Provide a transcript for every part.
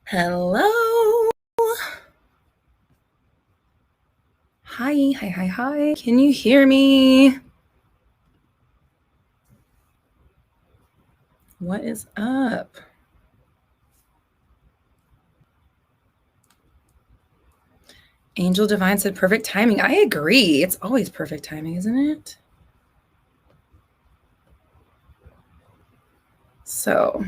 Hello. Hi. Can you hear me? What is up? Angel Divine said perfect timing. I agree. It's always perfect timing, isn't it? So,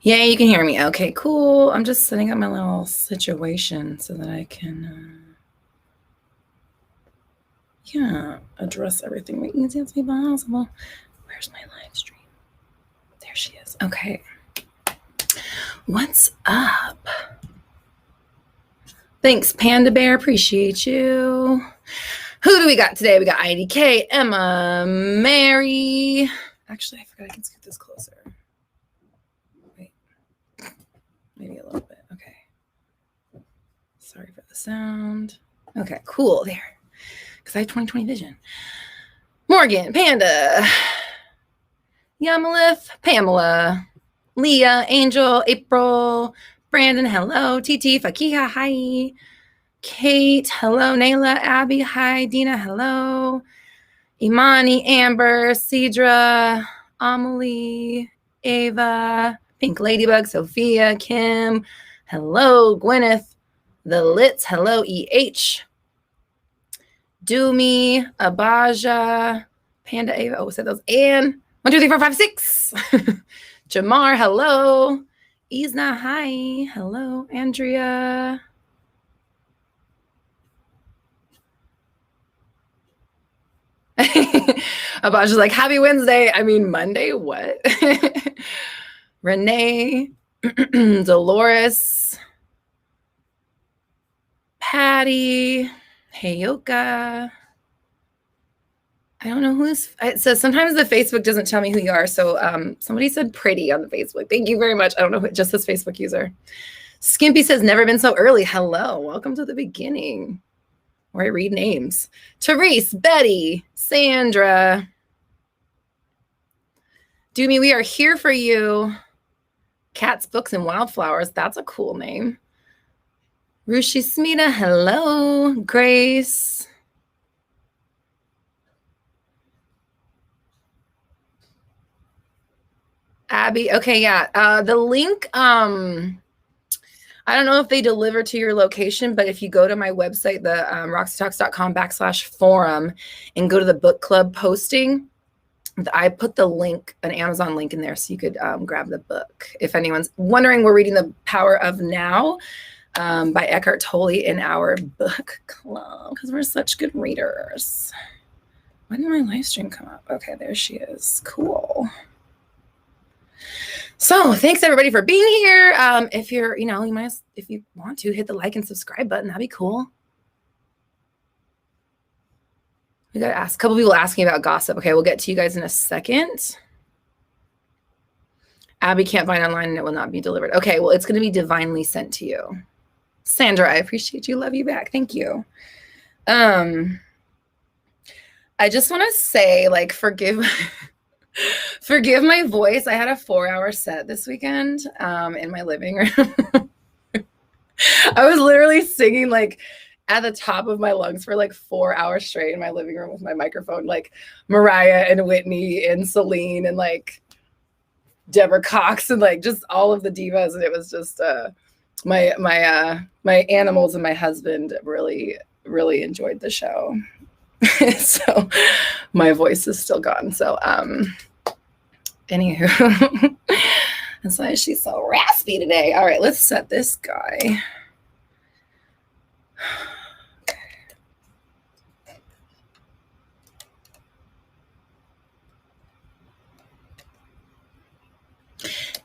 yeah, you can hear me. Okay, cool. I'm just setting up my little situation so that I can, address everything the easiest way possible. Where's my live stream? There she is. Okay. What's up? Thanks, Panda Bear. Appreciate you. Who do we got today? We got IDK, Emma, Mary. Actually, I forgot I can scoot this closer. Wait. Maybe a little bit. Okay. Sorry for the sound. Okay, cool. There. Because I have 20/20 vision. Morgan, Panda, Yamalith, Pamela, Leah, Angel, April, Brandon, hello, TT, Fakiha, hi. Kate, hello, Nayla, Abby, hi. Dina, hello. Imani, Amber, Cedra, Amelie, Ava, Pink Ladybug, Sophia, Kim, hello, Gwyneth, The Litz, hello, EH, Doomy, Abaja, Panda Ava, oh, said those, Ann, 1, 2, 3, 4, 5, 6, Jamar, hello, Isna, hi, hello, Andrea, Abaja's like, happy Wednesday. I mean, Monday, what? Renee, Dolores, Patty, Heyoka. I don't know who's. So sometimes the Facebook doesn't tell me who you are. So somebody said pretty on the Facebook. Thank you very much. I don't know who, just this Facebook user. Skimpy says, never been so early. Hello. Welcome to the beginning where I read names. Therese, Betty, Sandra. Doomy, we are here for you. Cats, Books, and Wildflowers. That's a cool name. Rushi Smita, hello. Grace. Abby, okay, yeah. The link, I don't know if they deliver to your location, but if you go to my website, the roxytalks.com/forum, and go to the book club posting, I put the link, an Amazon link in there, so you could grab the book. If anyone's wondering, we're reading The Power of Now by Eckhart Tolle in our book club because we're such good readers. Why didn't my live stream come up? Okay, there she is. Cool. So thanks everybody for being here. If you're, you might, if you want to, hit the like and subscribe button. That'd be cool. We got to ask a couple people asking about gossip. Okay, we'll get to you guys in a second. Abby can't find online and it will not be delivered. Okay, well, it's going to be divinely sent to you. Sandra, I appreciate you. Love you back. Thank you. I just want to say, like, forgive my voice. I had a 4-hour set this weekend in my living room. I was literally singing like at the top of my lungs for like 4 hours straight in my living room with my microphone, like Mariah and Whitney and Celine and like Deborah Cox and like just all of the divas. And it was just my animals and my husband really enjoyed the show. So my voice is still gone. So anywho, that's why she's so raspy today. All right, let's set this guy.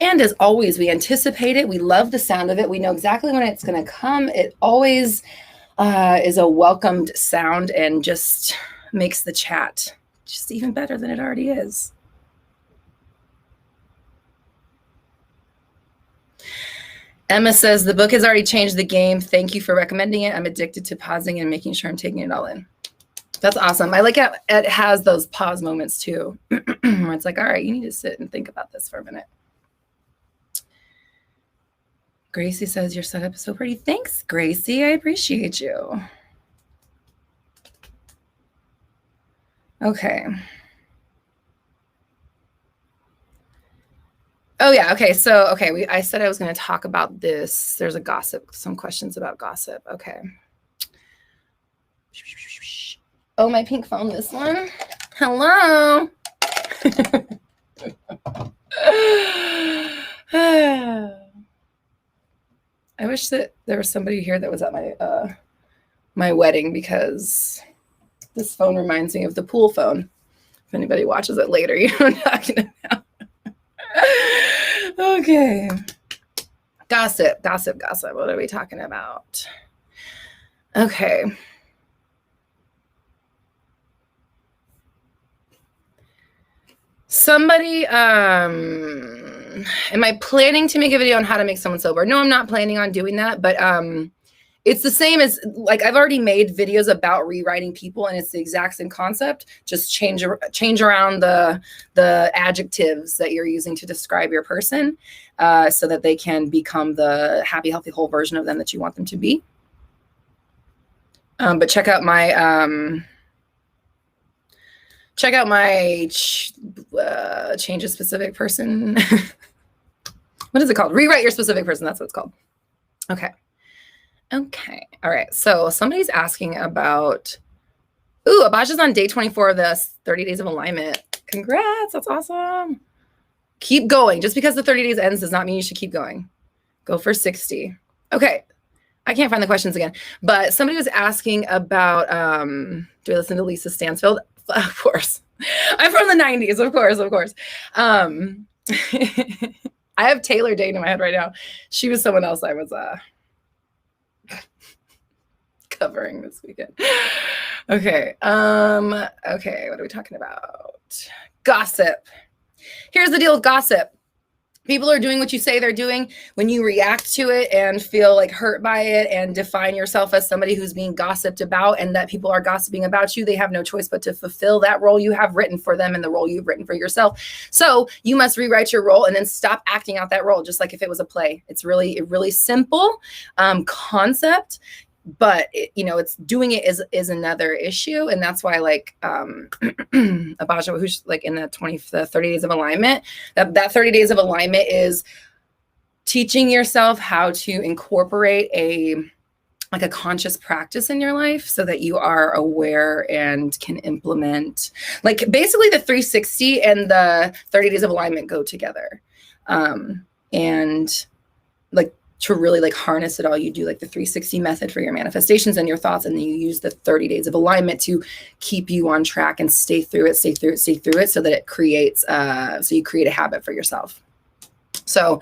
And as always, we anticipate it. We love the sound of it. We know exactly when it's going to come. It always is a welcomed sound and just makes the chat just even better than it already is. Emma says, the book has already changed the game. Thank you for recommending it. I'm addicted to pausing and making sure I'm taking it all in. That's awesome. I like it has those pause moments too, where it's like, all right, you need to sit and think about this for a minute. Gracie says, your setup is so pretty. Thanks, Gracie. I appreciate you. Okay. Oh, yeah. Okay. So, okay. I said I was going to talk about this. There's a gossip, some questions about gossip. Okay. Oh, my pink phone, this one. Hello. I wish that there was somebody here that was at my my wedding, because this phone reminds me of the pool phone. If anybody watches it later, you know what I'm talking about. Okay. Gossip. What are we talking about? Okay. Somebody, am I planning to make a video on how to make someone sober? No, I'm not planning on doing that, but it's the same as, like, I've already made videos about rewriting people, and it's the exact same concept. Just change around the adjectives that you're using to describe your person, so that they can become the happy, healthy, whole version of them that you want them to be. But check out my change a specific person. What is it called? Rewrite your specific person. That's what it's called. Okay. All right. So somebody's asking about, Abash is on day 24 of the 30 days of alignment. Congrats. That's awesome. Keep going. Just because the 30 days ends does not mean you should keep going. Go for 60. Okay. I can't find the questions again, but somebody was asking about, do I listen to Lisa Stansfield? Of course. I'm from the 90s. Of course. I have Taylor Dayne in my head right now. She was someone else I was covering this weekend. Okay. Okay. What are we talking about? Gossip. Here's the deal with gossip. People are doing what you say they're doing. When you react to it and feel like hurt by it and define yourself as somebody who's being gossiped about, and that people are gossiping about you, they have no choice but to fulfill that role you have written for them and the role you've written for yourself. So you must rewrite your role and then stop acting out that role, just like if it was a play. It's really, really simple concept. But it's doing it is another issue, and that's why, like, Abaja, who's like in the 30 days of alignment, that 30 days of alignment is teaching yourself how to incorporate a conscious practice in your life, so that you are aware and can implement. Like, basically, the 360 and the 30 days of alignment go together, and like, to really like harness it all, you do like the 360 method for your manifestations and your thoughts. And then you use the 30 days of alignment to keep you on track and stay through it, so that it creates, so you create a habit for yourself. So,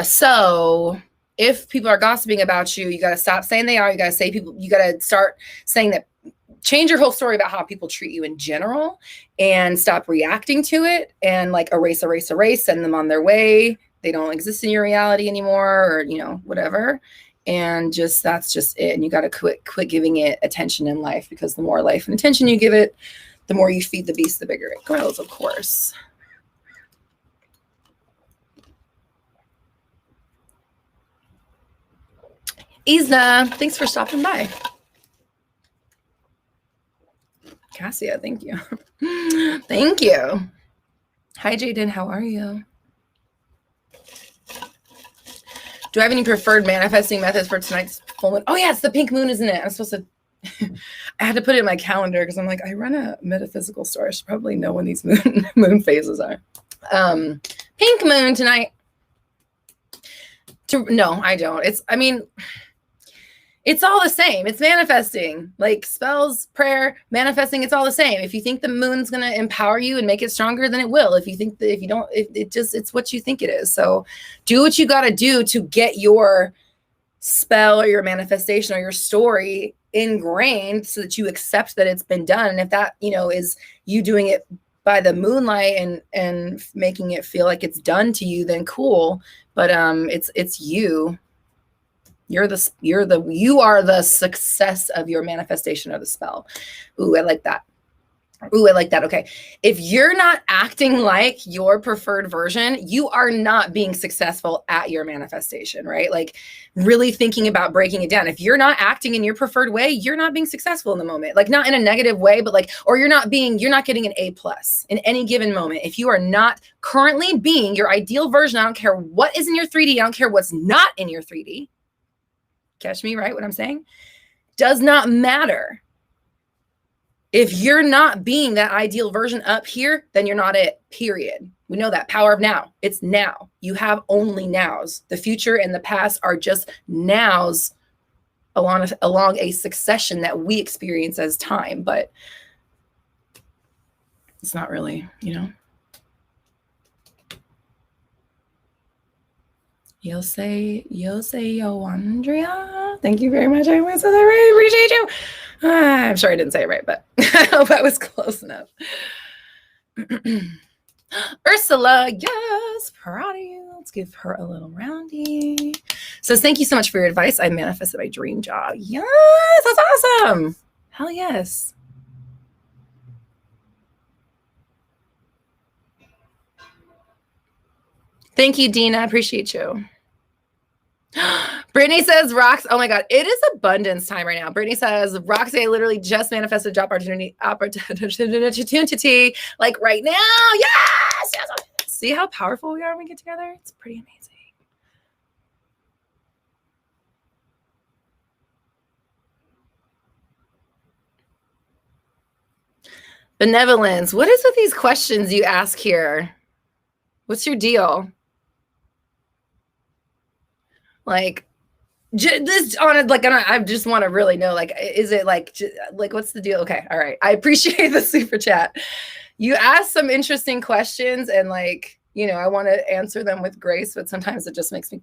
so if people are gossiping about you, you got to stop saying they are. You got to say you got to start saying that. Change your whole story about how people treat you in general, and stop reacting to it, and like erase, send them on their way. They don't exist in your reality anymore, or, whatever. And that's just it. And you got to quit giving it attention in life, because the more life and attention you give it, the more you feed the beast, the bigger it grows, of course. Isla, thanks for stopping by. Cassia, thank you. Thank you. Hi, Jaden. How are you? Do I have any preferred manifesting methods for tonight's full moon? Oh, yeah, it's the pink moon, isn't it? I'm supposed to, I had to put it in my calendar, because I'm like, I run a metaphysical store. I should probably know when these moon phases are. Pink moon tonight. No, I don't. It's all the same. It's manifesting, like spells, prayer, manifesting. It's all the same. If you think the moon's going to empower you and make it stronger, then it will. If you think that, if you don't, it's what you think it is. So do what you got to do to get your spell or your manifestation or your story ingrained so that you accept that it's been done. And if that, is you doing it by the moonlight and making it feel like it's done to you, then cool. But it's you. You are the success of your manifestation or the spell. Ooh, I like that. Okay. If you're not acting like your preferred version, you are not being successful at your manifestation, right? Like really thinking about breaking it down. If you're not acting in your preferred way, you're not being successful in the moment. Like not in a negative way, but like, or you're not getting an A+ in any given moment. If you are not currently being your ideal version, I don't care what is in your 3D. I don't care what's not in your 3D. Catch me, right? What I'm saying does not matter. If you're not being that ideal version up here, then you're not it, period. We know that power of now. It's now. You have only nows. The future and the past are just nows along a succession that we experience as time, but it's not really, You'll say, yo, Andrea. Thank you very much. I said that right. Appreciate you. I'm sure I didn't say it right, but I hope I was close enough. Ursula, yes, proud of you. Let's give her a little roundy. So thank you so much for your advice. I manifested my dream job. Yes, that's awesome. Hell yes. Thank you, Dina. Appreciate you. Brittany says, oh my God, it is abundance time right now. Brittany says, Roxy, I literally just manifested a job opportunity like right now. Yes! See how powerful we are when we get together? It's pretty amazing. Benevolence. What is with these questions you ask here? What's your deal? Like, this on it, like, I just want to really know, like, is it like what's the deal? Okay, all right, I appreciate the super chat. You ask some interesting questions, and like, I want to answer them with grace, but sometimes it just makes me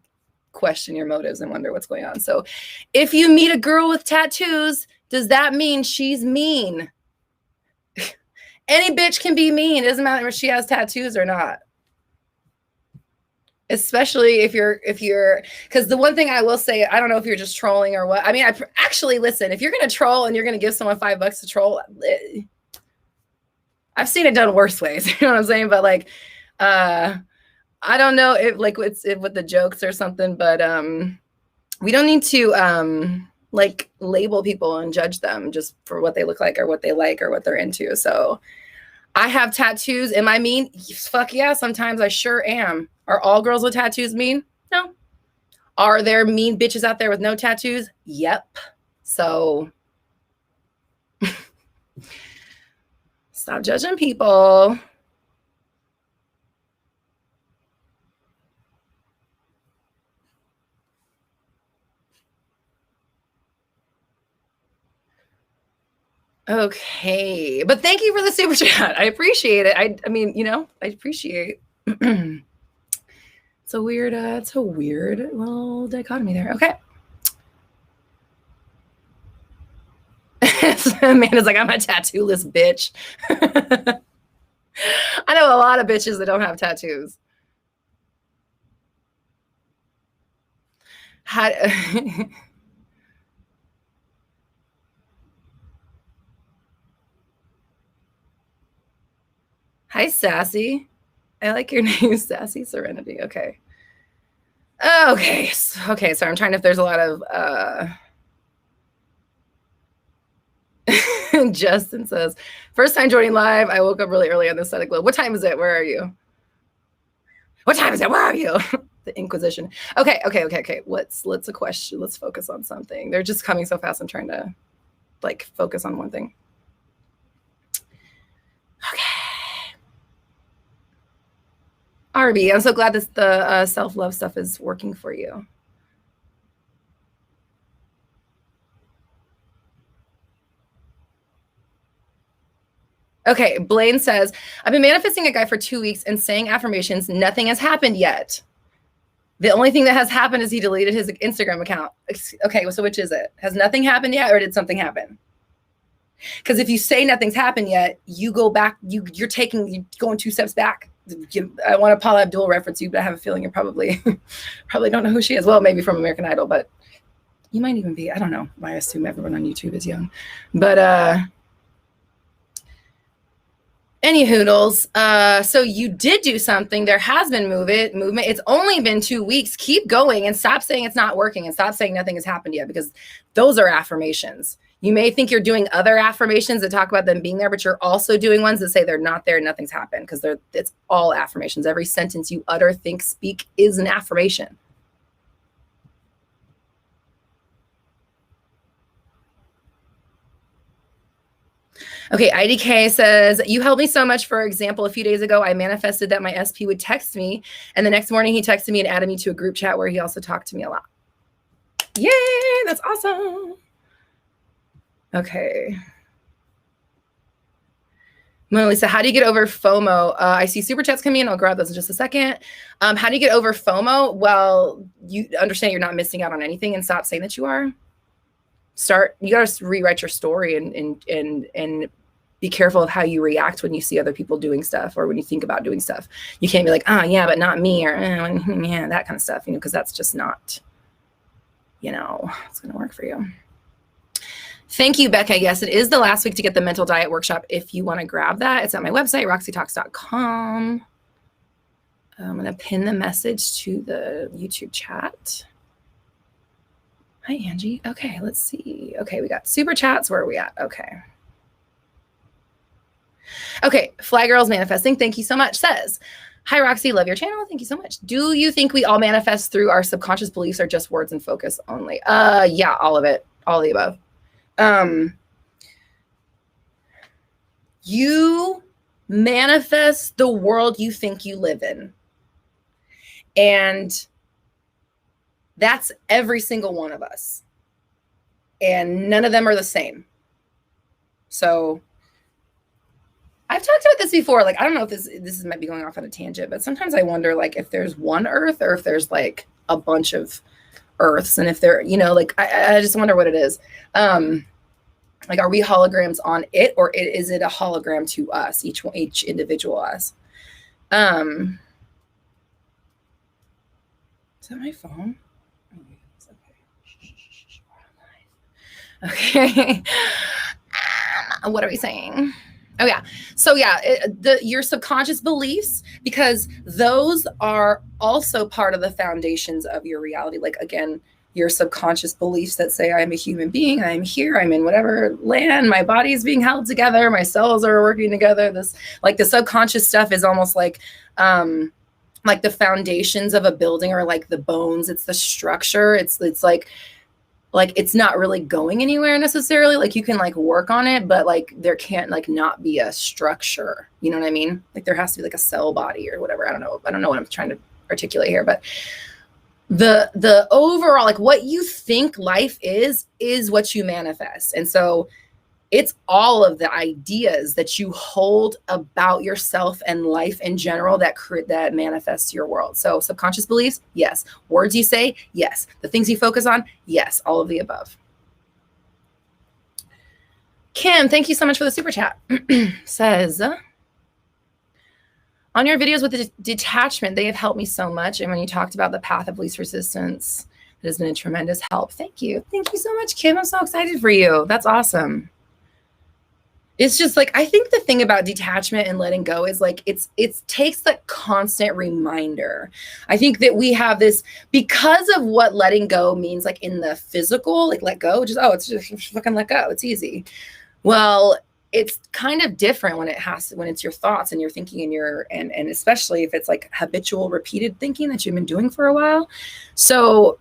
question your motives and wonder what's going on. So if you meet a girl with tattoos, does that mean she's mean? Any bitch can be mean. It doesn't matter if she has tattoos or not. Especially if you're, because the one thing I will say, I don't know if you're just trolling or what. I mean, actually, listen, if you're going to troll and you're going to give someone $5 to troll, I've seen it done worse ways. You know what I'm saying? But like, I don't know if like with the jokes or something, but we don't need to like label people and judge them just for what they look like or what they like or what they're into. So I have tattoos. Am I mean? Fuck yeah, sometimes I sure am. Are all girls with tattoos mean? No. Are there mean bitches out there with no tattoos? Yep. So stop judging people. Okay. But thank you for the super chat. I appreciate it. I mean, I appreciate it's a weird little dichotomy there. Okay. Amanda's like, I'm a tattoo-less bitch. I know a lot of bitches that don't have tattoos. Hi, Sassy. I like your name, Sassy Serenity. Okay. Okay. Okay. So I'm trying to, if there's a lot of, Justin says, first time joining live. I woke up really early on this side of the globe. What time is it? Where are you? What time is it? Where are you? The Inquisition. Okay. Let's a question. Let's focus on something. They're just coming so fast. I'm trying to like focus on one thing. Okay. Arby, I'm so glad that the self-love stuff is working for you. Okay, Blaine says, I've been manifesting a guy for 2 weeks and saying affirmations. Nothing has happened yet. The only thing that has happened is he deleted his Instagram account. Okay, so which is it? Has nothing happened yet, or did something happen? Because if you say nothing's happened yet, you go back, you're going 2 steps back. I want to Paula Abdul reference you, but I have a feeling you're probably don't know who she is. Well, maybe from American Idol, but you might even be. I don't know. I assume everyone on YouTube is young. But any hoodles. So you did do something. There has been movement. It's only been 2 weeks. Keep going and stop saying it's not working and stop saying nothing has happened yet, because those are affirmations. You may think you're doing other affirmations that talk about them being there, but you're also doing ones that say they're not there and nothing's happened, because it's all affirmations. Every sentence you utter, think, speak is an affirmation. Okay, IDK says, you helped me so much. For example, a few days ago, I manifested that my SP would text me, and the next morning he texted me and added me to a group chat where he also talked to me a lot. Yay, that's awesome. Okay. Mona Lisa, how do you get over FOMO? I see super chats coming in. I'll grab those in just a second. How do you get over FOMO? Well, you understand you're not missing out on anything and stop saying that you are. You got to rewrite your story and be careful of how you react when you see other people doing stuff or when you think about doing stuff. You can't be like, oh, yeah, but not me, or yeah, that kind of stuff, because that's just not, it's going to work for you. Thank you, Becca. Yes, it is the last week to get the mental diet workshop. If you want to grab that, it's at my website, roxytalks.com. I'm going to pin the message to the YouTube chat. Hi, Angie. Okay, let's see. Okay, we got super chats. Where are we at? Okay. Okay, Fly Girls Manifesting, thank you so much, says, hi, Roxy, love your channel. Thank you so much. Do you think we all manifest through our subconscious beliefs or just words and focus only? Yeah, all of it, all of the above. You manifest the world you think you live in. And that's every single one of us. And none of them are the same. So I've talked about this before. Like, I don't know if this might be going off on a tangent, but sometimes I wonder, like, if there's one Earth or if there's like a bunch of Earths, and if they're, like, I just wonder what it is. Like, are we holograms on it, or is it a hologram to us, each individual us? Is that my phone? Okay. What are we saying? Oh, yeah. So, yeah, your subconscious beliefs, because those are also part of the foundations of your reality. Like, again, your subconscious beliefs that say, I'm a human being, I'm here, I'm in whatever land, my body is being held together, my cells are working together. This, like, the subconscious stuff is almost like the foundations of a building, or like the bones. It's the structure. It's like it's not really going anywhere necessarily. Like, you can like work on it, but like there can't like not be a structure. You know what I mean? Like, there has to be like a cell body or whatever. I don't know what I'm trying to articulate here, but the overall, like, what you think life is what you manifest. And so it's all of the ideas that you hold about yourself and life in general that manifests your world. So subconscious beliefs, yes. Words you say, yes. The things you focus on, yes. All of the above. Kim, thank you so much for the super chat. Says, on your videos with the detachment, they have helped me so much. And when you talked about the path of least resistance, it has been a tremendous help. Thank you. Thank you so much, Kim. I'm so excited for you. That's awesome. It's just like, I think the thing about detachment and letting go is like, it takes that constant reminder. I think that we have this, because of what letting go means, like in the physical, like let go, it's just fucking let go. It's easy. Well, it's kind of different when it's your thoughts and your thinking and especially if it's like habitual repeated thinking that you've been doing for a while. So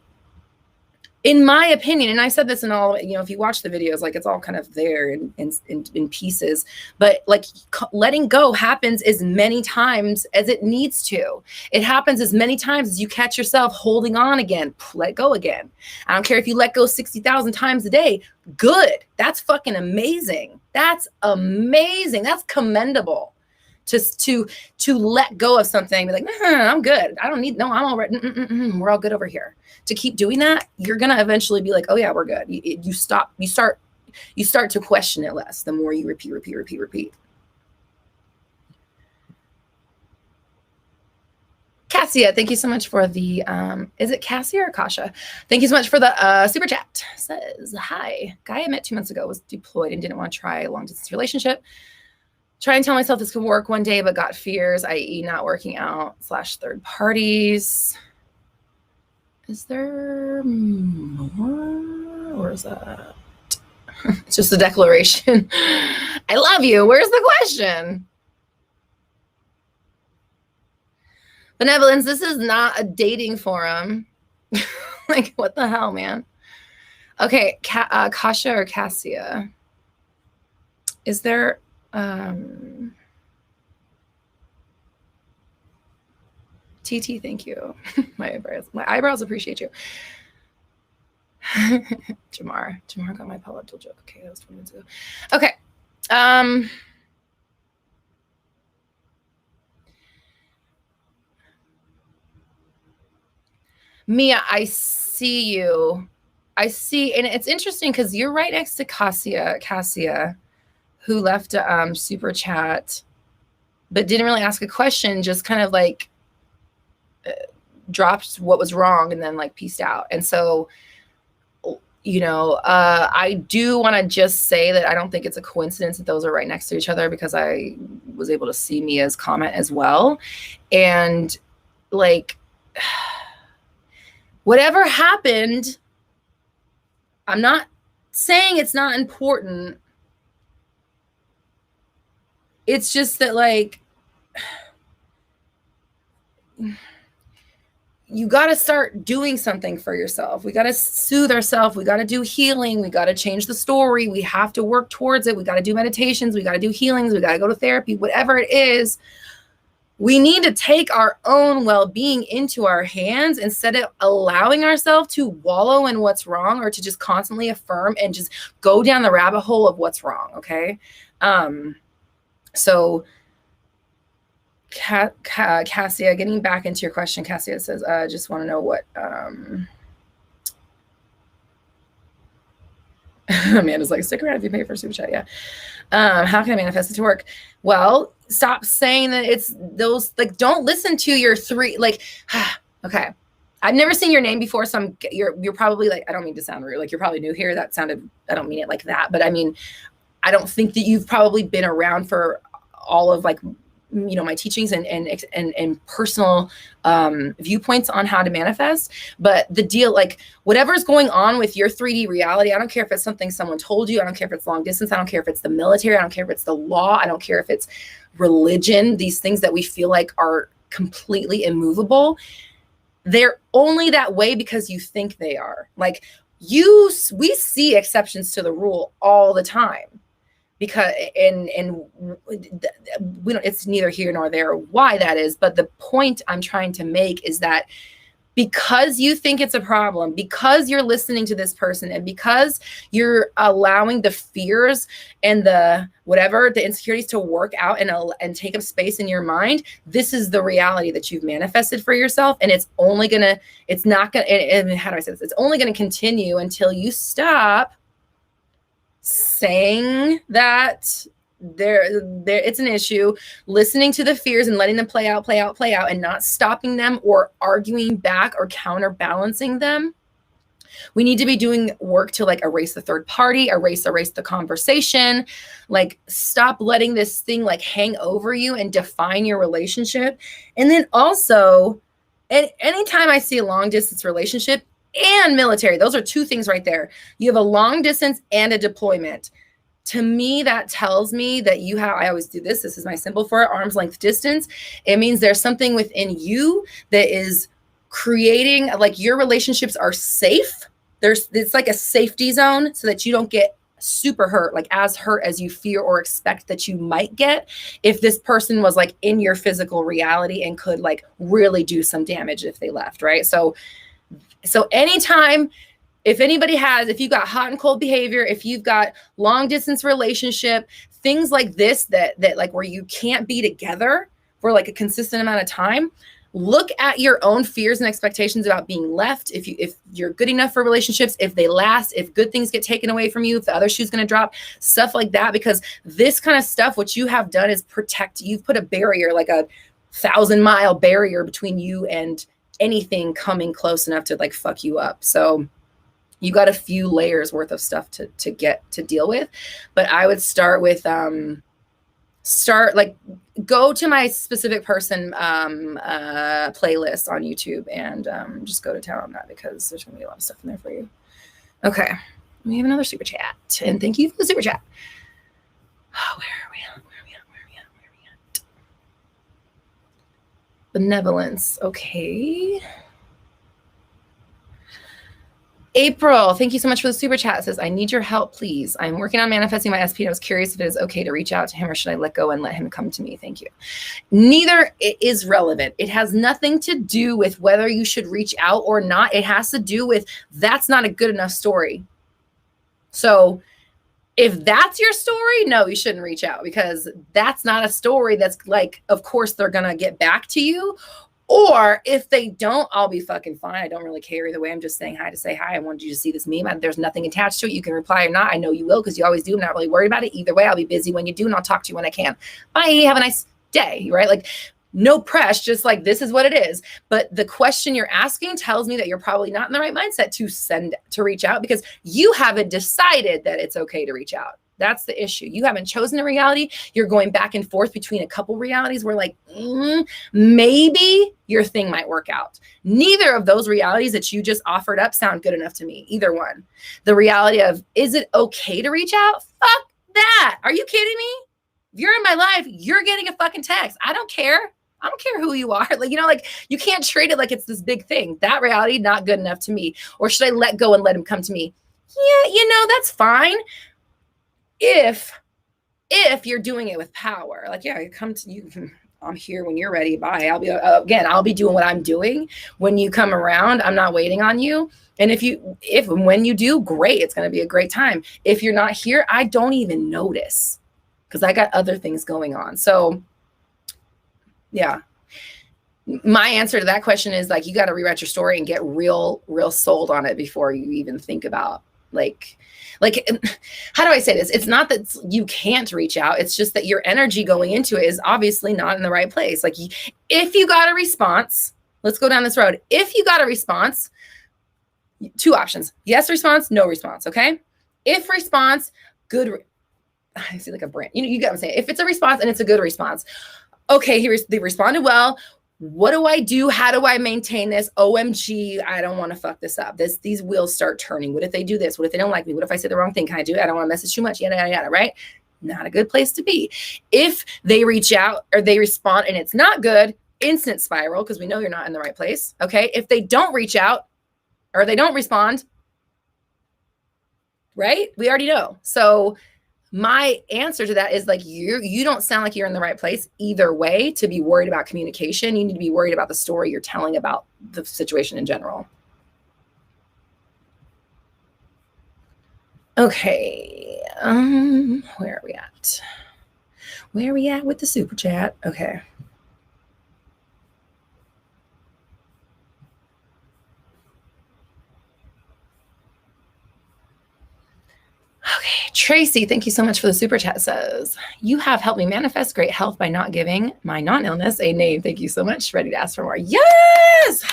in my opinion, and I said this in all, if you watch the videos, like it's all kind of there in pieces, but like letting go happens as many times as it needs to. It happens as many times as you catch yourself holding on again, let go again. I don't care if you let go 60,000 times a day. Good. That's fucking amazing. That's amazing. That's commendable. Just to let go of something, be like, nah, I'm good. I don't need, no, I'm all right. We're all good over here. To keep doing that, you're going to eventually be like, oh yeah, we're good. You start to question it less the more you repeat. Cassia, thank you so much for the, is it Cassia or Kasha? Thank you so much for the super chat. Says, hi, guy I met 2 months ago was deployed and didn't want to try a long distance relationship. Try and tell myself this could work one day, but got fears, i.e. not working out / third parties. Is there more? Or is that? It's just a declaration. I love you. Where's the question? Benevolence, this is not a dating forum. Like, what the hell, man? Okay, Kasha or Cassia? Is there... TT, thank you. My eyebrows appreciate you. Jamar got my palatable joke. Okay, that was 20 minutes ago. Okay. Mia, I see you. I see, and it's interesting because you're right next to Cassia, who left a super chat, but didn't really ask a question, just kind of like dropped what was wrong and then like pieced out. And so, I do want to just say that I don't think it's a coincidence that those are right next to each other, because I was able to see Mia's comment as well. And like, whatever happened, I'm not saying it's not important. It's just that, like, you got to start doing something for yourself. We got to soothe ourselves. We got to do healing. We got to change the story. We have to work towards it. We got to do meditations. We got to do healings. We got to go to therapy, whatever it is. We need to take our own well-being into our hands instead of allowing ourselves to wallow in what's wrong, or to just constantly affirm and just go down the rabbit hole of what's wrong. Okay. So Cassia, getting back into your question, Cassia says, just want to know what, Amanda's like, stick around if you pay for super chat. Yeah. How can I manifest it to work? Well, stop saying that it's those, like, don't listen to your three, like, okay. I've never seen your name before. So you're probably like, I don't mean to sound rude. Like, you're probably new here. That sounded, I don't mean it like that, but I mean, I don't think that you've probably been around for all of, like, my teachings and personal viewpoints on how to manifest. But the deal, like, whatever's going on with your 3D reality, I don't care if it's something someone told you. I don't care if it's long distance. I don't care if it's the military. I don't care if it's the law. I don't care if it's religion. These things that we feel like are completely immovable, they're only that way because you think they are. Like, we see exceptions to the rule all the time. Because we don't, it's neither here nor there why that is. But the point I'm trying to make is that because you think it's a problem, because you're listening to this person, and because you're allowing the fears and the insecurities to work out and take up space in your mind, this is the reality that you've manifested for yourself. And it's only gonna, it's not gonna, and how do I say this? It's only gonna continue until you stop saying that there it's an issue, listening to the fears and letting them play out, and not stopping them or arguing back or counterbalancing them. We need to be doing work to, like, erase the third party, erase the conversation, like, stop letting this thing, like, hang over you and define your relationship. And then also, anytime I see a long distance relationship and military, those are two things right there. You have a long distance and a deployment. To me, that tells me that you have, I always do this. This is my symbol for it, arm's length distance. It means there's something within you that is creating, like, your relationships are safe it's like a safety zone so that you don't get super hurt, like as hurt as you fear or expect that you might get if this person was like in your physical reality and could like really do some damage if they left, right? So anytime, if you've got hot and cold behavior, if you've got long distance relationship, things like this that like where you can't be together for like a consistent amount of time, look at your own fears and expectations about being left. If you're good enough for relationships, if they last, if good things get taken away from you, if the other shoe's going to drop, stuff like that, because this kind of stuff, what you have done is you've put a barrier, like a 1,000-mile barrier between you and anything coming close enough to like fuck you up. So you got a few layers worth of stuff to get to deal with. But I would start with go to my specific person playlist on YouTube and just go to town on that, because there's gonna be a lot of stuff in there for you. Okay, we have another super chat, and thank you for the super chat. Oh, where are we at? Benevolence. Okay. April, thank you so much for the super chat. It says, I need your help, please. I'm working on manifesting my SP, and I was curious if it is okay to reach out to him, or should I let go and let him come to me? Thank you. Neither is relevant. It has nothing to do with whether you should reach out or not. It has to do with that's not a good enough story. So if that's your story, no, you shouldn't reach out, because that's not a story that's like, of course they're going to get back to you. Or if they don't, I'll be fucking fine. I don't really care either way. I'm just saying hi to say hi. I wanted you to see this meme. There's nothing attached to it. You can reply or not. I know you will, because you always do. I'm not really worried about it. Either way, I'll be busy when you do, and I'll talk to you when I can. Bye. Have a nice day, right? Like, no press, just like, this is what it is. But the question you're asking tells me that you're probably not in the right mindset to reach out, because you haven't decided that it's okay to reach out. That's the issue. You haven't chosen a reality. You're going back and forth between a couple realities where like, maybe your thing might work out. Neither of those realities that you just offered up sound good enough to me. Either one. The reality of, is it okay to reach out? Fuck that. Are you kidding me? If you're in my life, you're getting a fucking text. I don't care. I don't care who you are. Like, like you can't treat it like it's this big thing. That reality, not good enough to me. Or should I let go and let him come to me? Yeah, that's fine. If you're doing it with power, like, yeah, come to you. I'm here when you're ready. Bye. I'll be doing what I'm doing. When you come around, I'm not waiting on you. And when you do, great. It's going to be a great time. If you're not here, I don't even notice, because I got other things going on. So yeah, my answer to that question is like, you got to rewrite your story and get real sold on it before you even think about like, how do I say this? It's not that you can't reach out. It's just that your energy going into it is obviously not in the right place. Like, if you got a response, let's go down this road. If you got a response, two options: yes response, no response. Okay. If response, good. I see like a brand. You get what I'm saying? If it's a response and it's a good response, okay, they responded well. What do I do? How do I maintain this? OMG, I don't want to fuck this up. These wheels start turning. What if they do this? What if they don't like me? What if I say the wrong thing? Can I do it? I don't want to message too much. Yada, yada, yada, right? Not a good place to be. If they reach out or they respond and it's not good, instant spiral, because we know you're not in the right place. Okay. If they don't reach out or they don't respond, right? We already know. So my answer to that is like, you don't sound like you're in the right place either way to be worried about communication. You need to be worried about the story you're telling about the situation in general. Okay. Where are we at? Where are we at with the super chat? Okay. Okay, Tracy, thank you so much for the super chat. Says, you have helped me manifest great health by not giving my non-illness a name. Thank you so much. Ready to ask for more. Yes.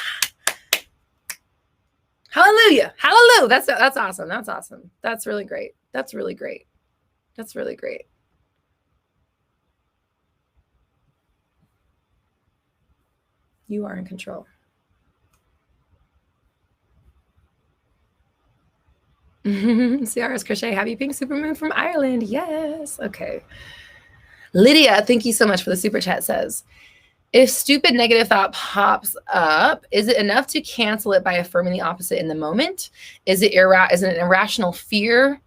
Hallelujah. Hallelujah. That's awesome. That's awesome. That's really great. That's really great. That's really great. You are in control. Ciara's Crochet, happy pink supermoon from Ireland. Yes. Okay. Lydia, thank you so much for the super chat. Says, If stupid negative thought pops up, is it enough to cancel it by affirming the opposite in the moment? Is it an irrational fear?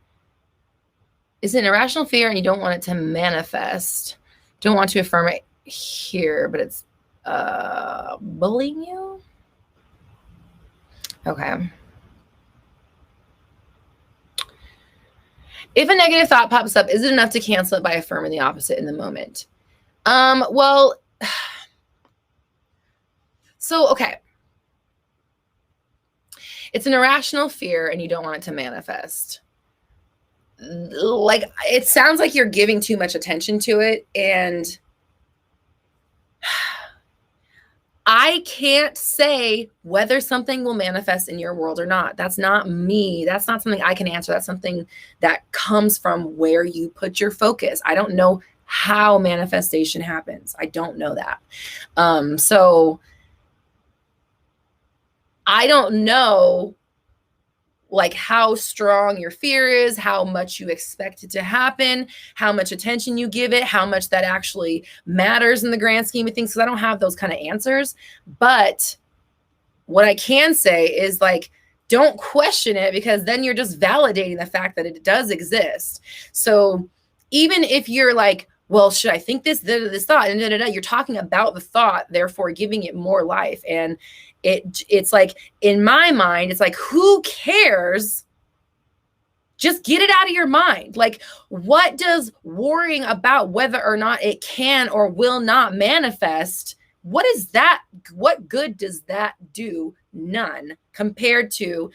Is it an irrational fear and you don't want it to manifest? Don't want to affirm it here, but it's bullying you? Okay. If a negative thought pops up, is it enough to cancel it by affirming the opposite in the moment? Well, so, okay. It's an irrational fear and you don't want it to manifest. Like, it sounds like you're giving too much attention to it, and I can't say whether something will manifest in your world or not. That's not me. That's not something I can answer. That's something that comes from where you put your focus. I don't know how manifestation happens. I don't know that. So I don't know like how strong your fear is, how much you expect it to happen, how much attention you give it, how much that actually matters in the grand scheme of things. Because I don't have those kind of answers. But what I can say is, like, don't question it, because then you're just validating the fact that it does exist. So even if you're like, well, should I think this thought? And you're talking about the thought, therefore giving it more life. And it's like, in my mind, it's like, who cares? Just get it out of your mind. Like, what does worrying about whether or not it can or will not manifest, what is that? What good does that do? None, compared to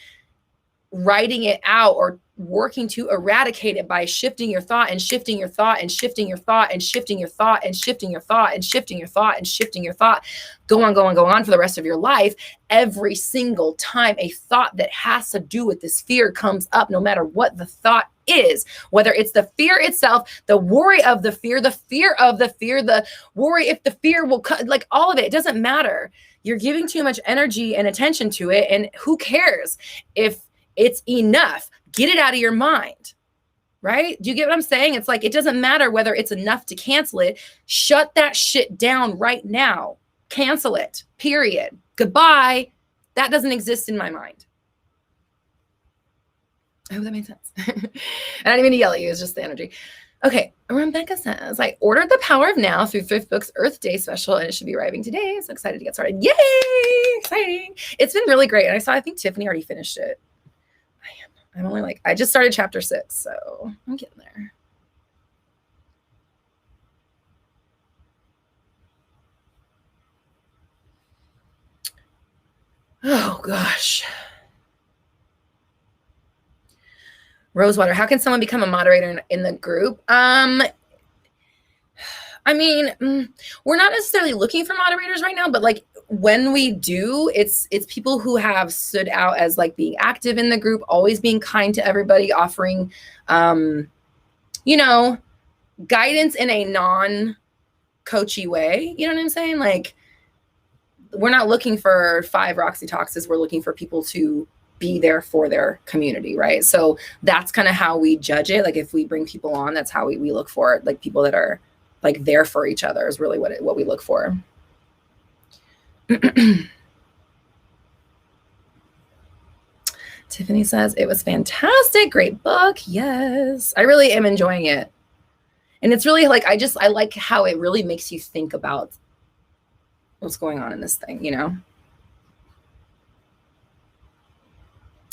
writing it out or working to eradicate it by shifting your thought and shifting your thought and shifting your thought and shifting your thought and shifting your thought and shifting your thought and shifting your thought. Go on for the rest of your life. Every single time a thought that has to do with this fear comes up, no matter what the thought is, whether it's the fear itself, the worry of the fear, the worry if the fear will cut, like all of it doesn't matter. You're giving too much energy and attention to it. And who cares if it's enough? Get it out of your mind, right? Do you get what I'm saying? It's like, it doesn't matter whether it's enough to cancel it. Shut that shit down right now. Cancel it, period. Goodbye. That doesn't exist in my mind. I hope that made sense. And I didn't mean to yell at you. It's just the energy. Okay. Rebecca says, I ordered The Power of Now through Thrift Book's Earth Day special, and it should be arriving today. So excited to get started. Yay! Exciting. It's been really great. And I think Tiffany already finished it. I'm only like, I just started chapter 6, so I'm getting there. Oh, gosh. Rosewater, how can someone become a moderator in the group? I mean, we're not necessarily looking for moderators right now, but like when we do, it's people who have stood out as like being active in the group, always being kind to everybody, offering, guidance in a non-coachy way. You know what I'm saying? Like, we're not looking for 5 Roxy Talks. We're looking for people to be there for their community, right? So that's kind of how we judge it. Like, if we bring people on, that's how we look for it. Like, people that are like there for each other is really what we look for. Tiffany says, it was fantastic. Great book. Yes, I really am enjoying it. And it's really like, I like how it really makes you think about what's going on in this thing, you know?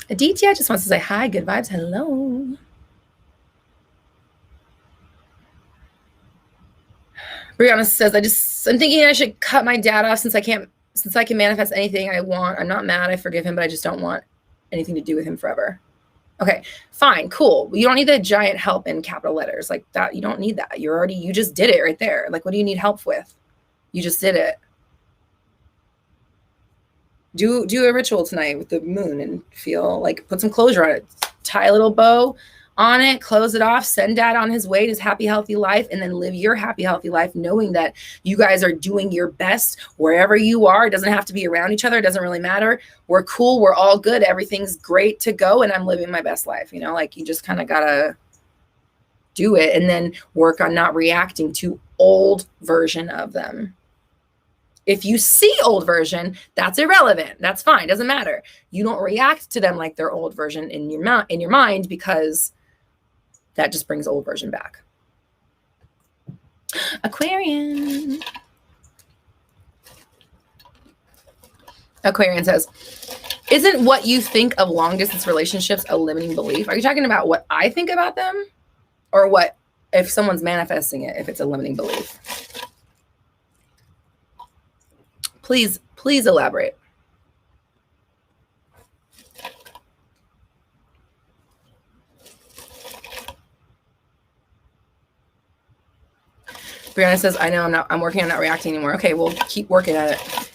Aditya just wants to say hi, good vibes, hello. Brianna says, I'm thinking I should cut my dad off since I can manifest anything I want. I'm not mad, I forgive him, but I just don't want anything to do with him forever. Okay, fine, cool. You don't need the giant help in capital letters like that. You don't need that. You just did it right there. Like, what do you need help with? You just did it. Do a ritual tonight with the moon and feel like, put some closure on it. Tie a little bow on it, close it off, send dad on his way to his happy, healthy life, and then live your happy, healthy life, knowing that you guys are doing your best wherever you are. It doesn't have to be around each other. It doesn't really matter. We're cool. We're all good. Everything's great to go. And I'm living my best life. You know, like, you just kind of got to do it and then work on not reacting to old version of them. If you see old version, that's irrelevant. That's fine. Doesn't matter. You don't react to them like they're old version in your mind, because that just brings old version back. Aquarian. Aquarian says, isn't what you think of long distance relationships a limiting belief? Are you talking about what I think about them, or what if someone's manifesting it, if it's a limiting belief? Please elaborate. Brianna says, I know I'm working on not reacting anymore. Okay, we'll keep working at it.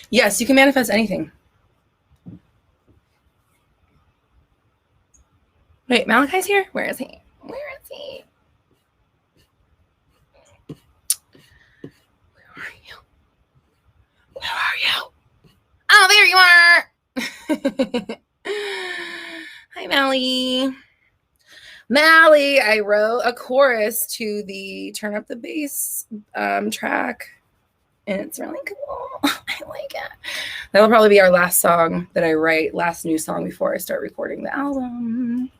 Yes, you can manifest anything. Wait, Malachi's here? Where is he? Where is he? Where are you? Where are you? Oh, there you are. Hi, Mally. Mally, I wrote a chorus to the Turn Up the Bass track, and it's really cool. I like it. That'll probably be our last song that I write, last new song before I start recording the album.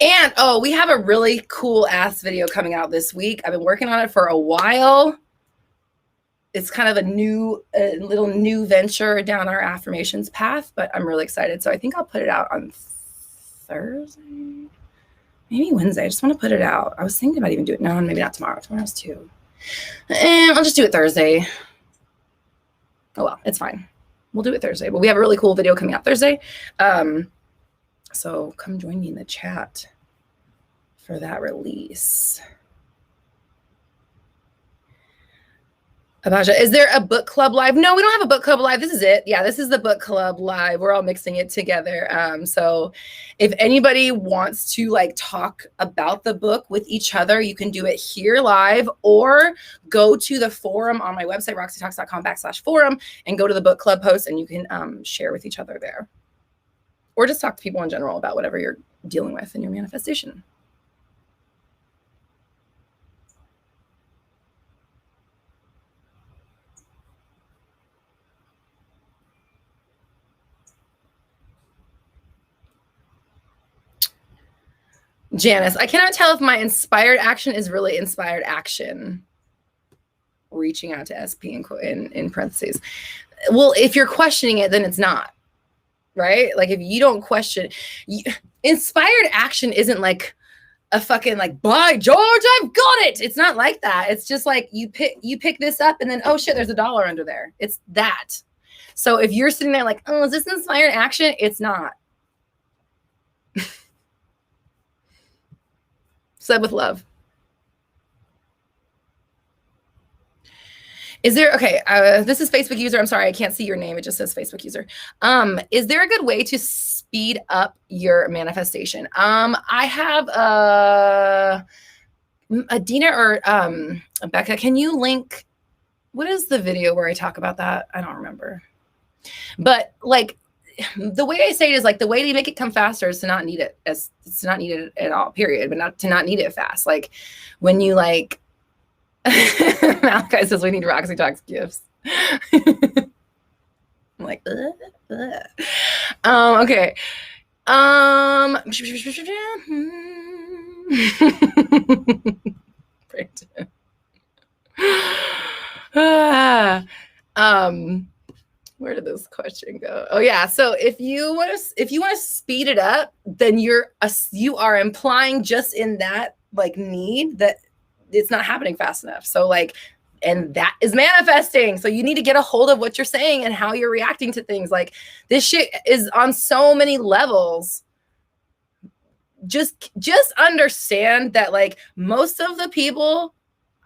And, oh, we have a really cool ass video coming out this week. I've been working on it for a while. It's kind of a little new venture down our affirmations path, but I'm really excited. So I think I'll put it out on Thursday, maybe Wednesday. I just want to put it out. I was thinking about even doing it. No, maybe not tomorrow. Tomorrow's too. And I'll just do it Thursday. Oh, well, it's fine. We'll do it Thursday. But we have a really cool video coming out Thursday. So come join me in the chat for that release. Abaja, is there a book club live? No, we don't have a book club live. This is it. Yeah, this is the book club live. We're all mixing it together. So if anybody wants to like talk about the book with each other, you can do it here live, or go to the forum on my website, roxytalks.com/forum, and go to the book club post, and you can share with each other there. Or just talk to people in general about whatever you're dealing with in your manifestation. Janice, I cannot tell if my inspired action is really inspired action. Reaching out to SP in parentheses. Well, if you're questioning it, then it's not. Right? Like if you don't question, inspired action isn't like a fucking like, by George, I've got it. It's not like that. It's just like you pick this up and then, oh shit, there's $1 under there. It's that. So if you're sitting there like, oh, is this inspired action? It's not. Said with love. Is there, okay, this is Facebook user. I'm sorry, I can't see your name. It just says Facebook user. Is there a good way to speed up your manifestation? I have Adina or Becca, can you link, what is the video where I talk about that? I don't remember. But like, the way I say it is like the way to make it come faster is to not need it, as it's not needed at all, period, but not to not need it fast. Like when you like, Malachi says we need Roxy Talks gifts. I'm like, okay. Where did this question go? Oh yeah. So if you want to speed it up, then you are implying just in that like need that it's not happening fast enough. So like, and that is manifesting. So you need to get a hold of what you're saying and how you're reacting to things. Like this shit is on so many levels. Just understand that like most of the people,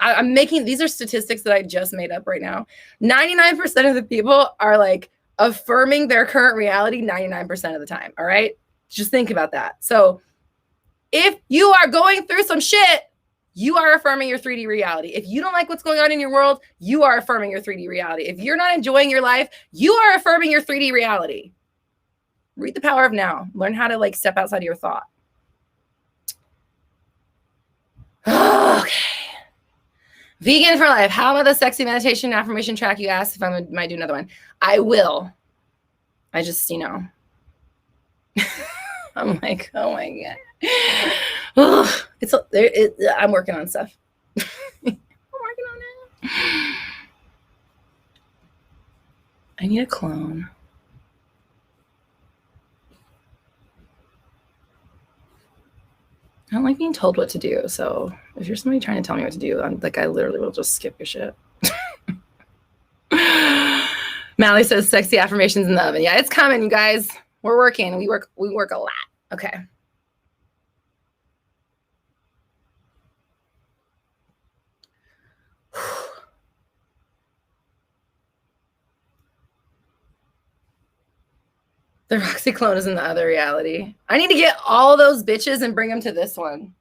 I'm making, these are statistics that I just made up right now. 99% of the people are like affirming their current reality 99% of the time. All right. Just think about that. So if you are going through some shit, you are affirming your 3D reality. If you don't like what's going on in your world, you are affirming your 3D reality. If you're not enjoying your life, you are affirming your 3D reality. Read The Power of Now. Learn how to like step outside of your thought. Okay. Vegan for life. How about the sexy meditation affirmation track you asked if I might do another one? I will. I just, you know, I'm like, oh my God. I'm working on stuff. I'm working on it. I need a clone. I don't like being told what to do. So if you're somebody trying to tell me what to do, I'm like, I literally will just skip your shit. Mally says sexy affirmations in the oven. Yeah, it's coming, you guys. We're working. We work a lot. Okay. The Roxy clone is in the other reality. I need to get all those bitches and bring them to this one.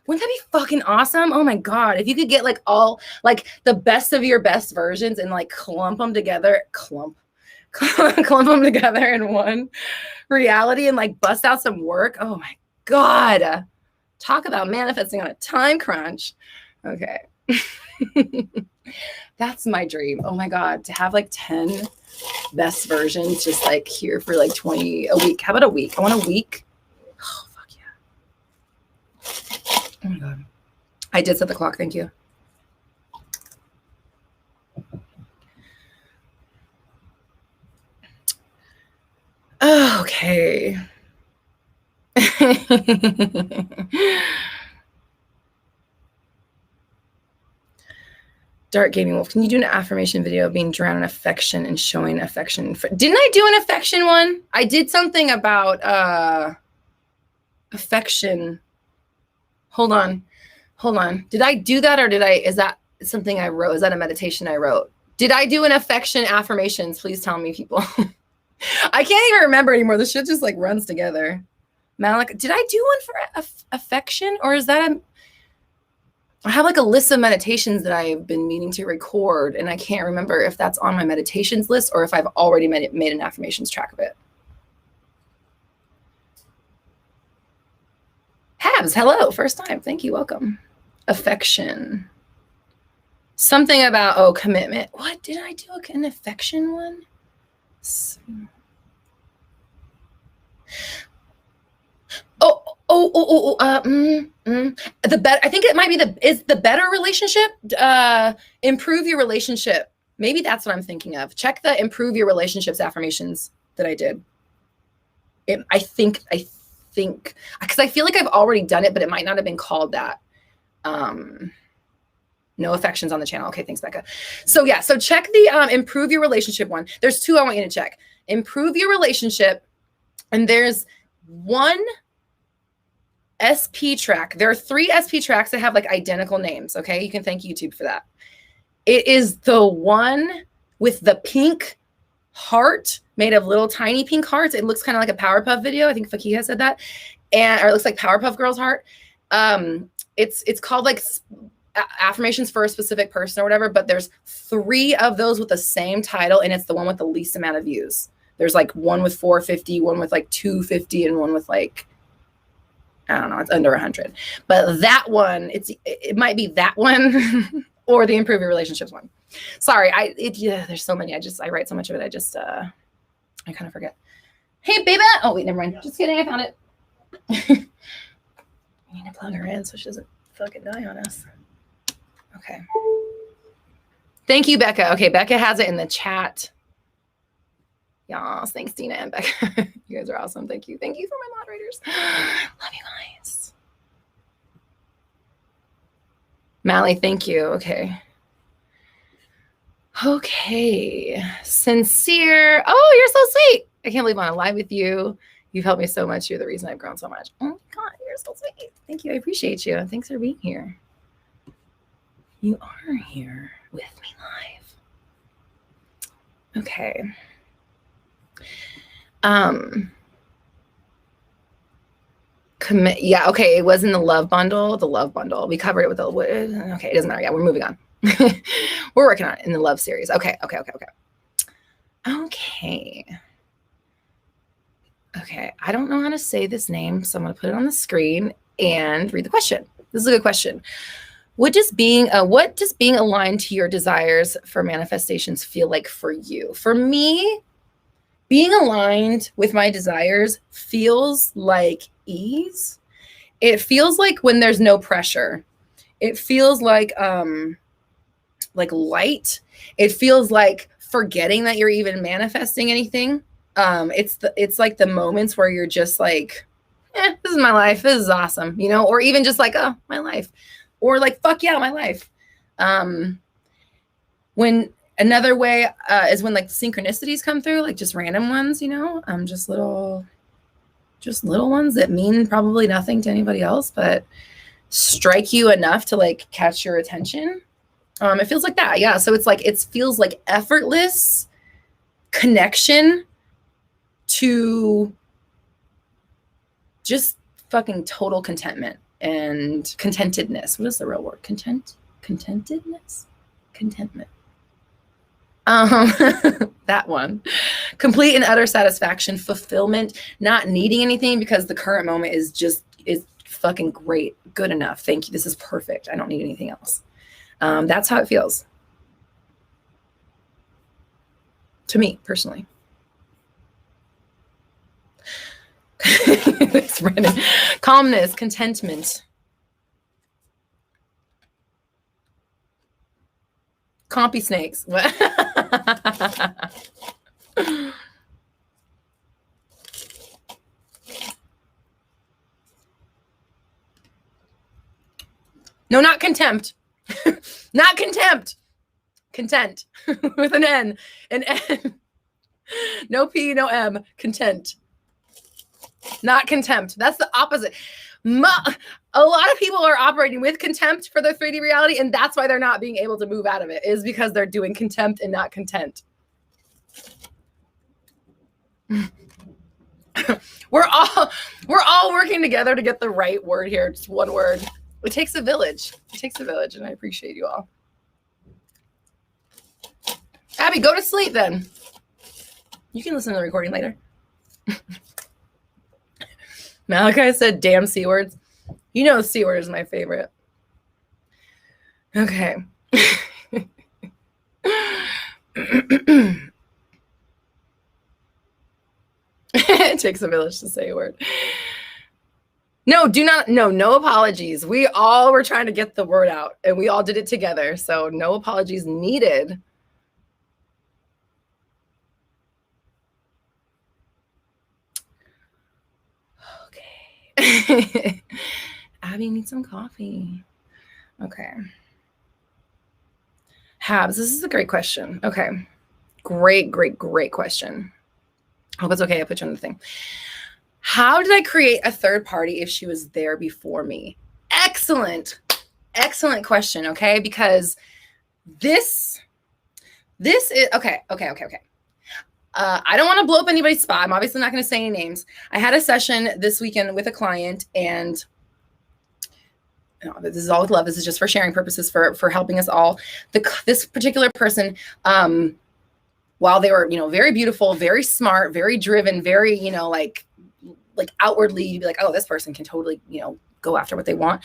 Wouldn't that be fucking awesome? Oh my God. If you could get like all, like the best of your best versions and like clump them together, clump them together in one reality and like bust out some work. Oh my God. Talk about manifesting on a time crunch. Okay. That's my dream. Oh my God. To have like 10 best versions just like here for like 20 a week. How about a week? I want a week. Oh, fuck yeah. Oh my God. I did set the clock. Thank you. Okay. Dark Gaming Wolf, can you do an affirmation video of being drowned in affection and showing affection? Didn't I do an affection one? I did something about affection. Hold on. Did I do that or is that something I wrote? Is that a meditation I wrote? Did I do an affection affirmations? Please tell me, people. I can't even remember anymore. This shit just like runs together. Malik, did I do one for affection or is that I have like a list of meditations that I've been meaning to record, and I can't remember if that's on my meditations list or if I've already made an affirmations track of it. Habs, hello, first time. Thank you, welcome. Affection. Something about, commitment. What, did I do an affection one? The better, I think it might be the better relationship, improve your relationship. Maybe that's what I'm thinking of. Check the improve your relationships affirmations that I did. I think, because I feel like I've already done it, but it might not have been called that. No affections on the channel. Okay, thanks, Becca. So yeah, so check the improve your relationship one. There's two I want you to check. Improve your relationship, and there's one SP track. There are 3 SP tracks that have like identical names. Okay. You can thank YouTube for that. It is the one with the pink heart made of little tiny pink hearts. It looks kind of like a Powerpuff video. I think Fakiha said that. Or it looks like Powerpuff Girl's heart. It's called like affirmations for a specific person or whatever, but there's 3 of those with the same title. And it's the one with the least amount of views. There's like one with 450, one with like 250, and one with like, I don't know, it's under 100. But that one, it might be that one or the improve your relationships one. Sorry, there's so many. I write so much of it. I kind of forget. Hey, baby. Oh, wait, never mind. Just kidding. I found it. We need to plug her in so she doesn't fucking die on us. Okay. Thank you, Becca. Okay, Becca has it in the chat. Yes, thanks, Dina and Becca. You guys are awesome. Thank you. Thank you for my moderators. Love you guys. Mally, thank you. Okay. Okay. Sincere. Oh, you're so sweet. I can't believe I'm live with you. You've helped me so much. You're the reason I've grown so much. Oh my God, you're so sweet. Thank you. I appreciate you. Thanks for being here. You are here with me live. Okay. Commit. Yeah. Okay. It was in the love bundle. We covered it with okay. It doesn't matter. Yeah. We're moving on. We're working on it in the love series. Okay. Okay, I don't know how to say this name, so I'm going to put it on the screen and read the question. This is a good question. What does being aligned to your desires for manifestations feel like for you? For me, being aligned with my desires feels like ease. It feels like when there's no pressure. It feels like light. It feels like forgetting that you're even manifesting anything. It's like the moments where you're just like, this is my life. This is awesome, you know, or even just like, oh, my life, or like, fuck yeah, my life. When another way is when like synchronicities come through, like just random ones, you know, just little ones that mean probably nothing to anybody else, but strike you enough to like catch your attention. It feels like that. Yeah. So it's like, it feels like effortless connection to just fucking total contentment and contentedness. What is the real word? Contentedness? Contentment. That one. Complete and utter satisfaction, fulfillment, not needing anything because the current moment is fucking great. Good enough. Thank you. This is perfect. I don't need anything else. That's how it feels. To me, personally. Thanks, Brandon. Calmness, contentment. Compy snakes. No, not contempt. Not contempt. Content with an N. An N. No P, no M. Content. Not contempt. That's the opposite. A lot of people are operating with contempt for their 3D reality, and that's why they're not being able to move out of it, is because they're doing contempt and not content. We're all working together to get the right word here. Just one word. It takes a village. It takes a village, and I appreciate you all. Abby, go to sleep then. You can listen to the recording later. Malachi said, damn C words. You know C word is my favorite. Okay. It takes a village to say a word. No apologies. We all were trying to get the word out, and we all did it together. So no apologies needed. Okay. Abby needs some coffee. Okay. Habs, this is a great question. Okay. Great question. Hope it's okay. I put you on the thing. How did I create a third party if she was there before me? Excellent question. Okay. Because this is, okay. I don't want to blow up anybody's spot. I'm obviously not going to say any names. I had a session this weekend with a client, and this is all with love. This is just for sharing purposes, for helping us all. This particular person, while they were, very beautiful, very smart, very driven, very, like outwardly, you'd be like, oh, this person can totally, go after what they want.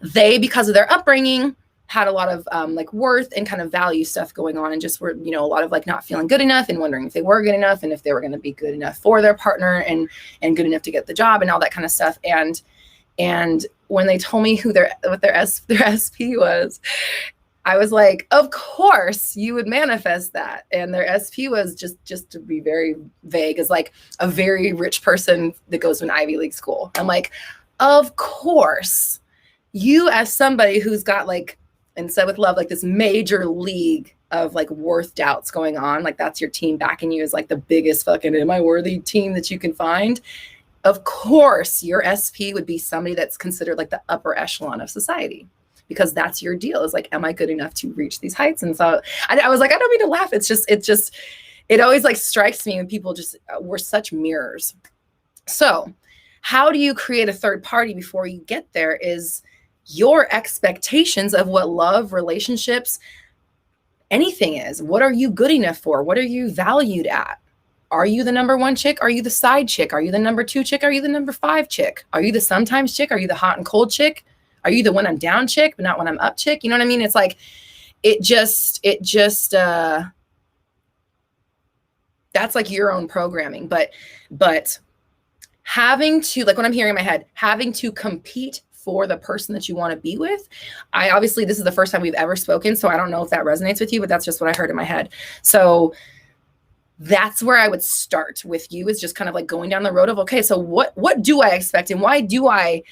They, because of their upbringing, had a lot of worth and kind of value stuff going on, and just were, a lot of not feeling good enough and wondering if they were good enough and if they were going to be good enough for their partner and good enough to get the job and all that kind of stuff. And when they told me what their SP was, I was like, of course you would manifest that. And their SP was just to be very vague, as like a very rich person that goes to an Ivy League school. I'm like, of course you, as somebody who's got and said with love, this major league of worth doubts going on, that's your team backing you as the biggest fucking am I worthy team that you can find. Of course your SP would be somebody that's considered the upper echelon of society, because that's your deal, is am I good enough to reach these heights? And so I was like, I don't mean to laugh. It always strikes me when people just, we're such mirrors. So how do you create a third party before you get there is your expectations of what love, relationships, anything is. What are you good enough for? What are you valued at? Are you the number one chick? Are you the side chick? Are you the number two chick? Are you the number five chick? Are you the sometimes chick? Are you the hot and cold chick? Are you the when I'm down chick, but not when I'm up chick? You know what I mean? It's like, that's like your own programming. But having to, like what I'm hearing in my head, having to compete for the person that you want to be with. Obviously, this is the first time we've ever spoken, so I don't know if that resonates with you, but that's just what I heard in my head. So that's where I would start with you, is just kind of like going down the road of, okay, so what do I expect, and why do I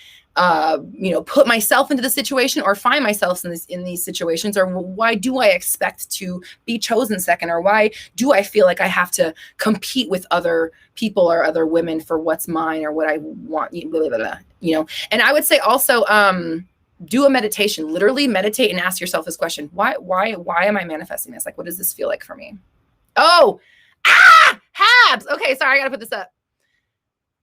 put myself into the situation or find myself in these situations, or why do I expect to be chosen second, or why do I feel like I have to compete with other people or other women for what's mine or what I want, blah, blah, blah, and I would say also, do a meditation, literally meditate and ask yourself this question. Why am I manifesting this? Like, what does this feel like for me? Oh, Habs. Okay. Sorry. I got to put this up.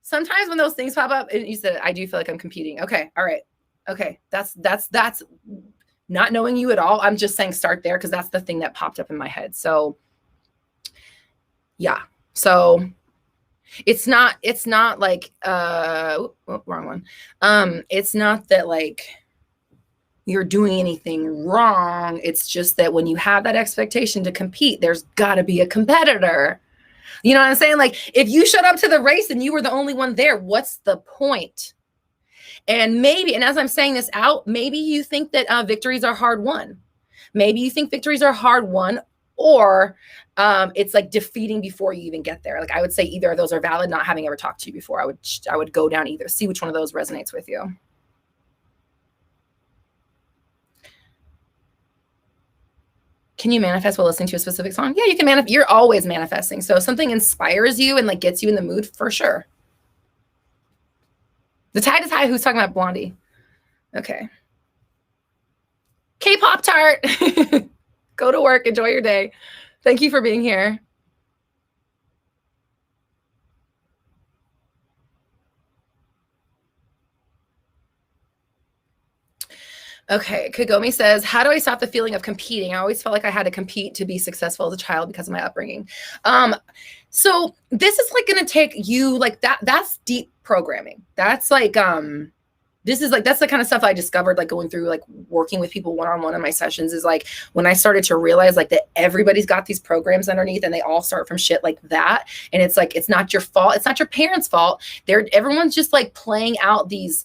Sometimes when those things pop up, and you said, I do feel like I'm competing. Okay. All right. Okay. That's not knowing you at all. I'm just saying start there, because that's the thing that popped up in my head. So yeah. So it's not like, wrong one. It's not that like you're doing anything wrong. It's just that when you have that expectation to compete, there's gotta be a competitor. You know what I'm saying? Like, if you showed up to the race and you were the only one there, what's the point? And maybe, and as I'm saying this out, maybe you think that victories are hard won. Maybe you think victories are hard won, or it's like defeating before you even get there. Like, I would say either of those are valid, not having ever talked to you before. I would go down either. See which one of those resonates with you. Can you manifest while listening to a specific song? Yeah, you can manifest. You're always manifesting. So if something inspires you and like gets you in the mood, for sure. The tide is high. Who's talking about Blondie? Okay. K-pop tart. Go to work. Enjoy your day. Thank you for being here. Okay, Kagome says, how do I stop the feeling of competing? I always felt like I had to compete to be successful as a child because of my upbringing. So this is like going to take you like that. That's deep programming. That's like, that's the kind of stuff I discovered, like going through, like working with people one-on-one in my sessions, is like when I started to realize like that everybody's got these programs underneath and they all start from shit like that. And it's like, it's not your fault. It's not your parents' fault. Everyone's just like playing out these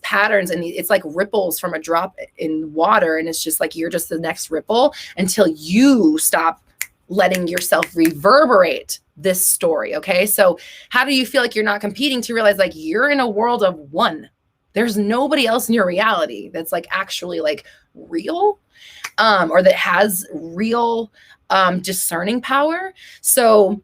patterns, and it's like ripples from a drop in water. And it's just like, you're just the next ripple until you stop letting yourself reverberate this story. Okay. So how do you feel like you're not competing, to realize like you're in a world of one? There's nobody else in your reality that's like actually like real, or that has real discerning power. So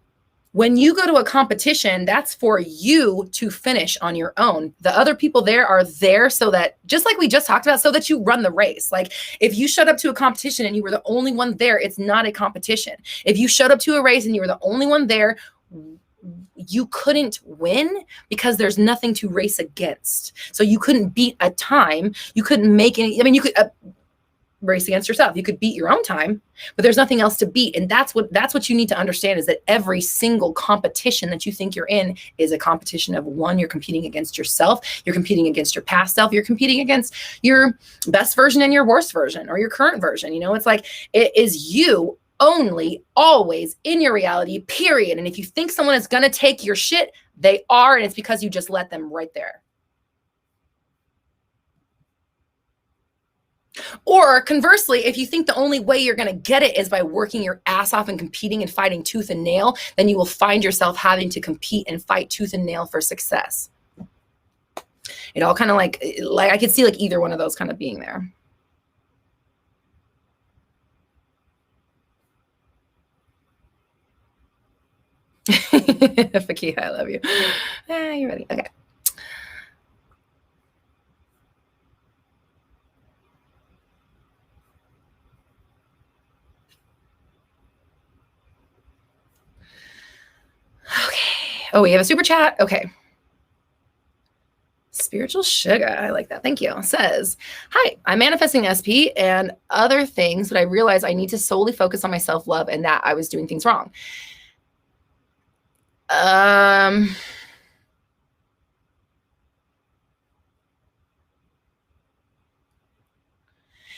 when you go to a competition, that's for you to finish on your own. The other people there are there so that, just like we just talked about, so that you run the race. Like if you showed up to a competition and you were the only one there, it's not a competition. If you showed up to a race and you were the only one there, you couldn't win because there's nothing to race against. So you couldn't beat a time. You couldn't make any, I mean, you could race against yourself. You could beat your own time, but there's nothing else to beat. And that's what you need to understand, is that every single competition that you think you're in is a competition of one. You're competing against yourself. You're competing against your past self. You're competing against your best version and your worst version, or your current version. You know, it's like, it is you only, always in your reality, period. And if you think someone is going to take your shit, they are. And it's because you just let them right there. Or conversely, if you think the only way you're going to get it is by working your ass off and competing and fighting tooth and nail, then you will find yourself having to compete and fight tooth and nail for success. It all kind of like I could see like either one of those kind of being there. Fakiha, I love you. You're ready. Okay. Okay. Oh, we have a super chat. Okay. Spiritual Sugar. I like that. Thank you. Says, hi, I'm manifesting SP and other things, but I realize I need to solely focus on my self-love and that I was doing things wrong. Um,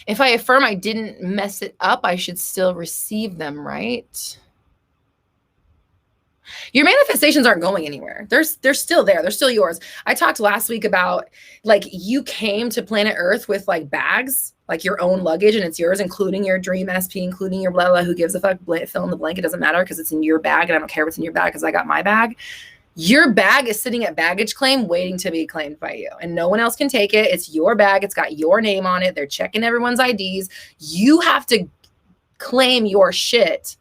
if I affirm I didn't mess it up, I should still receive them, right? Your manifestations aren't going anywhere. They're still there. They're still yours. I talked last week about like you came to planet Earth with like bags, like your own luggage, and it's yours, including your dream SP, including your blah blah. Who gives a fuck? Fill in the blank. It doesn't matter because it's in your bag, and I don't care what's in your bag because I got my bag. Your bag is sitting at baggage claim waiting to be claimed by you, and no one else can take it. It's your bag. It's got your name on it. They're checking everyone's IDs. You have to claim your shit,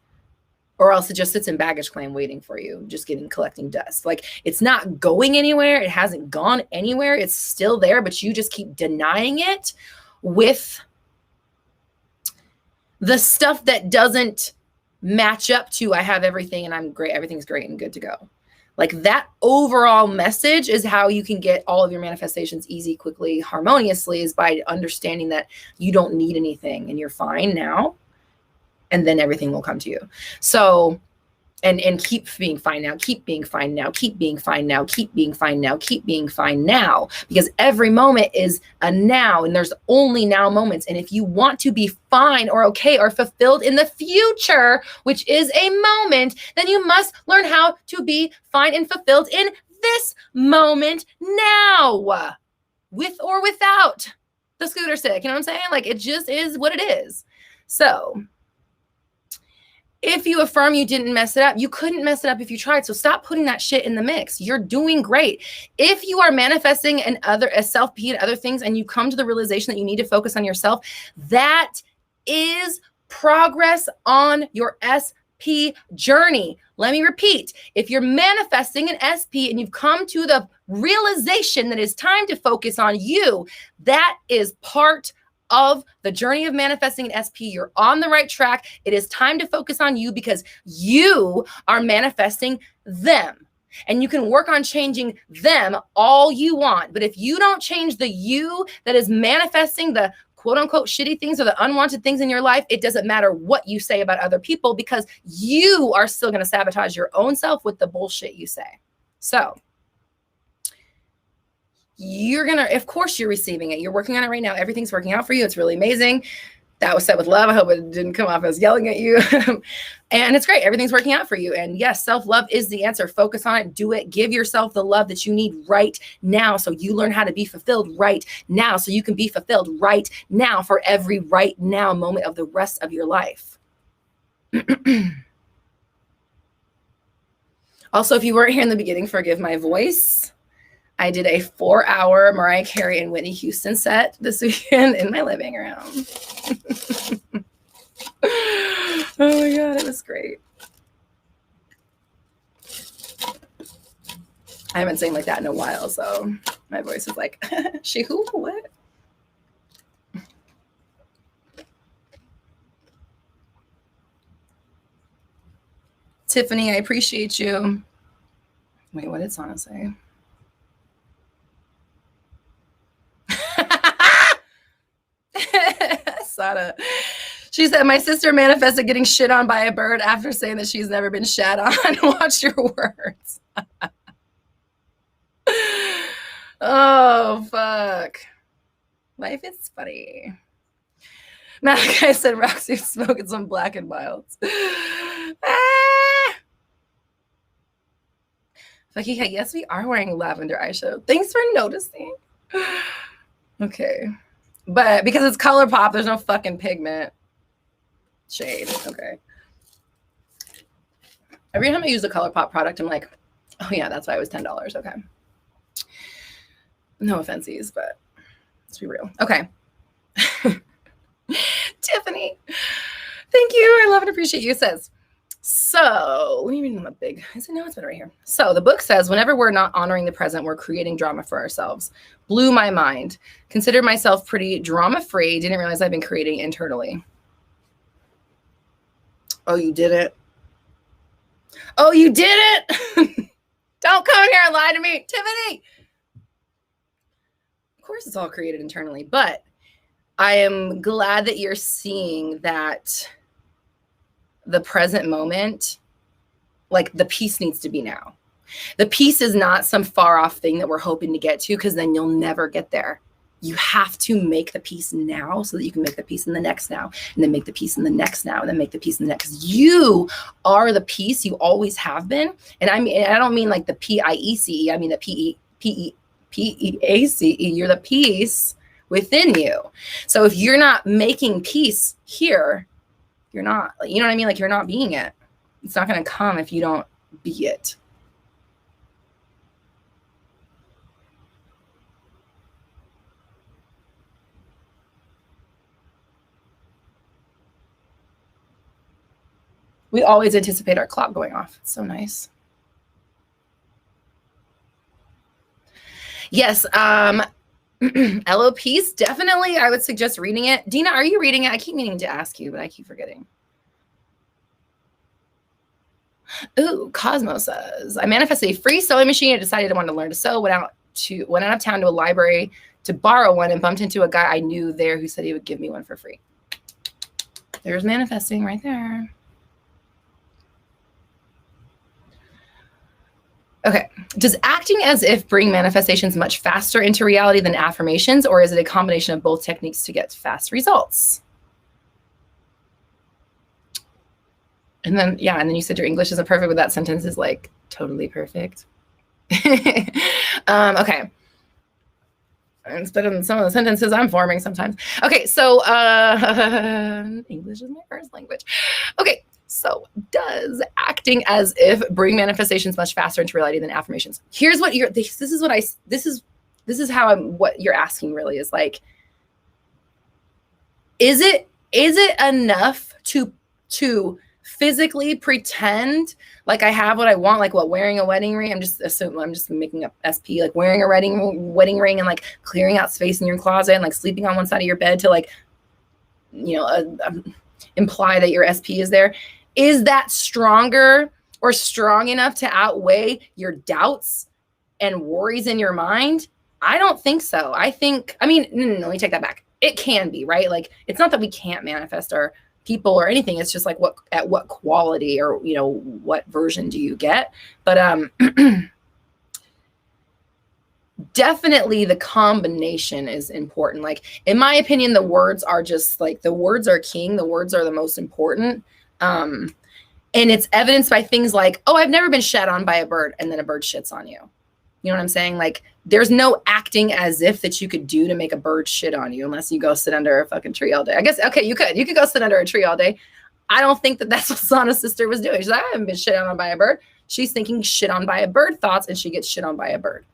or else it just sits in baggage claim waiting for you, just collecting dust. Like, it's not going anywhere. It hasn't gone anywhere. It's still there, but you just keep denying it with the stuff that doesn't match up to I have everything and I'm great. Everything's great and good to go. Like, that overall message is how you can get all of your manifestations easy, quickly, harmoniously, is by understanding that you don't need anything and you're fine now. And then everything will come to you. So, and keep being fine now, keep being fine now, keep being fine now, keep being fine now, keep being fine now, because every moment is a now, and there's only now moments. And if you want to be fine or okay or fulfilled in the future, which is a moment, then you must learn how to be fine and fulfilled in this moment now, with or without the scooter stick. You know what I'm saying? Like, it just is what it is. So if you affirm you didn't mess it up, you couldn't mess it up if you tried. So stop putting that shit in the mix. You're doing great. If you are manifesting a self-P and other things, and you come to the realization that you need to focus on yourself, that is progress on your SP journey. Let me repeat. If you're manifesting an SP and you've come to the realization that it's time to focus on you, that is part of the journey of manifesting an SP. You're on the right track. It is time to focus on you, because you are manifesting them, and you can work on changing them all you want. But if you don't change the you that is manifesting the quote unquote shitty things or the unwanted things in your life, it doesn't matter what you say about other people, because you are still going to sabotage your own self with the bullshit you say. So you're going to, of course you're receiving it. You're working on it right now. Everything's working out for you. It's really amazing. That was said with love. I hope it didn't come off as yelling at you. And it's great. Everything's working out for you. And yes, self-love is the answer. Focus on it. Do it. Give yourself the love that you need right now, so you learn how to be fulfilled right now, so you can be fulfilled right now for every right now moment of the rest of your life. Also, if you weren't here in the beginning, forgive my voice. I did a 4-hour Mariah Carey and Whitney Houston set this weekend in my living room. Oh my God, it was great. I haven't sang like that in a while, so my voice is like, she who, what? Tiffany, I appreciate you. Wait, what did Sana say? Sana. She said, my sister manifested getting shit on by a bird after saying that she's never been shat on. Watch your words. Oh, fuck. Life is funny. Malachi said, Roxy smoking some Black and Milds. Like, yeah, yes, we are wearing lavender eyeshadow. Thanks for noticing. Okay. But because it's ColourPop, there's no fucking pigment. Shade. Okay. Every time I use a ColourPop product, I'm like, oh yeah, that's why it was $10. Okay. No offenses, but let's be real. Okay. Tiffany, thank you. I love and appreciate you. It says, so let me read them up big. I said, no, it's better right here. So the book says, whenever we're not honoring the present, we're creating drama for ourselves. Blew my mind. Consider myself pretty drama-free. Didn't realize I've been creating internally. Oh, you did it? Oh, you did it? Don't come here and lie to me, Tiffany. Of course it's all created internally, but I am glad that you're seeing that the present moment, like the peace needs to be now. The peace is not some far off thing that we're hoping to get to, because then you'll never get there. You have to make the peace now so that you can make the peace in the next now, and then make the peace in the next now, and then make the peace in the next. Because you are the peace. You always have been. And I mean, I don't mean like the PIECE. I mean the PEACE. You're the peace within you. So if you're not making peace here, you're not, you know what I mean? Like, you're not being it. It's not going to come if you don't be it. We always anticipate our clock going off. It's so nice. Yes. LOPs, definitely. I would suggest reading it. Dina, are you reading it? I keep meaning to ask you, but I keep forgetting. Ooh, Cosmo says, I manifested a free sewing machine. I decided I wanted to learn to sew. Went out of town to a library to borrow one and bumped into a guy I knew there who said he would give me one for free. There's manifesting right there. Okay. Does acting as if bring manifestations much faster into reality than affirmations, or is it a combination of both techniques to get fast results? And then, yeah, and then you said your English isn't perfect, but that sentence is like totally perfect. Okay. It's better than some of the sentences I'm forming sometimes. Okay, so English is my first language. Okay, so does acting as if bring manifestations much faster into reality than affirmations? Here's what you're, this is how I'm, what you're asking really is like, is it enough to physically pretend like I have what I want, like what, wearing a wedding ring? I'm just making up SP, like wearing a wedding ring and like clearing out space in your closet and like sleeping on one side of your bed to like, you know, imply that your SP is there. Is that stronger or strong enough to outweigh your doubts and worries in your mind? I don't think so. I mean, no, let me take that back. It can be, right? Like, it's not that we can't manifest our people or anything. It's just like at what quality, or, you know, what version do you get? But definitely the combination is important. Like, in my opinion, the words are just like, the words are king. The words are the most important. And it's evidenced by things like, oh, I've never been shat on by a bird, and then a bird shits on you. You know what I'm saying? Like, there's no acting as if that you could do to make a bird shit on you, unless you go sit under a fucking tree all day. I guess, okay, you could go sit under a tree all day. I don't think that that's what Sana's sister was doing. She's like, I haven't been shit on by a bird. She's thinking shit on by a bird thoughts, and she gets shit on by a bird.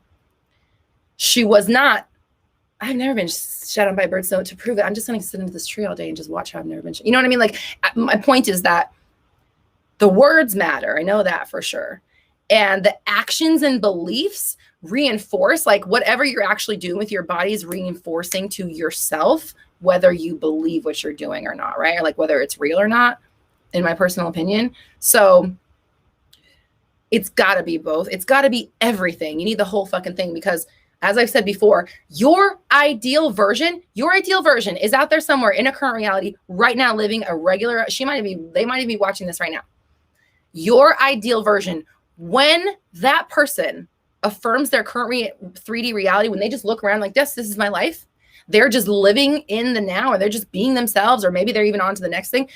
She was not, I've never been shit on by a bird, so to prove it, I'm just going to sit under this tree all day and just watch how I've never been shit. You know what I mean? Like, my point is that the words matter. I know that for sure. And the actions and beliefs reinforce, like, whatever you're actually doing with your body is reinforcing to yourself whether you believe what you're doing or not, right? Or like whether it's real or not, in my personal opinion. So it's got to be both. It's got to be everything. You need the whole fucking thing, because as I've said before, your ideal version is out there somewhere in a current reality right now, living a regular, they might even be watching this right now. Your ideal version, when that person affirms their current 3D reality, when they just look around like this is my life, they're just living in the now, or they're just being themselves, or maybe they're even on to the next thing.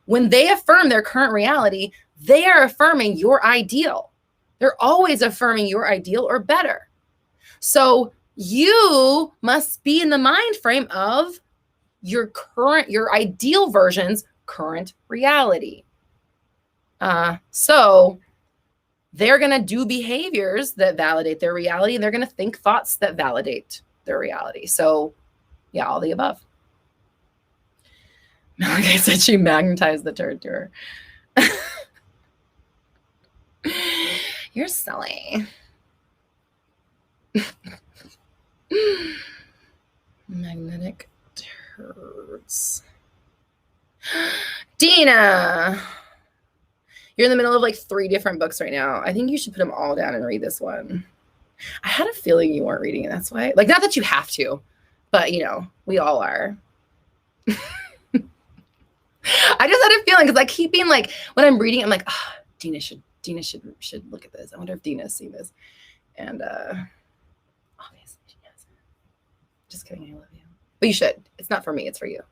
When they affirm their current reality, they are affirming your ideal. They're always affirming your ideal or better. So you must be in the mind frame of your ideal version's current reality. So they're going to do behaviors that validate their reality, and they're going to think thoughts that validate their reality. So yeah, all the above. Like I said, she magnetized the turd to her. You're silly. Magnetic turds. Dina, you're in the middle of like 3 different books right now. I think you should put them all down and read this one. I had a feeling you weren't reading it. That's why. Like, not that you have to, but, you know, we all are. I just had a feeling, because I keep being like, when I'm reading, I'm like, oh, Dina should Dina should look at this. I wonder if Dina's seen this. And obviously she has. Just kidding, I love you. But you should. It's not for me, it's for you.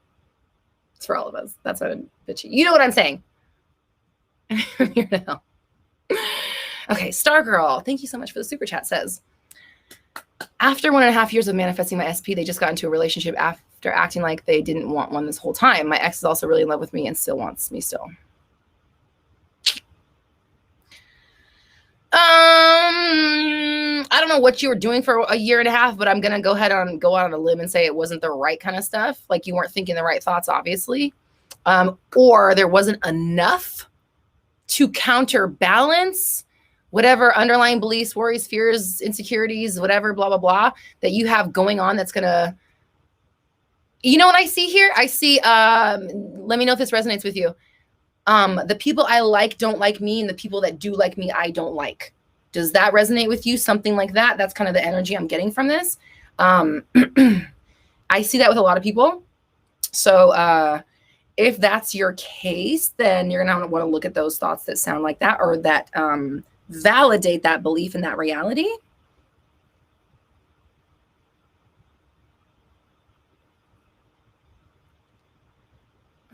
It's for all of us. That's what I'm bitchy. You know what I'm saying. Here to help. Okay, Star Girl, thank you so much for the super chat. Says, after 1.5 years of manifesting my SP, they just got into a relationship after acting like they didn't want one this whole time. My ex is also really in love with me and still wants me still. I don't know what you were doing for 1.5 years, but I'm gonna go out on a limb and say it wasn't the right kind of stuff. Like you weren't thinking the right thoughts, obviously, or there wasn't enough to counterbalance whatever underlying beliefs, worries, fears, insecurities, whatever, blah, blah, blah, that you have going on that's going to, you know what I see here? I see, let me know if this resonates with you. The people I like don't like me, and the people that do like me, I don't like. Does that resonate with you? Something like that? That's kind of the energy I'm getting from this. I see that with a lot of people. So if that's your case, then you're going to want to look at those thoughts that sound like that, or that validate that belief in that reality.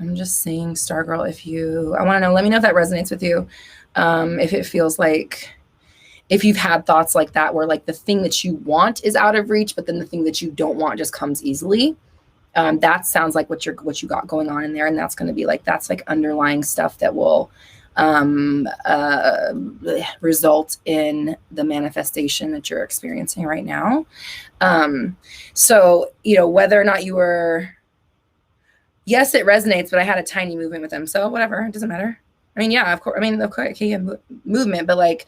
I'm just seeing, Stargirl, I want to know, let me know if that resonates with you. If it feels like, if you've had thoughts like that, where like the thing that you want is out of reach, but then the thing that you don't want just comes easily. That sounds like what you got going on in there. And that's going to be like, that's like underlying stuff that will result in the manifestation that you're experiencing right now. So, you know, whether or not you were, yes, it resonates, but I had a tiny movement with them. So whatever, it doesn't matter. I mean, yeah, of course. I mean, of course, okay, yeah, movement, but like,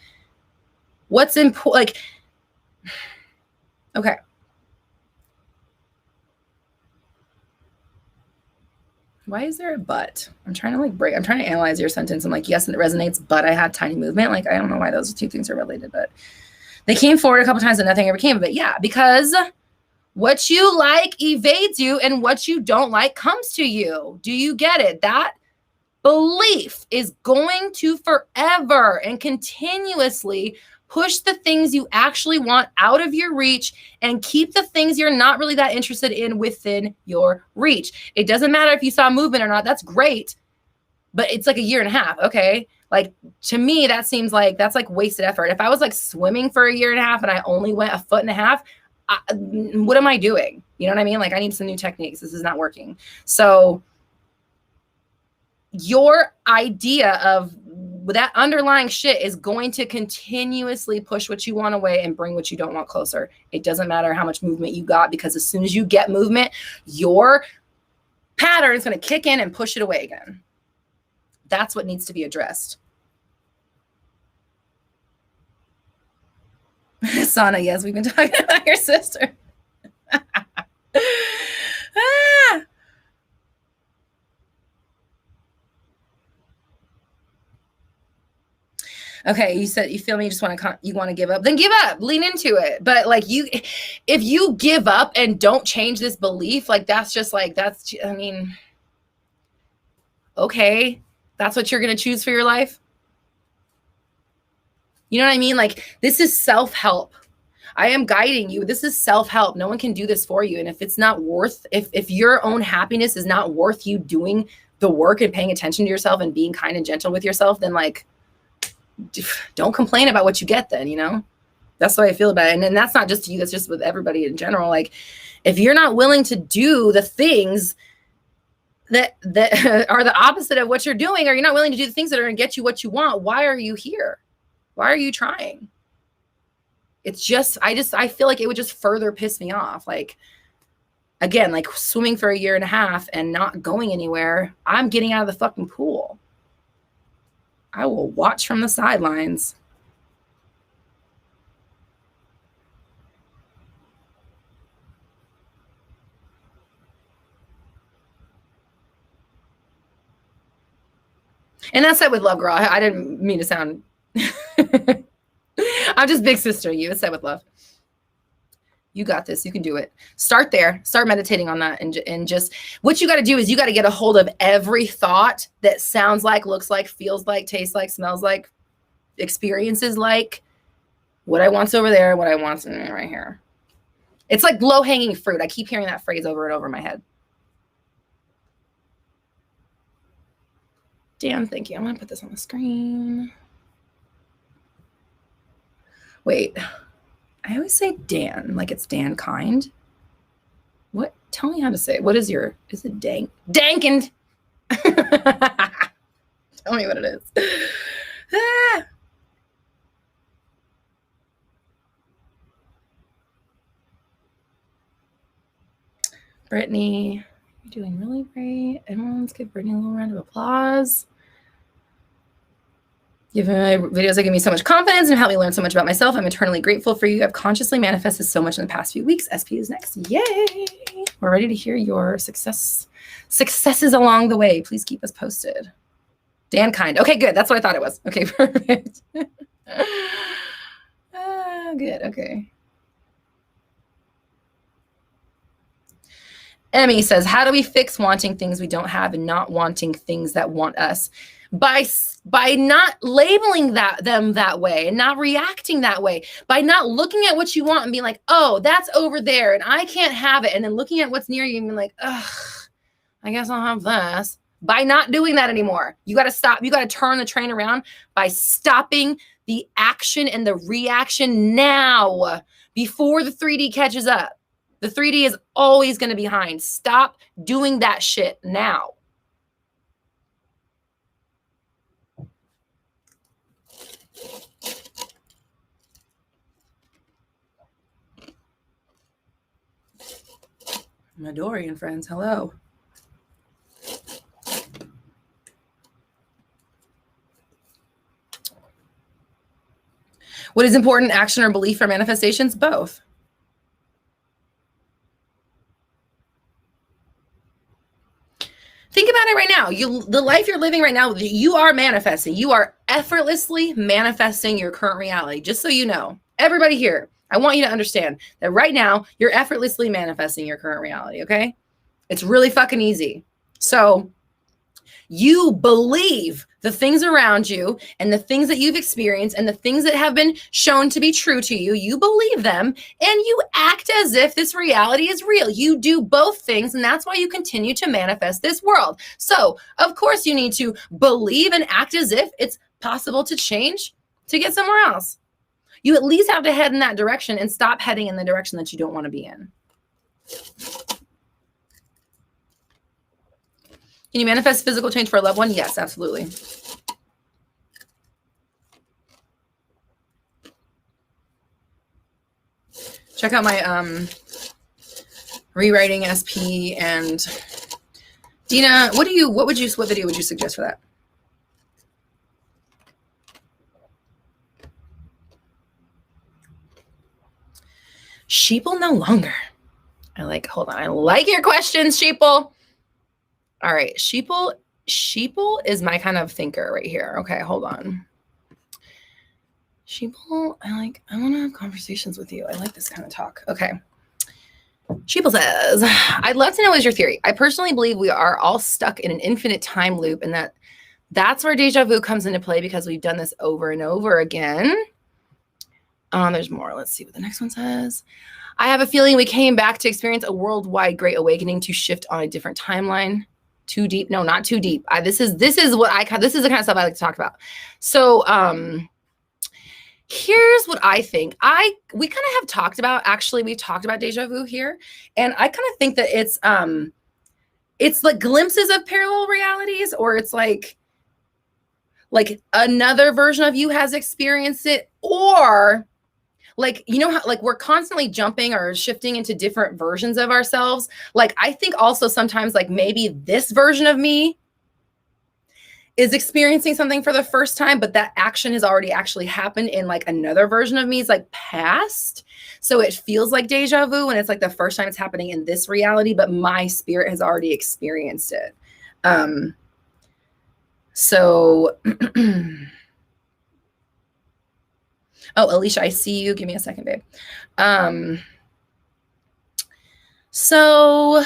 what's important? Like, okay. Why is there a but? I'm trying to analyze your sentence. I'm like, yes, and it resonates, but I had tiny movement. Like, I don't know why those two things are related, but they came forward a couple times and nothing ever came of it. Yeah, because what you like evades you and what you don't like comes to you. Do you get it? That belief is going to forever and continuously push the things you actually want out of your reach and keep the things you're not really that interested in within your reach. It doesn't matter if you saw movement or not. That's great, but it's like 1.5 years. Okay. Like, to me, that seems like that's like wasted effort. If I was like swimming for 1.5 years and I only went 1.5 feet, what am I doing? You know what I mean? Like, I need some new techniques. This is not working. So your idea of that underlying shit is going to continuously push what you want away and bring what you don't want closer. It doesn't matter how much movement you got, because as soon as you get movement, your pattern is going to kick in and push it away again. That's what needs to be addressed. Sana, yes, we've been talking about your sister. Okay, you said you feel me, you just want to give up, then give up, lean into it. But like, if you give up and don't change this belief, like I mean, okay, that's what you're going to choose for your life. You know what I mean? Like, this is self-help. I am guiding you. This is self-help. No one can do this for you. And if it's not worth, if your own happiness is not worth you doing the work and paying attention to yourself and being kind and gentle with yourself, then like, don't complain about what you get then, you know? That's the way I feel about it. And that's not just you, that's just with everybody in general. Like, if you're not willing to do the things that are the opposite of what you're doing, or you're not willing to do the things that are going to get you what you want, why are you here? Why are you trying? It's just, I feel like it would just further piss me off. Like, again, like swimming for 1.5 years and not going anywhere, I'm getting out of the fucking pool. I will watch from the sidelines. And that's it with love, girl. I didn't mean to sound... I'm just big sister you. It's said with love. You got this. You can do it. Start there. Start meditating on that. And just what you got to do is you got to get a hold of every thought that sounds like, looks like, feels like, tastes like, smells like experiences like what I want's over there, what I want's right here. It's like low-hanging fruit. I keep hearing that phrase over and over in my head. Dan, thank you. I'm gonna put this on the screen. Wait, I always say Dan, like it's Dan Kind. What? Tell me how to say it. What is is it Dankend? Tell me what it is. Ah. Brittany, you're doing really great. Everyone, let's give Brittany a little round of applause. Your videos that give me so much confidence and help me learn so much about myself. I'm eternally grateful for you. I've consciously manifested so much in the past few weeks. SP is next. Yay! We're ready to hear your successes along the way. Please keep us posted. Dan Kind. Okay, good. That's what I thought it was. Okay, perfect. Good. Okay. Emmy says, how do we fix wanting things we don't have and not wanting things that want us? By not labeling them that way and not reacting that way, by not looking at what you want and being like, oh, that's over there and I can't have it. And then looking at what's near you and being like, ugh, I guess I'll have this. By not doing that anymore. You got to stop. You got to turn the train around by stopping the action and the reaction now before the 3D catches up. The 3D is always going to be behind. Stop doing that shit now. Midorian friends, hello. What is important, action or belief or manifestations? Both. Think about it right now. The life you're living right now, you are manifesting. You are effortlessly manifesting your current reality. Just so you know, everybody here, I want you to understand that right now you're effortlessly manifesting your current reality. Okay. It's really fucking easy. So you believe the things around you and the things that you've experienced and the things that have been shown to be true to you. You believe them and you act as if this reality is real. You do both things, and that's why you continue to manifest this world. So, of course, you need to believe and act as if it's possible to change to get somewhere else. You at least have to head in that direction and stop heading in the direction that you don't want to be in. Can you manifest physical change for a loved one? Yes, absolutely. Check out my rewriting SP and Dina, what video would you suggest for that? Sheeple no longer. Hold on. I like your questions, Sheeple. All right, Sheeple is my kind of thinker right here. Okay, hold on. Sheeple, I want to have conversations with you. I like this kind of talk. Okay. Sheeple says, I'd love to know what is your theory. I personally believe we are all stuck in an infinite time loop, and that's where deja vu comes into play because we've done this over and over again. There's more. Let's see what the next one says. I have a feeling we came back to experience a worldwide great awakening to shift on a different timeline. Too deep? No, not too deep. This is the kind of stuff I like to talk about. So, here's what I think. We kind of have talked about, actually, we've talked about deja vu here. And I kind of think that it's like glimpses of parallel realities, or it's like another version of you has experienced it, or like, you know how like we're constantly jumping or shifting into different versions of ourselves. Like, I think also sometimes like maybe this version of me is experiencing something for the first time, but that action has already actually happened in like another version of me is like past. So it feels like deja vu when it's like the first time it's happening in this reality, but my spirit has already experienced it. So, oh, Alicia, I see you. Give me a second, babe. So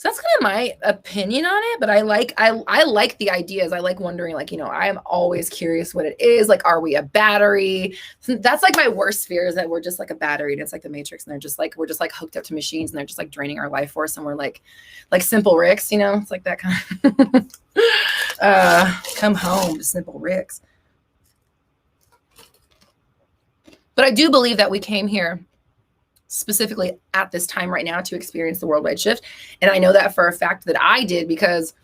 that's kind my opinion on it, but I like the ideas. I like wondering, like, I'm always curious what it is. Like, are we a battery? That's like my worst fear, is that we're just like a battery, and it's like the Matrix, and we're just like hooked up to machines, and they're just like draining our life force, and we're like Simple Ricks, it's like that kind of come home, Simple Ricks. But I do believe that we came here specifically at this time right now to experience the worldwide shift. And I know that for a fact that I did, because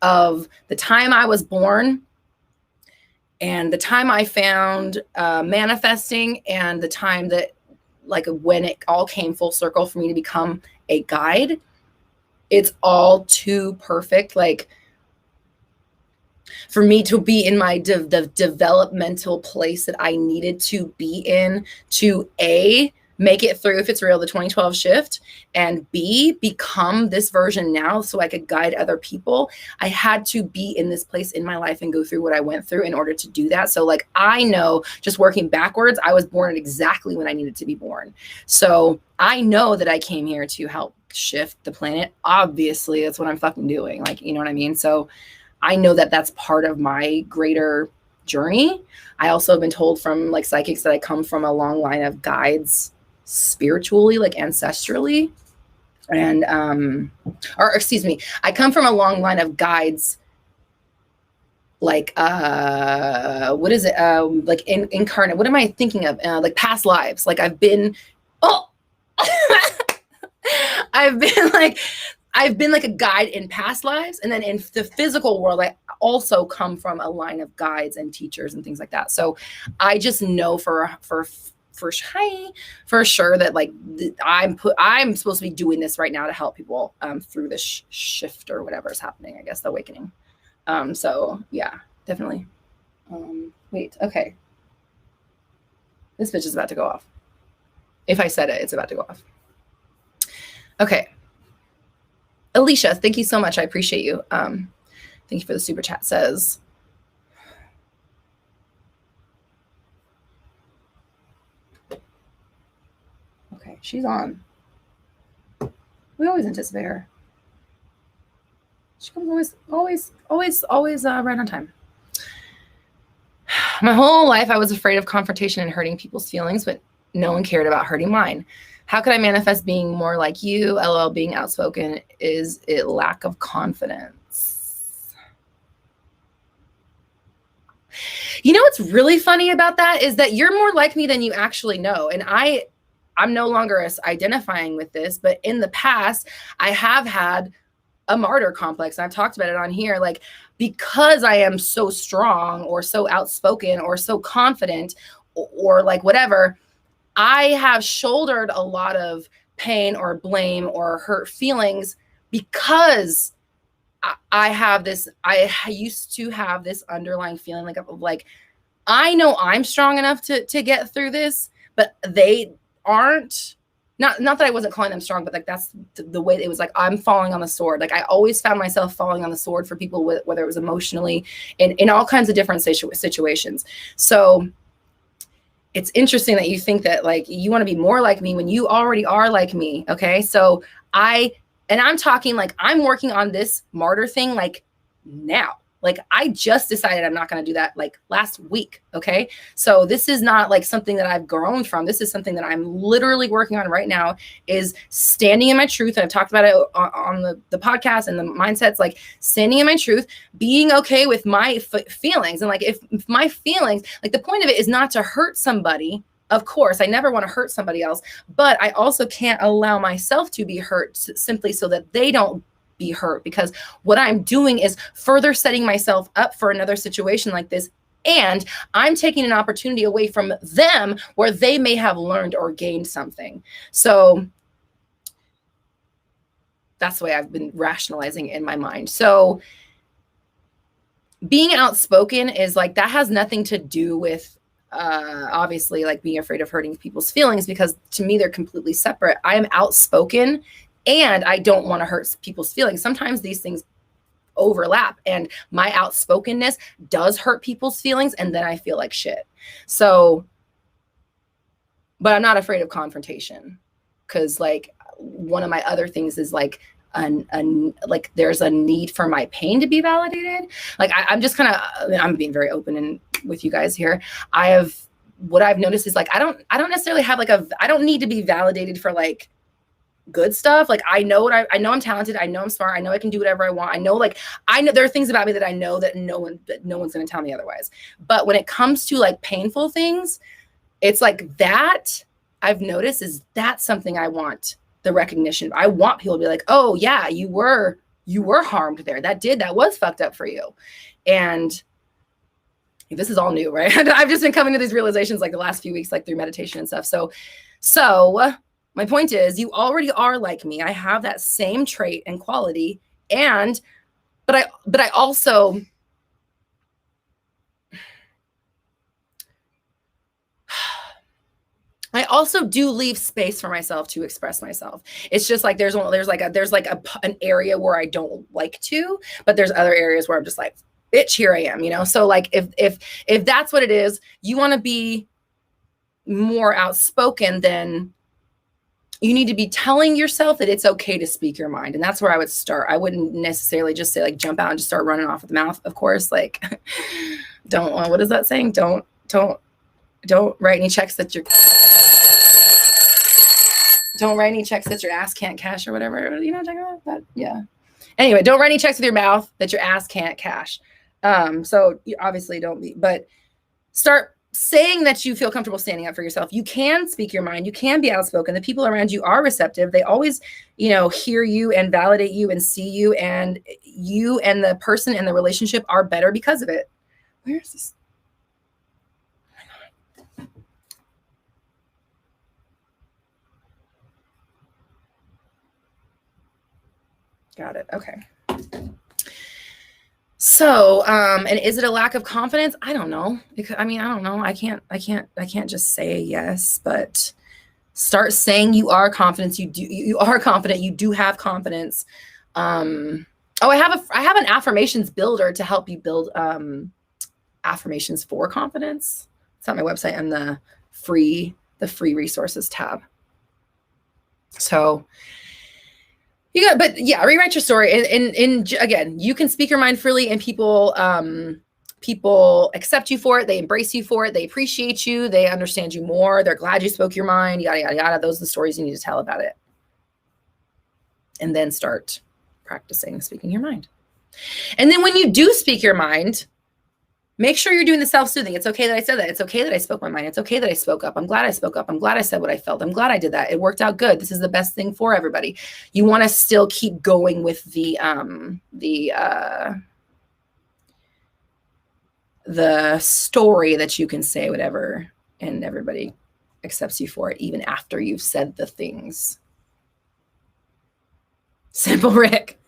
of the time I was born and the time I found manifesting, and the time that, like, when it all came full circle for me to become a guide. It's all too perfect. Like, for me to be in my the developmental place that I needed to be in to make it through, if it's real, the 2012 shift, and B, become this version now so I could guide other people. I had to be in this place in my life and go through what I went through in order to do that. So, like, I know, just working backwards, I was born at exactly when I needed to be born. So I know that I came here to help shift the planet. Obviously, that's what I'm fucking doing. Like, you know what I mean? So I know that that's part of my greater journey. I also have been told from, like, psychics that I come from a long line of guides spiritually, like ancestrally. And, I come from a long line of guides, like, what is it? Like incarnate, what am I thinking of? Like past lives. Like I've been like a guide in past lives. And then in the physical world, I also come from a line of guides and teachers and things like that. So I just know for sure that, like, I'm supposed to be doing this right now to help people through this shift or whatever is happening, I guess, the awakening. So yeah, definitely. Wait, okay. This bitch is about to go off. If I said it, it's about to go off. Okay. Alicia, thank you so much. I appreciate you. Thank you for the super chat. Says, okay, she's on. We always anticipate her. She comes always right on time. My whole life, I was afraid of confrontation and hurting people's feelings, but no one cared about hurting mine. How could I manifest being more like you? LL, being outspoken, is it lack of confidence? You know what's really funny about that is that you're more like me than you actually know. And I'm no longer identifying with this, but in the past, I have had a martyr complex. And I've talked about it on here. Like, because I am so strong or so outspoken or so confident or like whatever, I have shouldered a lot of pain or blame or hurt feelings because I used to have this underlying feeling like I know I'm strong enough to get through this, but they aren't. Not that I wasn't calling them strong, but like that's the way it was. Like, I'm falling on the sword. Like, I always found myself falling on the sword for people, whether it was emotionally in all kinds of different situations. So it's interesting that you think that, like, you want to be more like me when you already are like me. Okay. So I'm talking, like, I'm working on this martyr thing, like, now. Like, I just decided I'm not going to do that, like, last week. Okay. So this is not like something that I've grown from. This is something that I'm literally working on right now, is standing in my truth. And I've talked about it on the podcast and the mindsets, like standing in my truth, being okay with my feelings. And like, if my feelings, like, the point of it is not to hurt somebody. Of course, I never want to hurt somebody else, but I also can't allow myself to be hurt simply so that they don't be hurt, because what I'm doing is further setting myself up for another situation like this. And I'm taking an opportunity away from them where they may have learned or gained something. So that's the way I've been rationalizing in my mind. So being outspoken is like, that has nothing to do with obviously like being afraid of hurting people's feelings, because to me, they're completely separate. I am outspoken and I don't want to hurt people's feelings. Sometimes these things overlap, and my outspokenness does hurt people's feelings, and then I feel like shit. So, but I'm not afraid of confrontation, because like one of my other things is like, like there's a need for my pain to be validated. Like I'm just kind of, I'm being very open and with you guys here. What I've noticed is like, I don't necessarily have like I don't need to be validated for like good stuff. Like I know I'm talented. I know I'm smart. I know I can do whatever I want. I know there are things about me that I know that no one's going to tell me otherwise. But when it comes to like painful things, it's like that I've noticed is that's something I want the recognition. I want people to be like, oh yeah, you were harmed there. That was fucked up for you. And this is all new, right? I've just been coming to these realizations like the last few weeks, like through meditation and stuff. So my point is you already are like me. I have that same trait and quality. But I also, do leave space for myself to express myself. It's just like there's an area where I don't like to, but there's other areas where I'm just like, bitch, here I am, So like if that's what it is, you want to be more outspoken, then you need to be telling yourself that it's okay to speak your mind. And that's where I would start. I wouldn't necessarily just say like jump out and just start running off with the mouth. Of course, like what is that saying? Don't write any checks that your ass can't cash or whatever, check out that. Yeah. Anyway, don't write any checks with your mouth that your ass can't cash. So you obviously don't be, but start saying that you feel comfortable standing up for yourself. You can speak your mind. You can be outspoken. The people around you are receptive. They always, hear you and validate you and see you, and you and the person in the relationship are better because of it. Where is this? Got it. Okay. So, and is it a lack of confidence? I don't know. I don't know. I can't just say yes, but start saying you are confident. You are confident. You do have confidence. I have an affirmations builder to help you build, affirmations for confidence. It's on my website on the free resources tab. So, rewrite your story. And again, you can speak your mind freely, and people accept you for it. They embrace you for it. They appreciate you. They understand you more. They're glad you spoke your mind, yada, yada, yada. Those are the stories you need to tell about it. And then start practicing speaking your mind. And then when you do speak your mind, make sure you're doing the self-soothing. It's okay that I said that. It's okay that I spoke my mind. It's okay that I spoke up. I'm glad I spoke up. I'm glad I said what I felt. I'm glad I did that. It worked out good. This is the best thing for everybody. You want to still keep going with the story that you can say whatever and everybody accepts you for it, even after you've said the things. Simple Rick.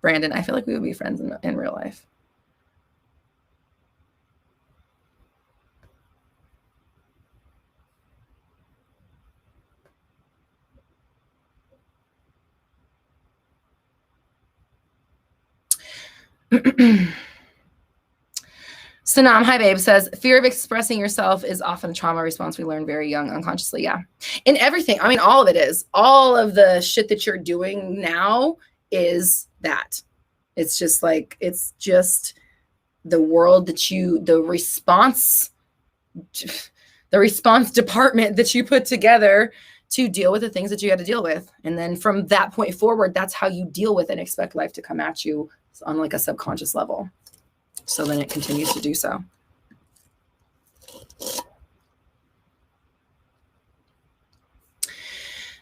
Brandon, I feel like we would be friends in real life. Sanam, hi babe, says fear of expressing yourself is often a trauma response we learn very young unconsciously. Yeah. In everything. All of it is. All of the shit that you're doing now is that. It's just the world that the response department that you put together to deal with the things that you had to deal with. And then from that point forward, that's how you deal with and expect life to come at you on like a subconscious level. So then it continues to do so.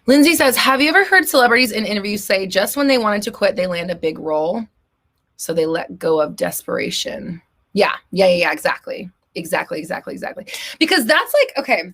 Lindsay says, have you ever heard celebrities in interviews say just when they wanted to quit, they land a big role? So they let go of desperation. Yeah, exactly. Because that's like, okay,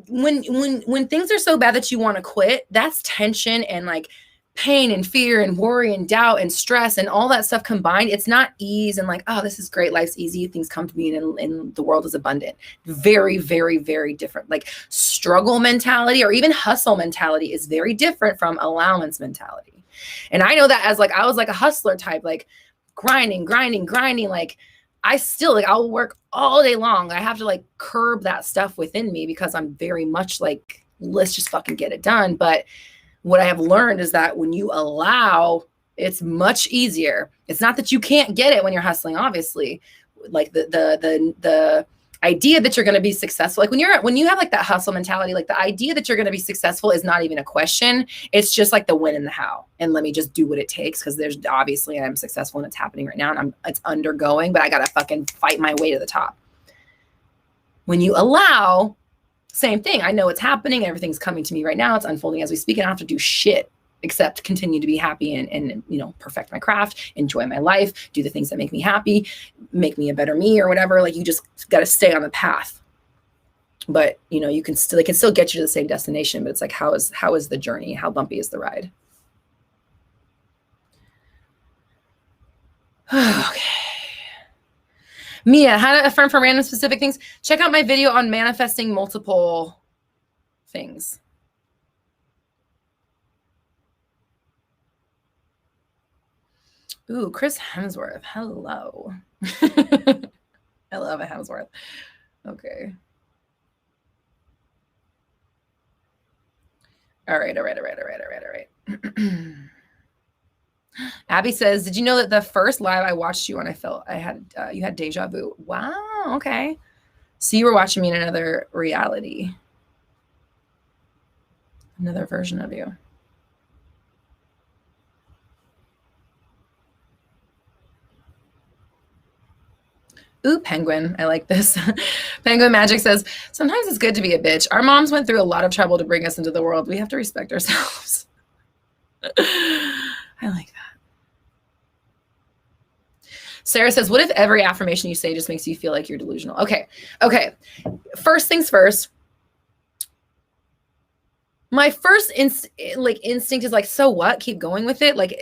when things are so bad that you want to quit, that's tension and like pain and fear and worry and doubt and stress and all that stuff combined. It's not ease and like, oh, this is great. Life's easy. Things come to me and the world is abundant. Very, very, very different. Like struggle mentality or even hustle mentality is very different from allowance mentality. And I know that as like, I was like a hustler type, like grinding. Like I still like, I'll work all day long. I have to like curb that stuff within me because I'm very much like let's just fucking get it done. But what I have learned is that when you allow, it's much easier. It's not that you can't get it when you're hustling, obviously. Like the idea that you're going to be successful, like when you have like that hustle mentality, like the idea that you're going to be successful is not even a question. It's just like the when and the how. And let me just do what it takes, because there's obviously I'm successful and it's happening right now and it's undergoing, but I got to fucking fight my way to the top. When you allow, same thing. I know it's happening. Everything's coming to me right now. It's unfolding as we speak. I don't have to do shit except continue to be happy and perfect my craft, enjoy my life, do the things that make me happy, make me a better me or whatever. Like, you just got to stay on the path. But they can still get you to the same destination, but it's like, how is the journey? How bumpy is the ride? Okay. Mia, how to affirm for random specific things. Check out my video on manifesting multiple things. Ooh, Chris Hemsworth. Hello. I love a Hemsworth. Okay. All right. Abby says, did you know that the first live I watched you on, I felt you had deja vu? Wow. Okay. So you were watching me in another reality, another version of you. Ooh, Penguin. I like this. Penguin Magic says, sometimes it's good to be a bitch. Our moms went through a lot of trouble to bring us into the world. We have to respect ourselves. I like that. Sarah says, what if every affirmation you say just makes you feel like you're delusional? Okay. First things first. My first instinct is like, so what? Keep going with it. Like,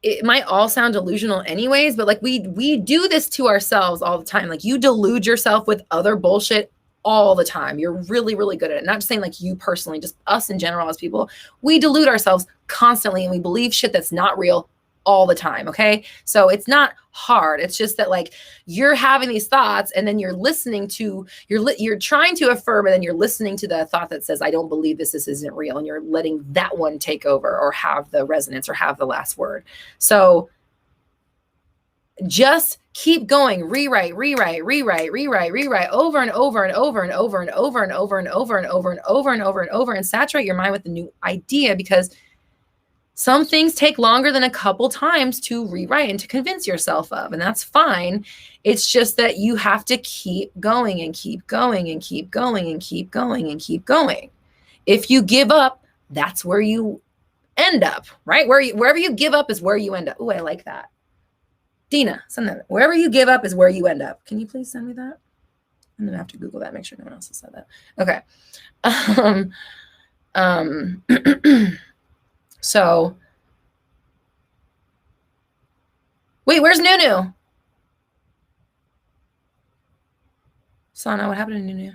it might all sound delusional anyways, but like we do this to ourselves all the time. Like, you delude yourself with other bullshit all the time. You're really, really good at it. Not just saying like you personally, just us in general as people. We delude ourselves constantly and we believe shit that's not real all the time. Okay. So it's not hard. It's just that like you're having these thoughts and then you're listening to, you're trying to affirm, and then you're listening to the thought that says, I don't believe this isn't real. And you're letting that one take over or have the resonance or have the last word. So just keep going, rewrite over and over and over and over and over and over and over and over and over and over and over and over, and saturate your mind with the new idea, because some things take longer than a couple times to rewrite and to convince yourself of, and that's fine. It's just that you have to keep going and keep going and keep going and keep going and keep going. If you give up, that's where you end up, right? Wherever you give up is where you end up. Oh, I like that. Dina, send that. Wherever you give up is where you end up. Can you please send me that? I'm gonna have to Google that, make sure no one else has said that. Okay. So, wait, where's Nunu? Sana, what happened to Nunu?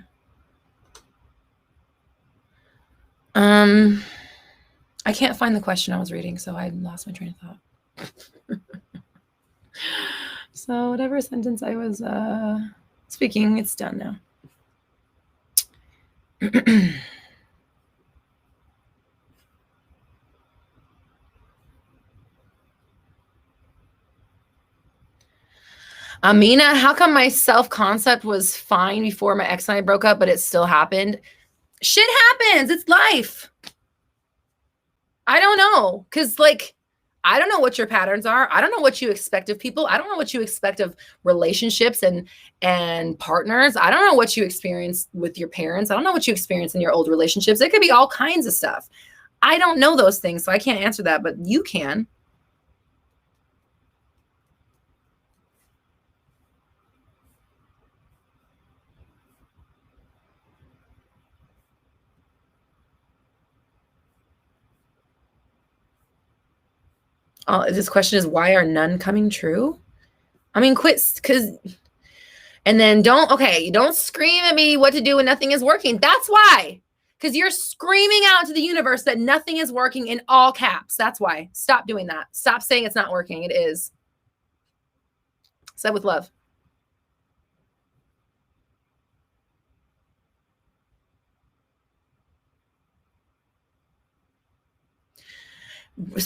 I can't find the question I was reading, so I lost my train of thought. So whatever sentence I was speaking, it's done now. Amina, how come my self-concept was fine before my ex and I broke up, but it still happened? Shit happens. It's life. I don't know. Because, like, I don't know what your patterns are. I don't know what you expect of people. I don't know what you expect of relationships and partners. I don't know what you experience with your parents. I don't know what you experience in your old relationships. It could be all kinds of stuff. I don't know those things, so I can't answer that, but you can. This question is, why are none coming true? I mean, quit, because, and then don't scream at me what to do when nothing is working. That's why, because you're screaming out to the universe that nothing is working in all caps. That's why. Stop doing that. Stop saying it's not working. It is. Said with love.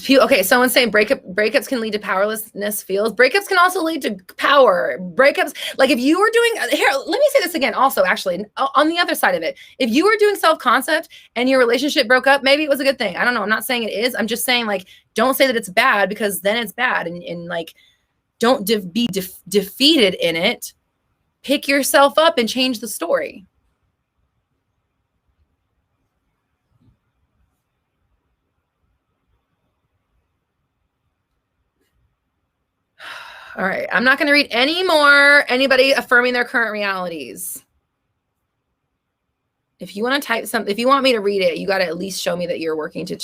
Okay, someone's saying breakups can lead to powerlessness feels. Breakups can also lead to power. Breakups, like if you were doing, here, let me say this again also, actually, on the other side of it. If you were doing self-concept and your relationship broke up, maybe it was a good thing. I don't know. I'm not saying it is. I'm just saying, like, don't say that it's bad, because then it's bad. And like, don't be defeated in it. Pick yourself up and change the story. All right. I'm not going to read any more anybody affirming their current realities. If you want to type something, if you want me to read it, you got to at least show me that you're working to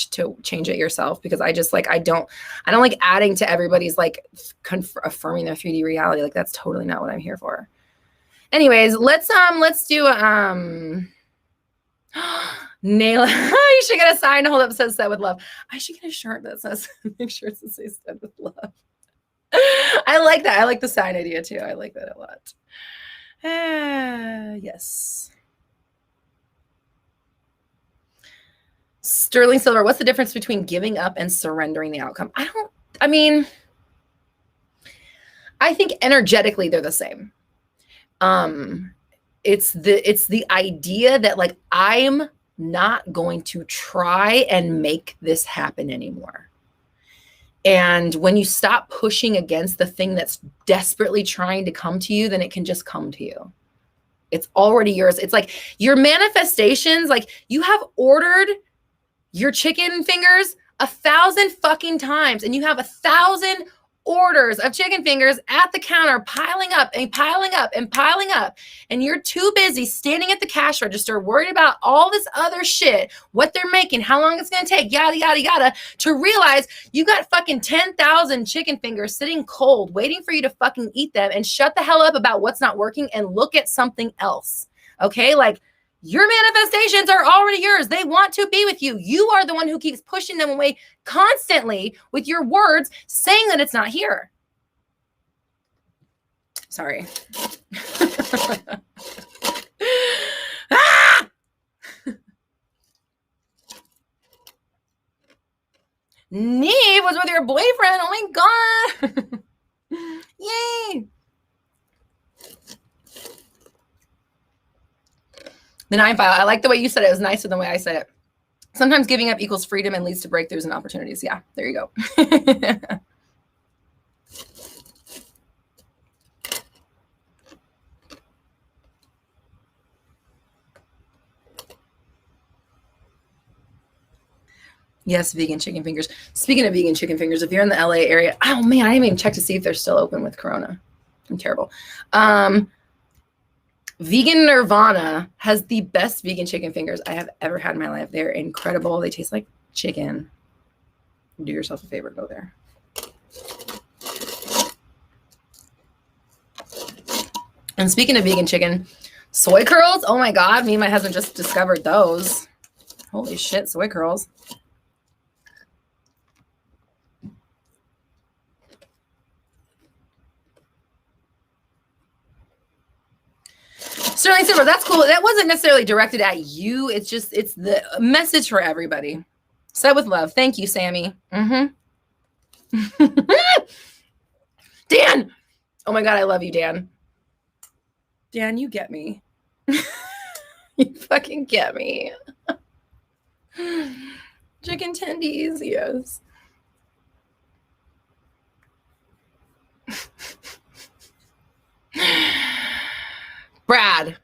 change it yourself, because I just like, I don't like adding to everybody's like affirming their 3D reality. Like, that's totally not what I'm here for. Anyways, let's do, Nail. You should get a sign to hold up that says "Said with love." I should get a shirt that says, make sure it says "Said with love." I like that. I like the sign idea too. I like that a lot. Yes. Sterling Silver, what's the difference between giving up and surrendering the outcome? I think energetically they're the same. It's the idea that, like, I'm not going to try and make this happen anymore. And when you stop pushing against the thing that's desperately trying to come to you, then it can just come to you. It's already yours. It's like your manifestations, like, you have ordered your chicken fingers 1,000 fucking times, and you have 1,000 orders of chicken fingers at the counter piling up and piling up and piling up, and you're too busy standing at the cash register worried about all this other shit, what they're making, how long it's going to take, yada yada yada, to realize you got fucking 10,000 chicken fingers sitting cold waiting for you to fucking eat them, and shut the hell up about what's not working and look at something else. Okay, like, your manifestations are already yours. They want to be with you. You are the one who keeps pushing them away constantly with your words, saying that it's not here. Sorry. Ah! Neve was with your boyfriend. Oh my God. Yay. The 9 file. I like the way you said it. It was nicer than the way I said it. Sometimes giving up equals freedom and leads to breakthroughs and opportunities. Yeah, there you go. Yes, vegan chicken fingers. Speaking of vegan chicken fingers, if you're in the LA area, oh man, I didn't even check to see if they're still open with Corona. I'm terrible. Vegan Nirvana has the best vegan chicken fingers I have ever had in my life. They're incredible. They taste like chicken. Do yourself a favor, go there. And speaking of vegan chicken, soy curls. Oh my God, me and my husband just discovered those. Holy shit, soy curls. Sterling Silver, that's cool. That wasn't necessarily directed at you. It's just, it's the message for everybody. Said with love. Thank you, Sammy. Dan! Oh my God, I love you, Dan. Dan, you get me. You fucking get me. Chicken tendies, yes. Brad,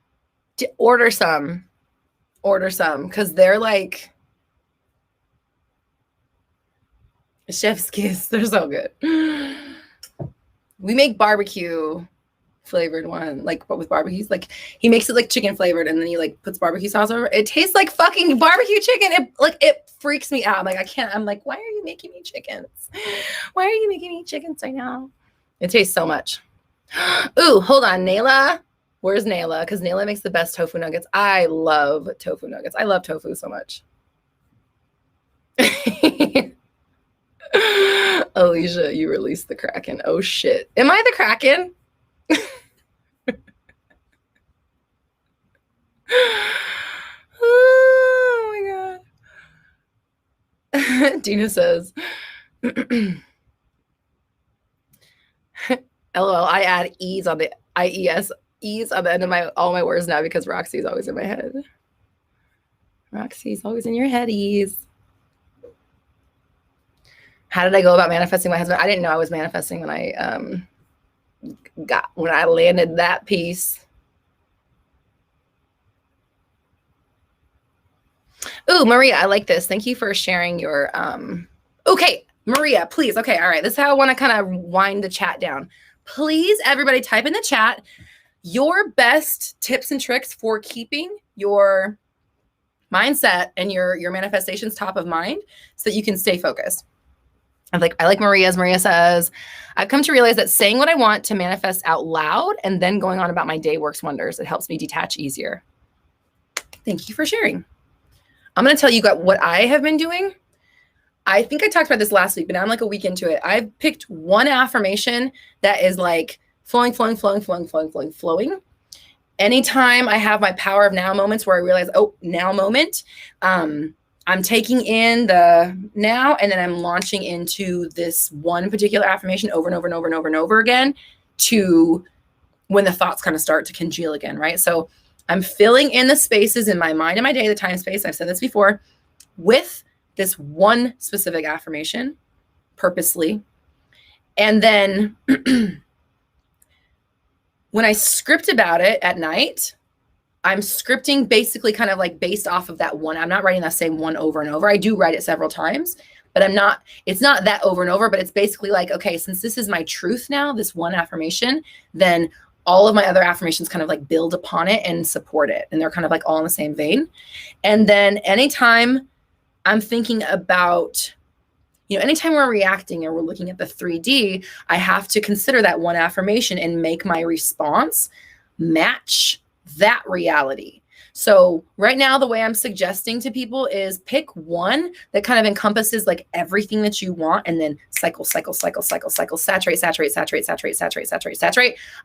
order some, because they're like chef's kiss. They're so good. We make barbecue flavored one, like, but with barbecues, like, he makes it like chicken flavored, and then he like puts barbecue sauce over it. It tastes like fucking barbecue chicken. It freaks me out. I'm like, I can't. I'm like, why are you making me chickens? Why are you making me chickens right now? It tastes so much. Ooh, hold on, Nayla. Where's Nayla? Because Nayla makes the best tofu nuggets. I love tofu nuggets. I love tofu so much. Alicia, you released the Kraken. Oh shit. Am I the Kraken? Oh my God. Dina says, LOL, I add ease on the IES, ease on the end of all my words now because Roxy's always in my head. Roxy's always in your head, ease. How did I go about manifesting my husband? I didn't know I was manifesting when I landed that piece. Ooh, Maria, I like this. Thank you for sharing your okay, Maria, please. Okay, all right. This is how I want to kind of wind the chat down. Please, everybody, type in the chat your best tips and tricks for keeping your mindset and your manifestations top of mind so that you can stay focused. I like Maria's. Maria says, I've come to realize that saying what I want to manifest out loud and then going on about my day works wonders. It helps me detach easier. Thank you for sharing. I'm going to tell you what I have been doing. I think I talked about this last week, but now I'm like a week into it. I've picked one affirmation that is like flowing. Anytime I have my power of now moments where I realize, oh, now moment, I'm taking in the now, and then I'm launching into this one particular affirmation over and over again to when the thoughts kind of start to congeal again, right? So I'm filling in the spaces in my mind and my day, the time space, I've said this before, with this one specific affirmation purposely. And then when I script about it at night, I'm scripting basically kind of like based off of that one. I'm not writing that same one over and over. I do write it several times, but it's not that over and over, but it's basically like, okay, since this is my truth now, this one affirmation, then all of my other affirmations kind of like build upon it and support it. And they're kind of like all in the same vein. And then anytime I'm thinking about, anytime we're reacting and we're looking at the 3D, I have to consider that one affirmation and make my response match that reality. So right now, the way I'm suggesting to people is pick one that kind of encompasses like everything that you want, and then cycle, saturate.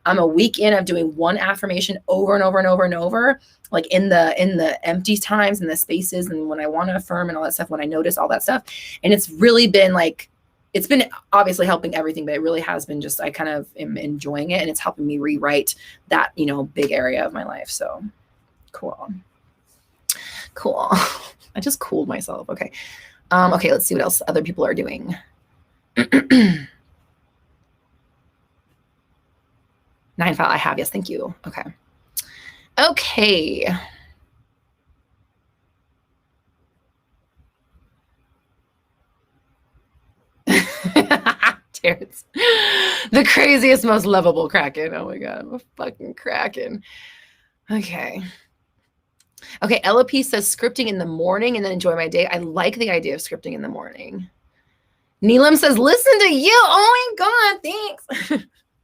I'm a week in of doing one affirmation over and over, like in the empty times and the spaces, and when I want to affirm and all that stuff, when I notice all that stuff. And it's really been like, it's been obviously helping everything, but it really has been just, I kind of am enjoying it, and it's helping me rewrite that, big area of my life. So cool. I just cooled myself. Okay. Okay. Let's see what else other people are doing. 9 file I have. Yes. Thank you. Okay. Terrence, the craziest, most lovable Kraken. Oh my God. I'm a fucking Kraken. Okay. LOP says scripting in the morning and then enjoy my day. I like the idea of scripting in the morning. Neelam says, listen to you. Oh my God, thanks.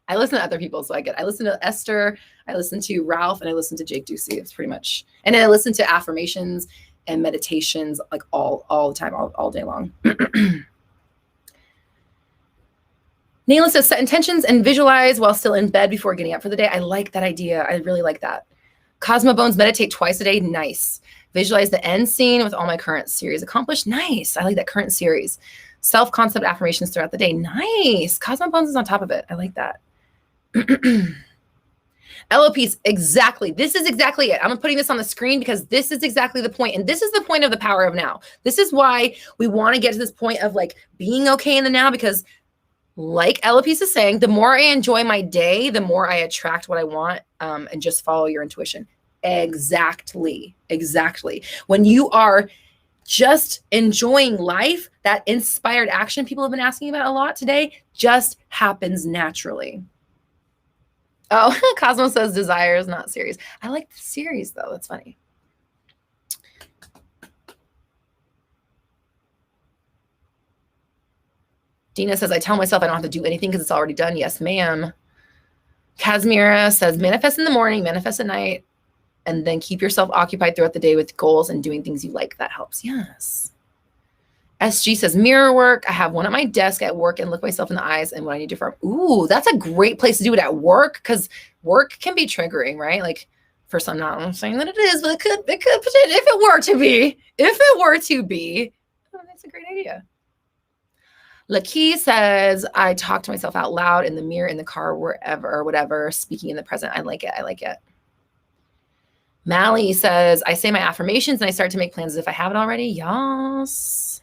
I listen to other people, so I listen to Esther, I listen to Ralph, and I listen to Jake Ducey. It's pretty much, and then I listen to affirmations and meditations like all the time, all day long. Neelam says, set intentions and visualize while still in bed before getting up for the day. I like that idea. I really like that. Cosmo Bones, meditate twice a day. Nice. Visualize the end scene with all my current series accomplished. Nice. I like that current series. Self-concept affirmations throughout the day. Nice. Cosmo Bones is on top of it. I like that. LOPs, exactly. This is exactly it. I'm putting this on the screen because this is exactly the point. And this is the point of the power of now. This is why we want to get to this point of like being okay in the now, because like LOPs is saying, the more I enjoy my day, the more I attract what I want, and just follow your intuition. Exactly. When you are just enjoying life, that inspired action people have been asking about a lot today just happens naturally. Oh, Cosmo says desire is not serious. I like the series though. That's funny. Dina says, I tell myself I don't have to do anything because it's already done. Yes, ma'am. Kazmira says, manifest in the morning, manifest at night, and then keep yourself occupied throughout the day with goals and doing things you like. That helps. Yes. SG says, mirror work. I have one at my desk at work and look myself in the eyes and what I need to affirm. Ooh, that's a great place to do it at work, because work can be triggering, right? Like for some, not I'm saying that it is, but it could potentially, if it were to be, oh, that's a great idea. Lakey says, I talk to myself out loud in the mirror, in the car, wherever, or whatever, speaking in the present. I like it. I like it. Mally says, I say my affirmations and I start to make plans as if I haven't already. Yes.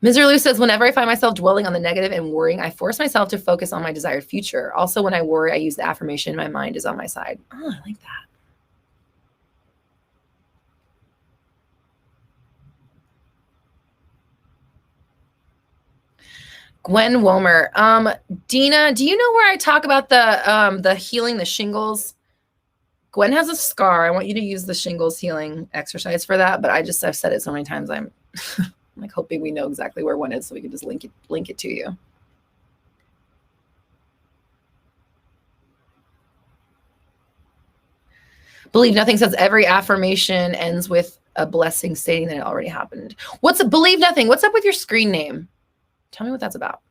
Misery Lou says, whenever I find myself dwelling on the negative and worrying, I force myself to focus on my desired future. Also, when I worry, I use the affirmation, my mind is on my side. Oh, I like that. Gwen Womer. Dina, do you know where I talk about the healing the shingles? Gwen has a scar. I want you to use the shingles healing exercise for that, but I've said it so many times. I'm like hoping we know exactly where one is so we can just link it to you. Believe nothing says every affirmation ends with a blessing stating that it already happened. Believe nothing? What's up with your screen name? Tell me what that's about.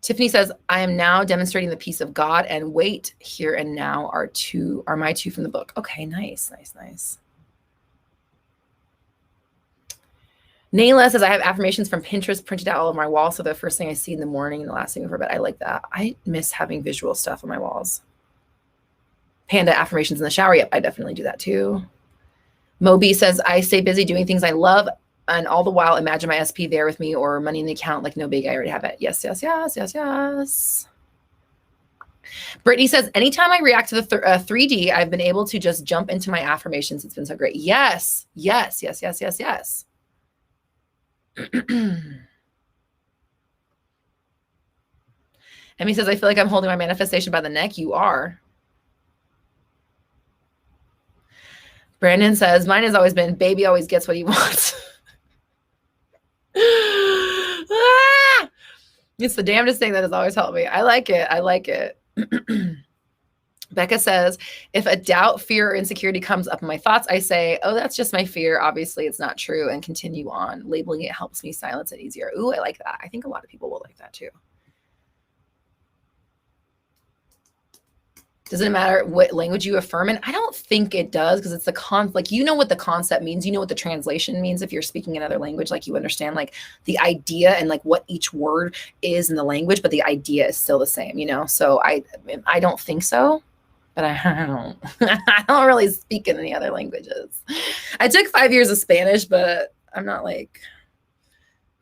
Tiffany says, I am now demonstrating the peace of God and wait, here and now are my two from the book. Okay, nice. Nayla says, I have affirmations from Pinterest printed out all over my wall. So the first thing I see in the morning and the last thing before bed. I like that. I miss having visual stuff on my walls. Panda affirmations in the shower. Yep, I definitely do that too. Moby says, I stay busy doing things I love and all the while imagine my SP there with me or money in the account like no big, I already have it. Yes. Brittany says, anytime I react to the 3D, I've been able to just jump into my affirmations. It's been so great. Yes. Emmy says, I feel like I'm holding my manifestation by the neck. You are. Brandon says, mine has always been, baby always gets what he wants. It's the damnedest thing that has always helped me. I like it. Becca says, if a doubt, fear, or insecurity comes up in my thoughts, I say, oh, that's just my fear. Obviously, it's not true, and continue on. Labeling it helps me silence it easier. Ooh, I like that. I think a lot of people will like that too. Does it matter what language you affirm in? I don't think it does, because it's like, you know what the concept means. You know what the translation means if you're speaking another language, like you understand like the idea and like what each word is in the language, but the idea is still the same, you know? So I don't think so, but I don't really speak in any other languages. I took 5 years of Spanish, but I'm not like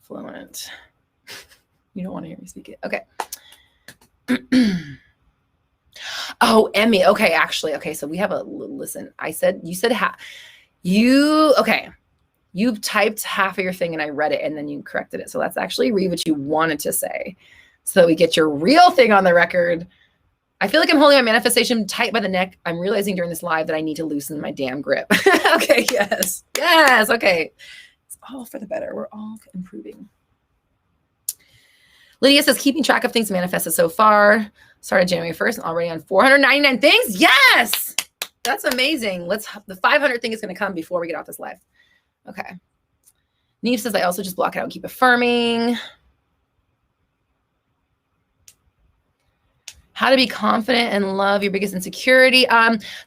fluent. You don't want to hear me speak it. Okay. Oh, Emmy. Okay, actually. Okay, so we have listen. You typed half of your thing and I read it and then you corrected it. So let's actually read what you wanted to say so that we get your real thing on the record. I feel like I'm holding my manifestation tight by the neck. I'm realizing during this live that I need to loosen my damn grip. Okay, yes. Okay. It's all for the better. We're all improving. Lydia says, keeping track of things manifested so far. Started January 1st and already on 499 things. Yes, that's amazing. The 500 thing is going to come before we get off this live. Okay. Neve says, I also just block it out and keep affirming. How to be confident and love your biggest insecurity.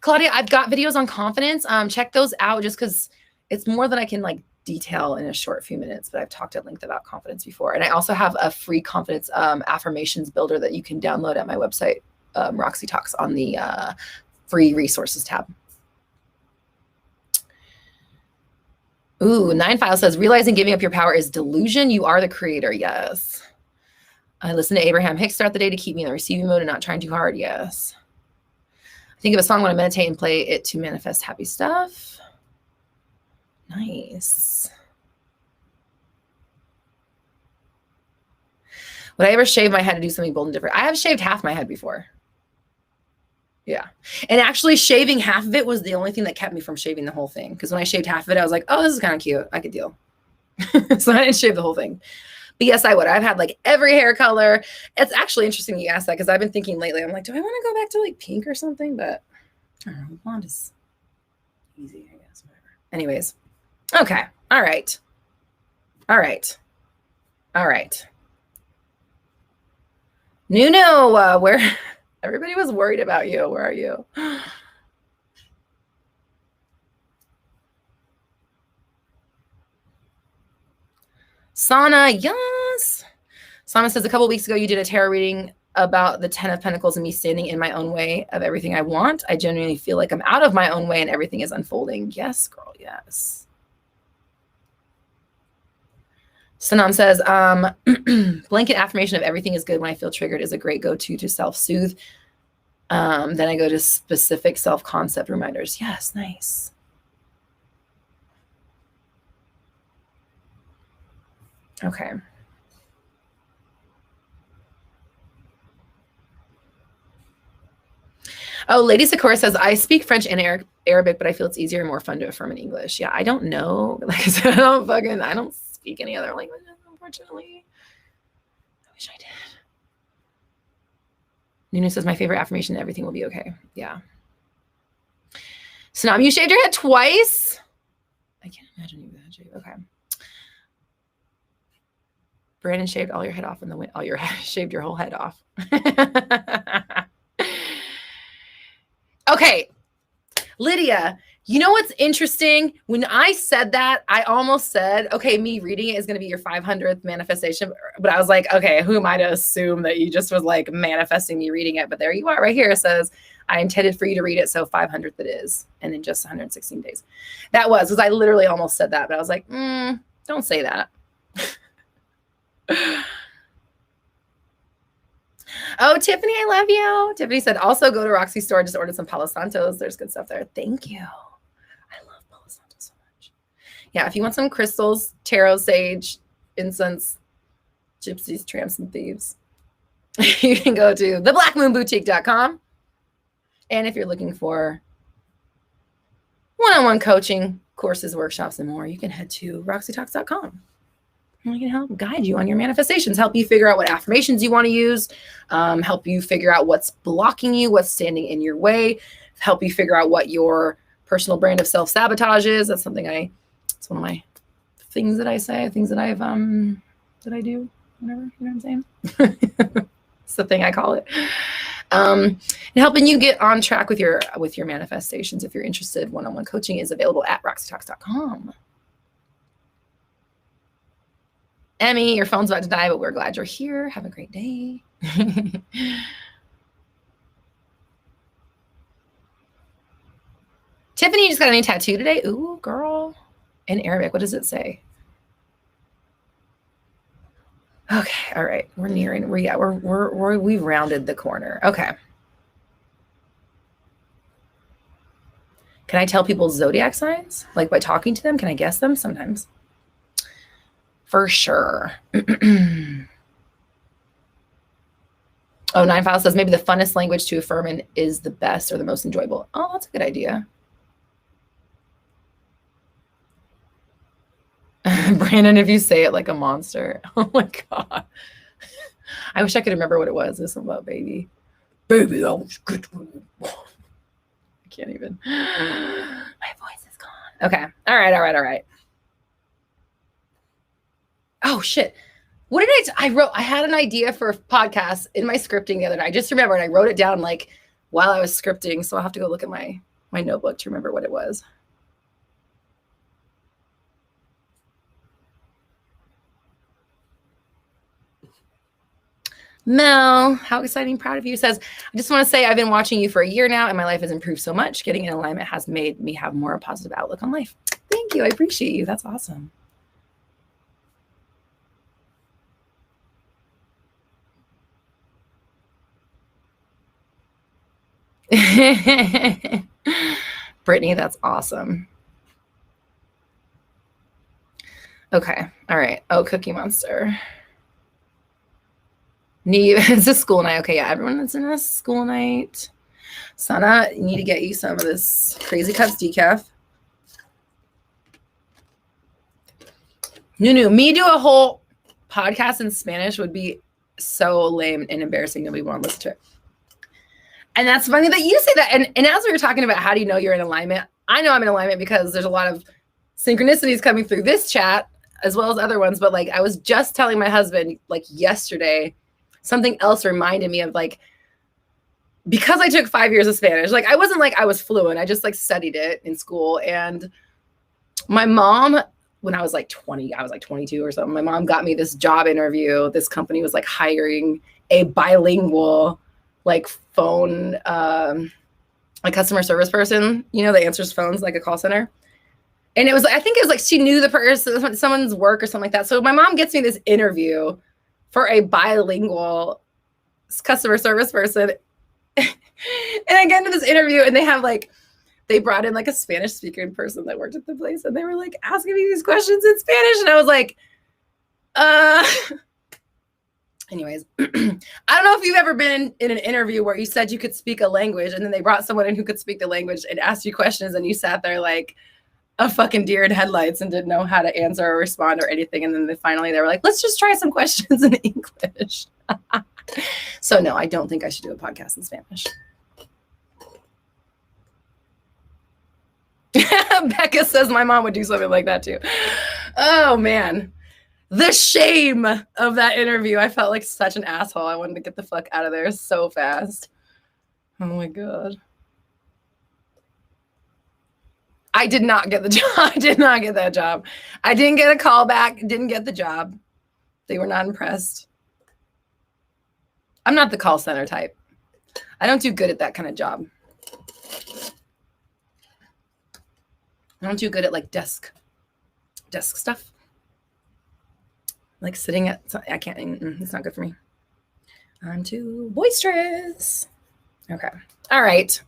Claudia, I've got videos on confidence. Check those out just because it's more than I can like detail in a short few minutes, but I've talked at length about confidence before. And I also have a free confidence affirmations builder that you can download at my website, Roxy Talks, on the free resources tab. Ooh, 9file says, realizing giving up your power is delusion. You are the creator. Yes. I listen to Abraham Hicks throughout the day to keep me in the receiving mode and not trying too hard. Yes. I think of a song when I meditate and play it to manifest happy stuff. Nice. Would I ever shave my head to do something bold and different? I have shaved half my head before. Yeah. And actually shaving half of it was the only thing that kept me from shaving the whole thing. Because when I shaved half of it, I was like, oh, this is kind of cute. I could deal. So I didn't shave the whole thing. But yes, I would. I've had like every hair color. It's actually interesting you asked that because I've been thinking lately, I'm like, do I want to go back to like pink or something? But I don't know. Blonde is easy, I guess. Whatever. Anyways. Okay. All right. Nuno, where everybody was worried about you. Where are you? Sana, yes. Sana says, a couple weeks ago, you did a tarot reading about the 10 of Pentacles and me standing in my own way of everything I want. I genuinely feel like I'm out of my own way and everything is unfolding. Yes, girl, yes. Sanam says, blanket affirmation of everything is good when I feel triggered is a great go-to to self-soothe. Then I go to specific self-concept reminders. Yes, nice. Okay. Oh, Lady Sakura says, I speak French and Arabic, but I feel it's easier and more fun to affirm in English. Yeah, I don't know. Like I said, I don't speak any other languages, unfortunately. I wish I did. Nunu says, my favorite affirmation, everything will be okay. Yeah. Sanam, you shaved your head twice? I can't imagine you with that shave. Okay. Brandon shaved all your head off in the wind. Shaved your whole head off. Okay. Lydia, you know what's interesting? When I said that, I almost said, okay, me reading it is going to be your 500th manifestation. But I was like, okay, who am I to assume that you just was like manifesting me reading it? But there you are right here. It says, I intended for you to read it. So 500th it is. And in just 116 days. That was, because I literally almost said that. But I was like, don't say that. Oh, Tiffany, I love you. Tiffany said, also go to Roxy store. Just ordered some Palo Santos. There's good stuff there. Thank you. I love Palo Santos so much. Yeah, if you want some crystals, tarot, sage, incense, gypsies, tramps, and thieves, you can go to theblackmoonboutique.com. And if you're looking for one-on-one coaching, courses, workshops, and more, you can head to roxytalks.com. We can help guide you on your manifestations, help you figure out what affirmations you want to use, help you figure out what's blocking you, what's standing in your way, help you figure out what your personal brand of self-sabotage is. That's something it's one of my things that I say, things that I've, that I do, whatever, you know what I'm saying? It's the thing I call it. And helping you get on track with your manifestations. If you're interested, one-on-one coaching is available at roxytalks.com. Emmy, your phone's about to die, but we're glad you're here. Have a great day. Tiffany, you just got a new tattoo today? Ooh, girl. In Arabic, what does it say? Okay, all right. We're nearing. We've rounded the corner. Okay. Can I tell people zodiac signs? Like by talking to them? Can I guess them sometimes? For sure. Oh, Nine Files says maybe the funnest language to affirm in is the best or the most enjoyable. Oh, that's a good idea. Brandon, if you say it like a monster. Oh my God. I wish I could remember what it was. This about baby. Baby, that was good. I can't even. My voice is gone. Okay. All right. Oh shit. What did I had an idea for a podcast in my scripting the other day. I just remembered I wrote it down like while I was scripting. So I'll have to go look at my notebook to remember what it was. Mel, how exciting, proud of you, says, I just want to say I've been watching you for a year now and my life has improved so much. Getting in alignment has made me have more positive outlook on life. Thank you. I appreciate you. That's awesome. Brittany, that's awesome. Okay. All right. Oh, Cookie Monster. It's a school night. Okay, yeah, everyone that's in a school night. Sana, you need to get you some of this Crazy Cuts decaf. Nunu, me do a whole podcast in Spanish would be so lame and embarrassing. Nobody would want to listen to it. And that's funny that you say that. And as we were talking about how do you know you're in alignment, I know I'm in alignment because there's a lot of synchronicities coming through this chat as well as other ones. But like I was just telling my husband like yesterday, something else reminded me of like, because I took 5 years of Spanish, like I wasn't like I was fluent. I just like studied it in school. And my mom when I was like 20, I was like 22 or something. My mom got me this job interview. This company was like hiring a bilingual like phone, like customer service person, you know, that answers phones like a call center. And it was, I think it was like she knew the person, someone's work or something like that. So my mom gets me this interview for a bilingual customer service person. And I get into this interview and they have like, they brought in like a Spanish speaking person that worked at the place and they were like asking me these questions in Spanish. And I was like, anyways, I don't know if you've ever been in an interview where you said you could speak a language and then they brought someone in who could speak the language and asked you questions and you sat there like a fucking deer in headlights and didn't know how to answer or respond or anything. And then they were like, let's just try some questions in English. So no, I don't think I should do a podcast in Spanish. Becca says my mom would do something like that too. Oh man. The shame of that interview. I felt like such an asshole. I wanted to get the fuck out of there so fast. Oh my God. I did not get the job. I did not get that job. I didn't get a call back. Didn't get the job. They were not impressed. I'm not the call center type. I don't do good at that kind of job. I don't do good at like desk stuff. Like sitting at, I can't, it's not good for me. I'm too boisterous. Okay. All right.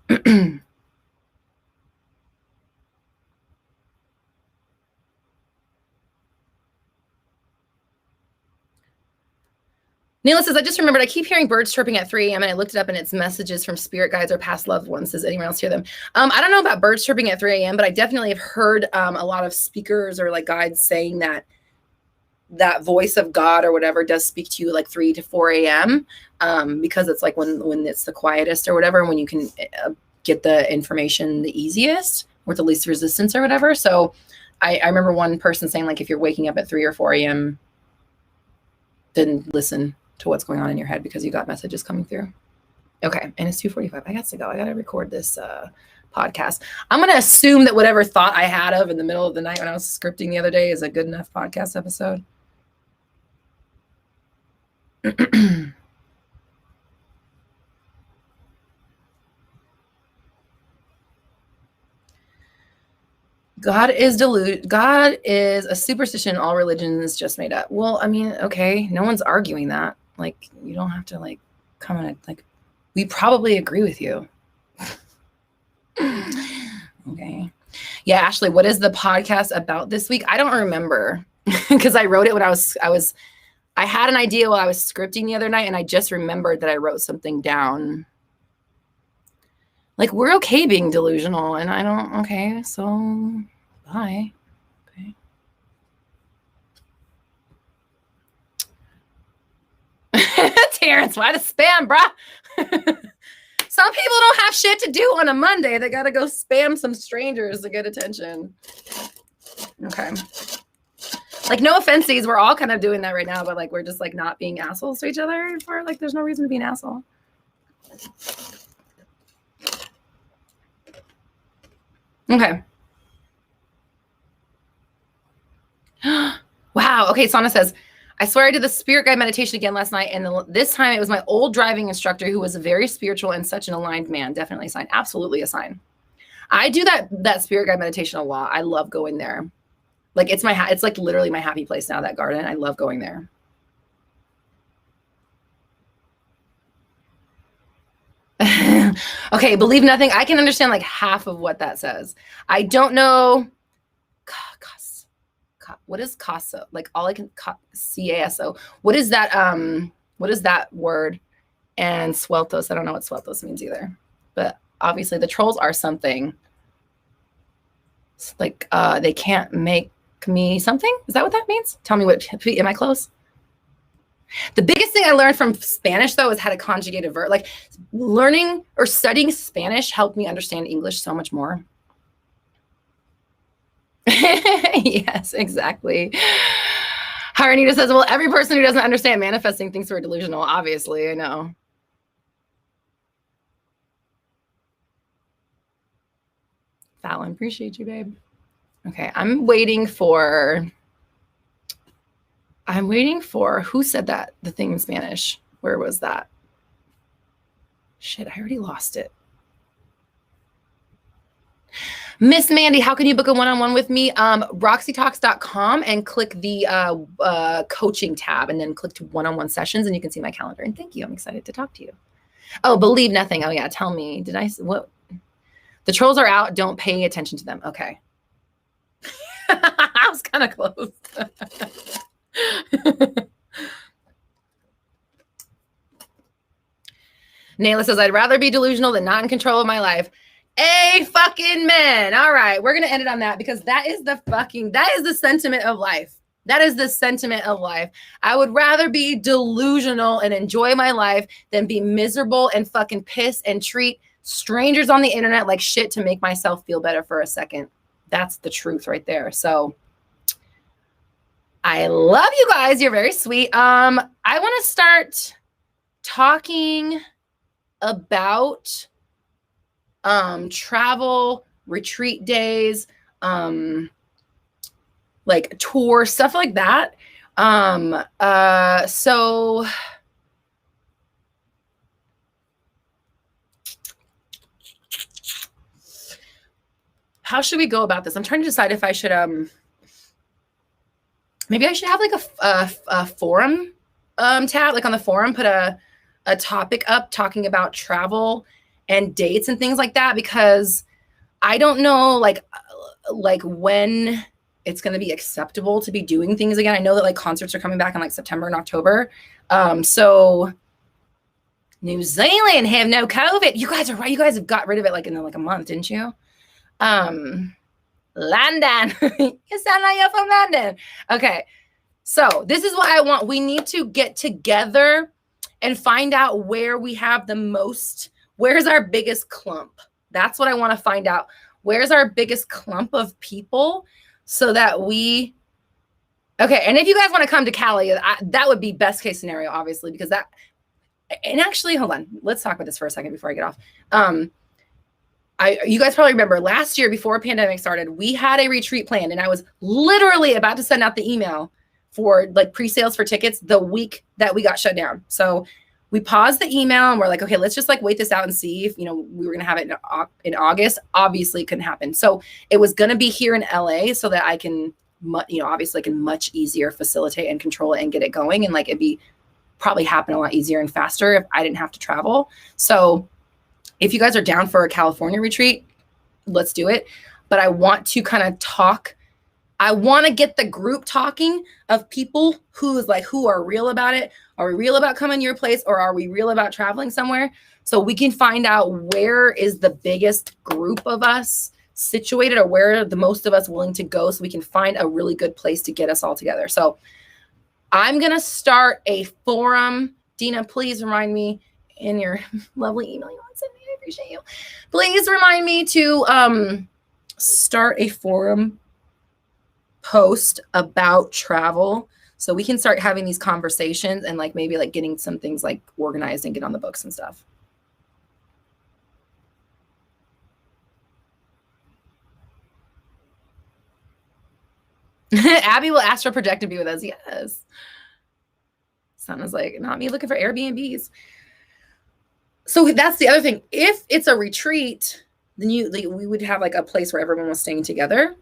Neela says, I just remembered I keep hearing birds chirping at 3 a.m. and I looked it up and it's messages from spirit guides or past loved ones. Does anyone else hear them? I don't know about birds chirping at 3 a.m., but I definitely have heard a lot of speakers or like guides saying that that voice of God or whatever does speak to you like 3 to 4 a.m. Because it's like when it's the quietest or whatever, when you can get the information the easiest with the least resistance or whatever. So I remember one person saying like, if you're waking up at 3 or 4 a.m., then listen to what's going on in your head because you got messages coming through. Okay. And it's 2:45. I got to go. I got to record this podcast. I'm going to assume that whatever thought I had of in the middle of the night when I was scripting the other day is a good enough podcast episode. God is a superstition all religions just made up. Well, I mean, okay, no one's arguing that. Like, you don't have to like come in like, we probably agree with you. Okay. Yeah, Ashley, what is the podcast about this week? I don't remember because I wrote it when I had an idea while I was scripting the other night and I just remembered that I wrote something down. Like, we're okay being delusional and I don't, okay, so bye. Okay. Terrence, why the spam, bruh? Some people don't have shit to do on a Monday. They got to go spam some strangers to get attention. Okay. Like, no offenses. We're all kind of doing that right now, but like, we're just like not being assholes to each other for like, there's no reason to be an asshole. Okay. Wow. Okay. Sana says, I swear I did the spirit guide meditation again last night. And this time it was my old driving instructor who was very spiritual and such an aligned man. Definitely a sign. Absolutely a sign. I do that spirit guide meditation a lot. I love going there. Like it's like literally my happy place now, that garden. I love going there. Okay. Believe nothing. I can understand like half of what that says. I don't know. What is CASO? Like all I can CASO. What is that? What is that word? And sueltos. I don't know what sueltos means either. But obviously the trolls are something. It's like they can't make me something. Is that what that means? Tell me what. Am I close? The biggest thing I learned from Spanish though is how to conjugate a verb. Like learning or studying Spanish helped me understand English so much more. Yes, exactly. Haranita says, well, every person who doesn't understand manifesting thinks we're delusional. Obviously, I know. Fallon, appreciate you, babe. Okay, I'm waiting for, who said that? The thing in Spanish. Where was that? Shit, I already lost it. Miss Mandy, how can you book a one-on-one with me? RoxyTalks.com and click the coaching tab and then click to one-on-one sessions and you can see my calendar. And thank you. I'm excited to talk to you. Oh, believe nothing. Oh yeah. Tell me, what? The trolls are out. Don't pay attention to them. Okay. I was kind of close. Nayla says, I'd rather be delusional than not in control of my life. Fucking man. All right. We're going to end it on that because that is the sentiment of life. That is the sentiment of life. I would rather be delusional and enjoy my life than be miserable and fucking pissed and treat strangers on the internet like shit to make myself feel better for a second. That's the truth right there. So I love you guys. You're very sweet. I want to start talking about travel, retreat days, like tour, stuff like that. So how should we go about this? I'm trying to decide if I should, maybe I should have like a forum tab, like on the forum, put a topic up talking about travel and dates and things like that, because I don't know like when it's going to be acceptable to be doing things again. I know that like concerts are coming back in like September and October. So New Zealand have no COVID. You guys are right. You guys have got rid of it like in like a month, didn't you? London. You sound like you're from London. Okay. So this is what I want. We need to get together and find out where we have the most, where's our biggest clump? That's what I want to find out. Where's our biggest clump of people so that we, okay. And if you guys want to come to Cali, that would be best case scenario, obviously, because that, and actually, hold on. Let's talk about this for a second before I get off. You guys probably remember last year before pandemic started, we had a retreat planned and I was literally about to send out the email for like pre-sales for tickets the week that we got shut down. So we paused the email and we're like, okay, let's just like wait this out and see if, we were going to have it in August. Obviously it couldn't happen. So it was going to be here in LA so that I can, obviously I can much easier facilitate and control it and get it going. And like, it'd be probably happen a lot easier and faster if I didn't have to travel. So if you guys are down for a California retreat, let's do it. But I want to kind of talk. I want to get the group talking of people who are real about it. Are we real about coming to your place, or are we real about traveling somewhere? So we can find out where is the biggest group of us situated, or where are the most of us willing to go, so we can find a really good place to get us all together. So I'm going to start a forum. Dina, please remind me in your lovely email you want to send me. I appreciate you. Please remind me to start a forum post about travel so we can start having these conversations and like maybe like getting some things like organized and get on the books and stuff. Abby will astral project to be with us. Yes. Sounds like not me looking for Airbnbs. So that's the other thing. If it's a retreat, then we would have like a place where everyone was staying together,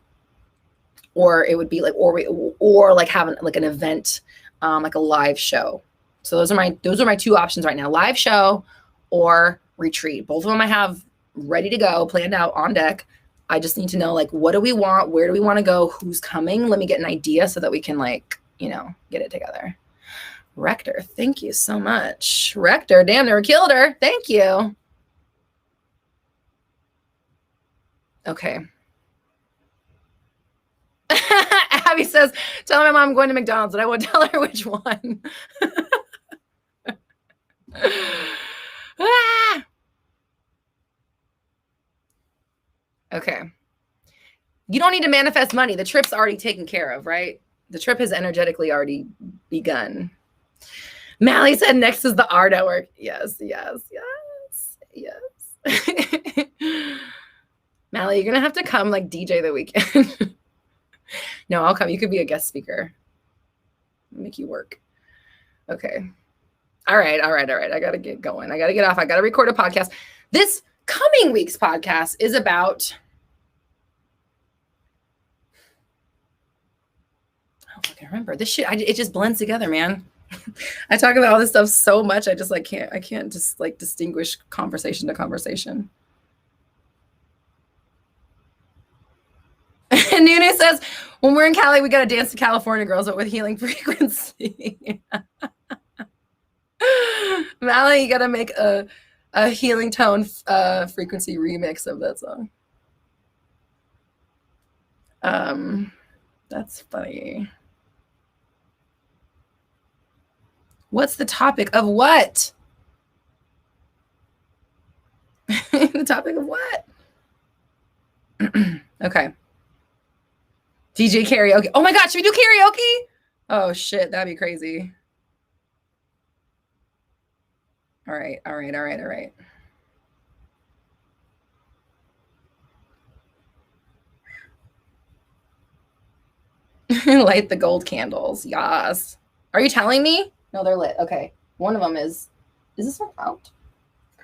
or it would be like, or like having like an event, like a live show. So those are my two options right now: live show or retreat. Both of them I have ready to go, planned out on deck. I just need to know like, what do we want? Where do we want to go? Who's coming? Let me get an idea so that we can like, get it together. Rector, thank you so much. Rector, damn, never killed her. Thank you. Okay. Abby says, tell my mom I'm going to McDonald's, and I won't tell her which one. Ah! Okay. You don't need to manifest money. The trip's already taken care of, right? The trip has energetically already begun. Mally said next is the R network. Yes. Mally, you're going to have to come like DJ the weekend. No, I'll come. You could be a guest speaker. I'll make you work. Okay. All right. I got to get going. I got to get off. I got to record a podcast. This coming week's podcast is about, I don't fucking remember this shit. It just blends together, man. I talk about all this stuff so much. I just can't just like distinguish conversation to conversation. And Nunu says, when we're in Cali, we got to dance to California Girls, but with healing frequency. Mallory, you got to make a healing tone frequency remix of that song. That's funny. What's the topic of what? The topic of what? Okay. DJ karaoke. Oh my God, should we do karaoke? Oh shit, that'd be crazy. All right. Light the gold candles. Yes. Are you telling me? No, they're lit. Okay. One of them is this one out?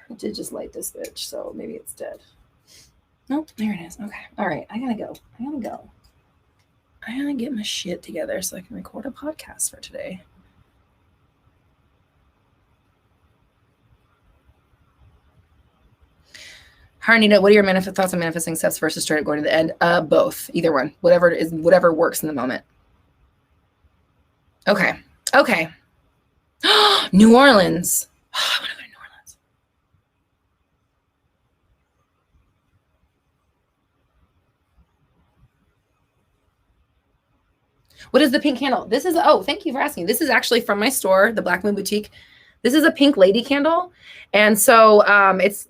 I did just light this bitch, so maybe it's dead. Nope, there it is. Okay. All right. I gotta go. I gotta get my shit together so I can record a podcast for today. Harnita, what are your thoughts on manifesting steps versus straight up going to the end? Both. Either one. Whatever works in the moment. Okay. New Orleans. I want to go to New Orleans. What is the pink candle? This is, thank you for asking. This is actually from my store, the Black Moon Boutique. This is a pink lady candle. And so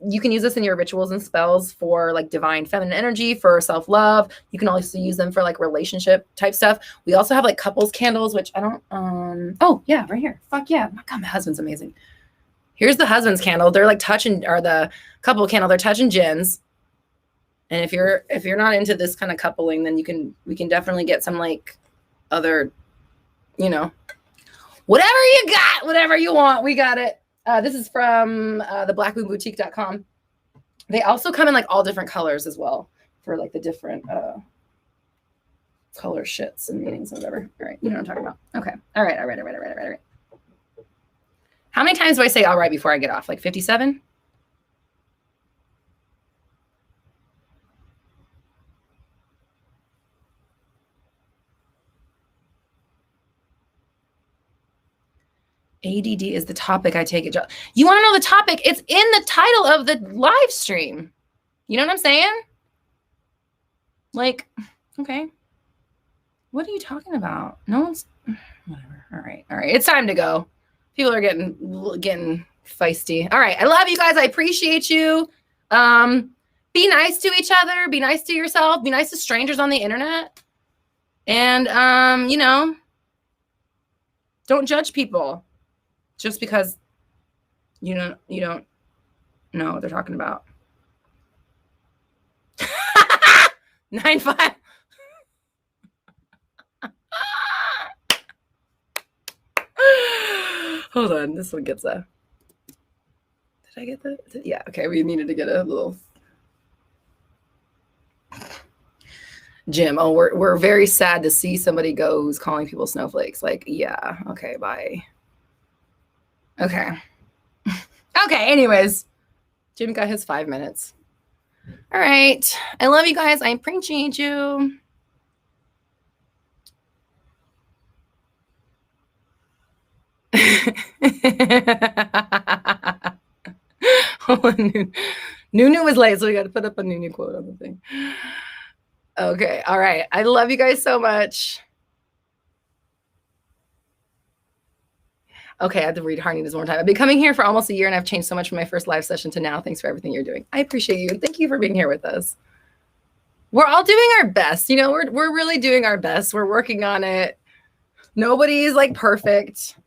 you can use this in your rituals and spells for like divine feminine energy, for self-love. You can also use them for like relationship type stuff. We also have like couples candles, which I don't, oh yeah, right here. Fuck yeah. My God, my husband's amazing. Here's the husband's candle. They're like or the couple candle, they're touching gins. And if you're not into this kind of coupling, then we can definitely get some like other, whatever you got, whatever you want, we got it. This is from the blackmoonboutique.com. They also come in like all different colors as well for like the different color shits and meanings and whatever. All right, you know what I'm talking about. Okay. All right. How many times do I say all right before I get off? Like 57? ADD is the topic, I take it. You want to know the topic? It's in the title of the live stream. You know what I'm saying? Like, okay. What are you talking about? No one's, whatever. All right. It's time to go. People are getting feisty. All right. I love you guys. I appreciate you. Be nice to each other. Be nice to yourself. Be nice to strangers on the internet. And, don't judge people just because you don't know what they're talking about. 9-5. Hold on, this one gets a. Did I get that? Yeah, okay. We needed to get a little. Jim, we're very sad to see somebody go who's calling people snowflakes. Like, yeah, okay, bye. Okay. Okay, anyways. Jim got his 5 minutes. All right. I love you guys. I appreciate you. Nunu was late, so we got to put up a Nunu quote on the thing. Okay. All right. I love you guys so much. Okay, I have to read Harnita's one more time. I've been coming here for almost a year, and I've changed so much from my first live session to now. Thanks for everything you're doing. I appreciate you. Thank you for being here with us. We're all doing our best. We're really doing our best. We're working on it. Nobody's like perfect.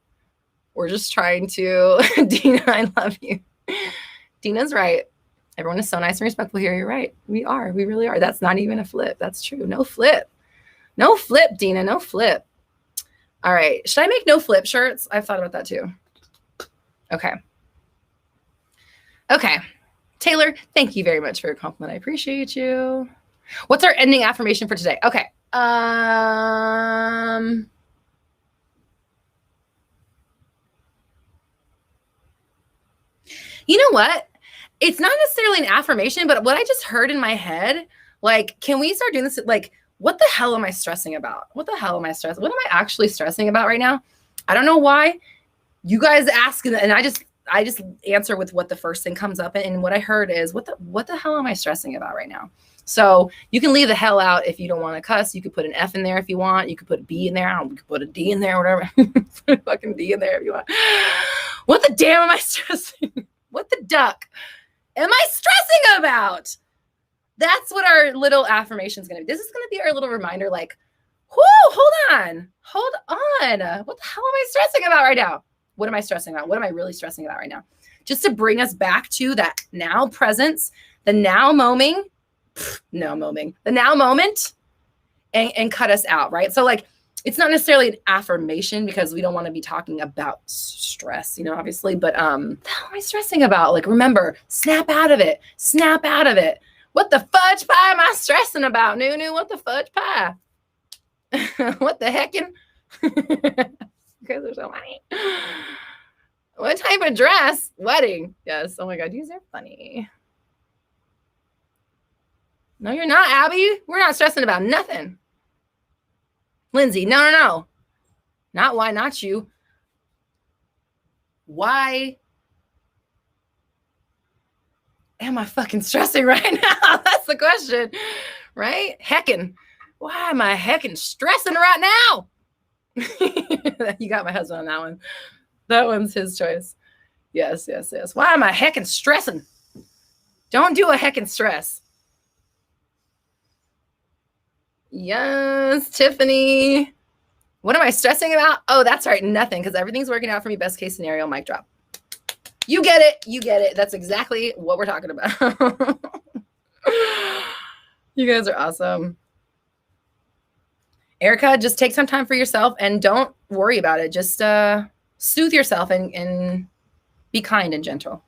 We're just trying to. Dina, I love you. Dina's right. Everyone is so nice and respectful here. You're right. We are. We really are. That's not even a flip. That's true. No flip. No flip, Dina, no flip. All right. Should I make no flip shirts? I've thought about that too. Okay. Okay. Taylor, thank you very much for your compliment. I appreciate you. What's our ending affirmation for today? Okay. You know what? It's not necessarily an affirmation, but what I just heard in my head, like, can we start doing this? Like, what the hell am I stressing about? What the hell am I stressing? What am I actually stressing about right now? I don't know why. You guys ask, and I just answer with what the first thing comes up. And what I heard is, what the hell am I stressing about right now? So you can leave the hell out if you don't want to cuss. You could put an F in there if you want. You could put a B in there. You could put a D in there, whatever. Put a fucking D in there if you want. What the damn am I stressing? What the duck am I stressing about? That's what our little affirmation is going to be. This is going to be our little reminder, like, whoo, hold on. What the hell am I stressing about right now? What am I stressing about? What am I really stressing about right now? Just to bring us back to that now presence, the now moment, and cut us out, right? So like, it's not necessarily an affirmation because we don't want to be talking about stress, obviously, but what am I stressing about? Like, remember, snap out of it. Snap out of it. What the fudge pie am I stressing about? Nunu, what the fudge pie? What the heckin'? Because they're so funny. What type of dress? Wedding. Yes. Oh my God, you guys are funny. No, you're not, Abby. We're not stressing about nothing. Lindsay, no. Not why not you. Why am I fucking stressing right now? That's the question, right? Heckin'. Why am I heckin' stressing right now? You got my husband on that one. That one's his choice. Yes. Why am I heckin' stressing? Don't do a heckin' stress. Yes, Tiffany. What am I stressing about? Oh, that's right. Nothing, because everything's working out for me. Best case scenario, mic drop. You get it. That's exactly what we're talking about. You guys are awesome. Erica, just take some time for yourself and don't worry about it. Just soothe yourself and be kind and gentle.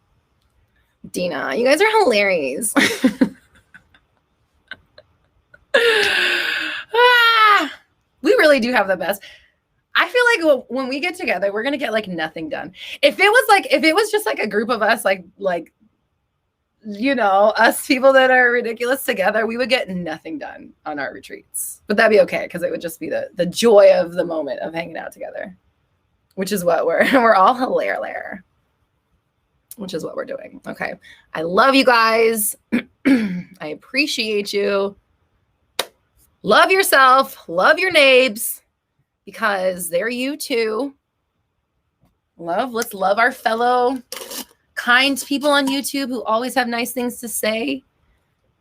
Dina, you guys are hilarious. We really do have the best. I feel like when we get together, we're gonna get like nothing done. If it was just like a group of us, like us people that are ridiculous together, we would get nothing done on our retreats. But that'd be okay, because it would just be the joy of the moment of hanging out together, which is what we're all hilarious, which is what we're doing. Okay, I love you guys. I appreciate you. Love yourself, love your neighbors, because they're you too. Let's love our fellow kind people on YouTube who always have nice things to say.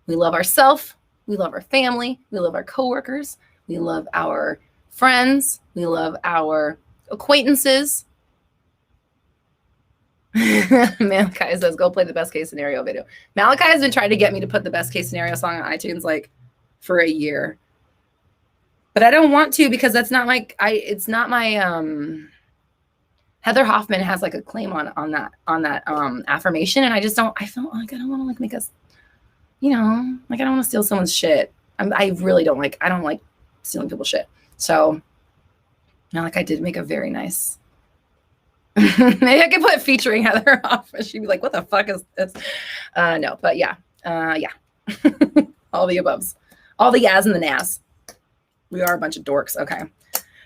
We love ourselves, we love our family, we love our coworkers, we love our friends, we love our acquaintances. Malachi says, go play the best case scenario video. Malachi has been trying to get me to put the best case scenario song on iTunes like for a year. But I don't want to, because that's not like it's not my Heather Hoffman has like a claim on that affirmation, and I feel like I don't want to like make us, I don't want to steal someone's shit. I don't like stealing people's shit. So like I did make a very nice. Maybe I could put featuring Heather Hoffman. She'd be like, what the fuck is this? No, but yeah. All the aboves. All the yas and the nas. We are a bunch of dorks. Okay.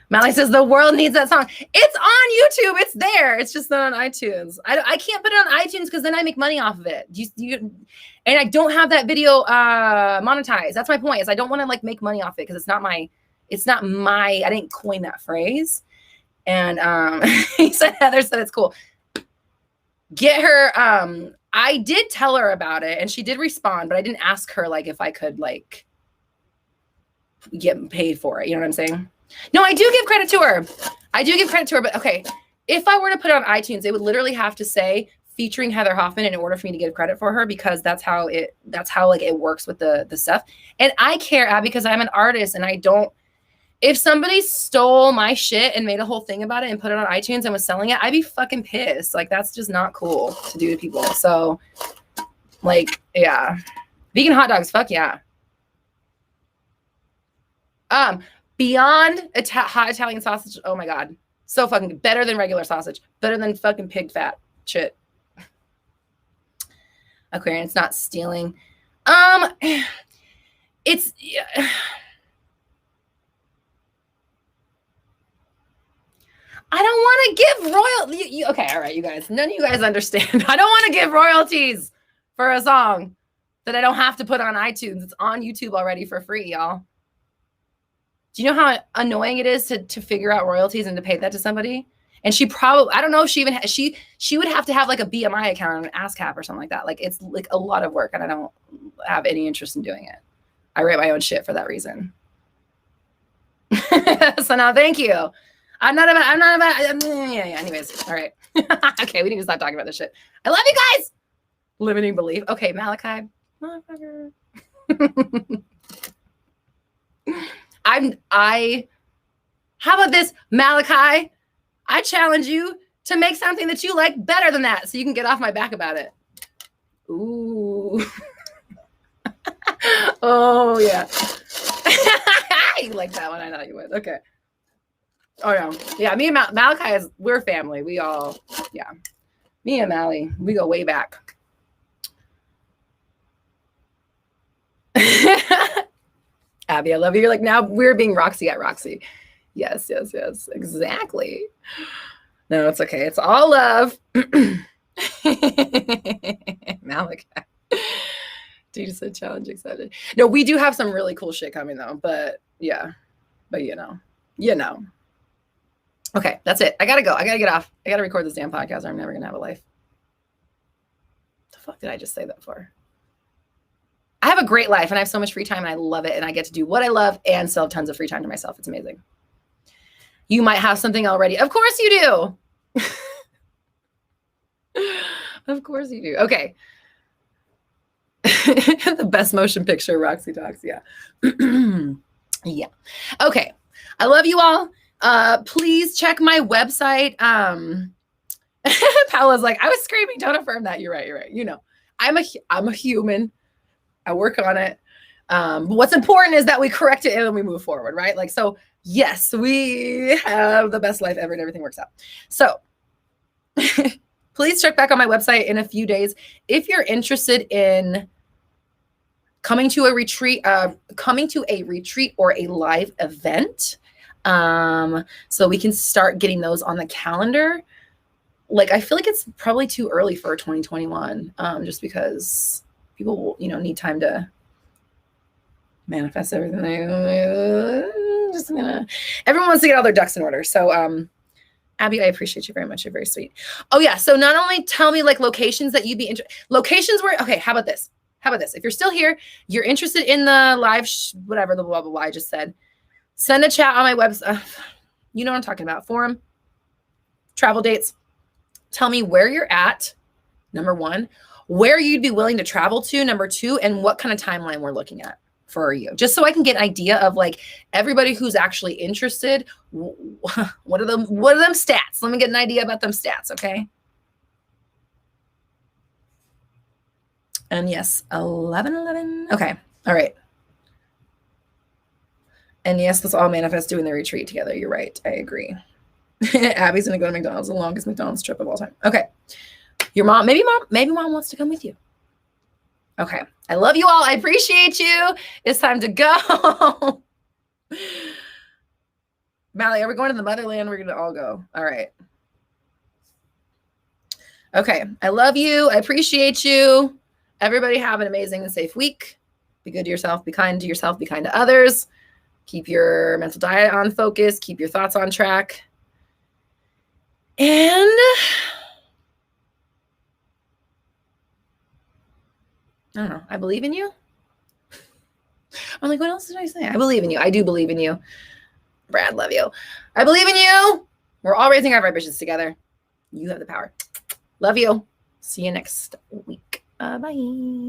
Mally says the world needs that song. It's on YouTube. It's there. It's just not on iTunes. I can't put it on iTunes because then I make money off of it. And I don't have that video monetized. That's my point. Is I don't want to like make money off it because it's not my. I didn't coin that phrase. And Heather said it's cool. Get her. I did tell her about it, and she did respond, but I didn't ask her like if I could like get paid for it. You know what I'm saying? No, I do give credit to her. But okay, if I were to put it on iTunes, it would literally have to say featuring Heather Hoffman in order for me to give credit for her, because that's how like it works with the stuff. And I care, Abby, because I'm an artist and I don't If somebody stole my shit and made a whole thing about it and put it on iTunes and was selling it, I'd be fucking pissed. Like, that's just not cool to do to people. So, like, yeah. Vegan hot dogs, fuck yeah. Beyond hot Italian sausage, oh my God. So fucking good. Better than regular sausage. Better than fucking pig fat shit. Aquarian, it's not stealing. It's... I don't want to give royalties. Okay, all right, you guys. None of you guys understand. I don't want to give royalties for a song that I don't have to put on iTunes. It's on YouTube already for free, y'all. Do you know how annoying it is to figure out royalties and to pay that to somebody? And she probably, I don't know if she even, she would have to have like a BMI account, an ASCAP or something like that. Like, it's like a lot of work and I don't have any interest in doing it. I write my own shit for that reason. So now, thank you. I'm not about, yeah, anyways. All right. Okay. We need to stop talking about this shit. I love you guys. Limiting belief. Okay. Malachi. Motherfucker. How about this, Malachi? I challenge you to make something that you like better than that so you can get off my back about it. Ooh. Oh, yeah. You like that one. I know you would. Okay. Oh, yeah. Yeah, me and Malachi, we're family. We all, yeah. Me and Mally, we go way back. Abby, I love you. You're like, now we're being Roxy at Roxy. Yes, yes, yes. Exactly. No, it's okay. It's all love. Malachi. Dude said challenge accepted. No, we do have some really cool shit coming though. But yeah. But you know. Okay, that's it. I gotta go. I gotta get off. I gotta record this damn podcast or I'm never gonna have a life. The fuck did I just say that for? I have a great life and I have so much free time and I love it and I get to do what I love and still have tons of free time to myself. It's amazing. You might have something already. Of course you do. Of course you do. Okay. The best motion picture, Roxy Talks. Yeah. Yeah. Okay. I love you all. Please check my website. Paola's like, I was screaming. Don't affirm that. You're right. You're right. You know, I'm a human. I work on it. But what's important is that we correct it and then we move forward, right? Like, so yes, we have the best life ever and everything works out. So please check back on my website in a few days. If you're interested in coming to a retreat or a live event, so we can start getting those on the calendar. Like, I feel like it's probably too early for 2021, just because people will, need time to manifest everything. Everyone wants to get all their ducks in order. So, Abby, I appreciate you very much. You're very sweet. Oh yeah. So not only tell me like locations that you'd be locations where, okay, how about this? If you're still here, you're interested in the live, whatever the blah, blah, blah I just said, send a chat on my website. You know what I'm talking about. Forum, travel dates. Tell me where you're at. Number one, where you'd be willing to travel to. Number two, and what kind of timeline we're looking at for you. Just so I can get an idea of like everybody who's actually interested. What are them stats? Let me get an idea about them stats. Okay. And yes, 11. Okay. All right. And yes, let's all manifest doing the retreat together. You're right. I agree. Abby's going to go to McDonald's, the longest McDonald's trip of all time. Okay. Your mom, maybe mom wants to come with you. Okay. I love you all. I appreciate you. It's time to go. Mally, are we going to the motherland? We're going to all go. All right. Okay. I love you. I appreciate you. Everybody have an amazing and safe week. Be good to yourself. Be kind to yourself. Be kind to others. Keep your mental diet on focus. Keep your thoughts on track. And I don't know. I believe in you. I'm like, what else did I say? I believe in you. I do believe in you. Brad, love you. I believe in you. We're all raising our vibrations together. You have the power. Love you. See you next week. Bye.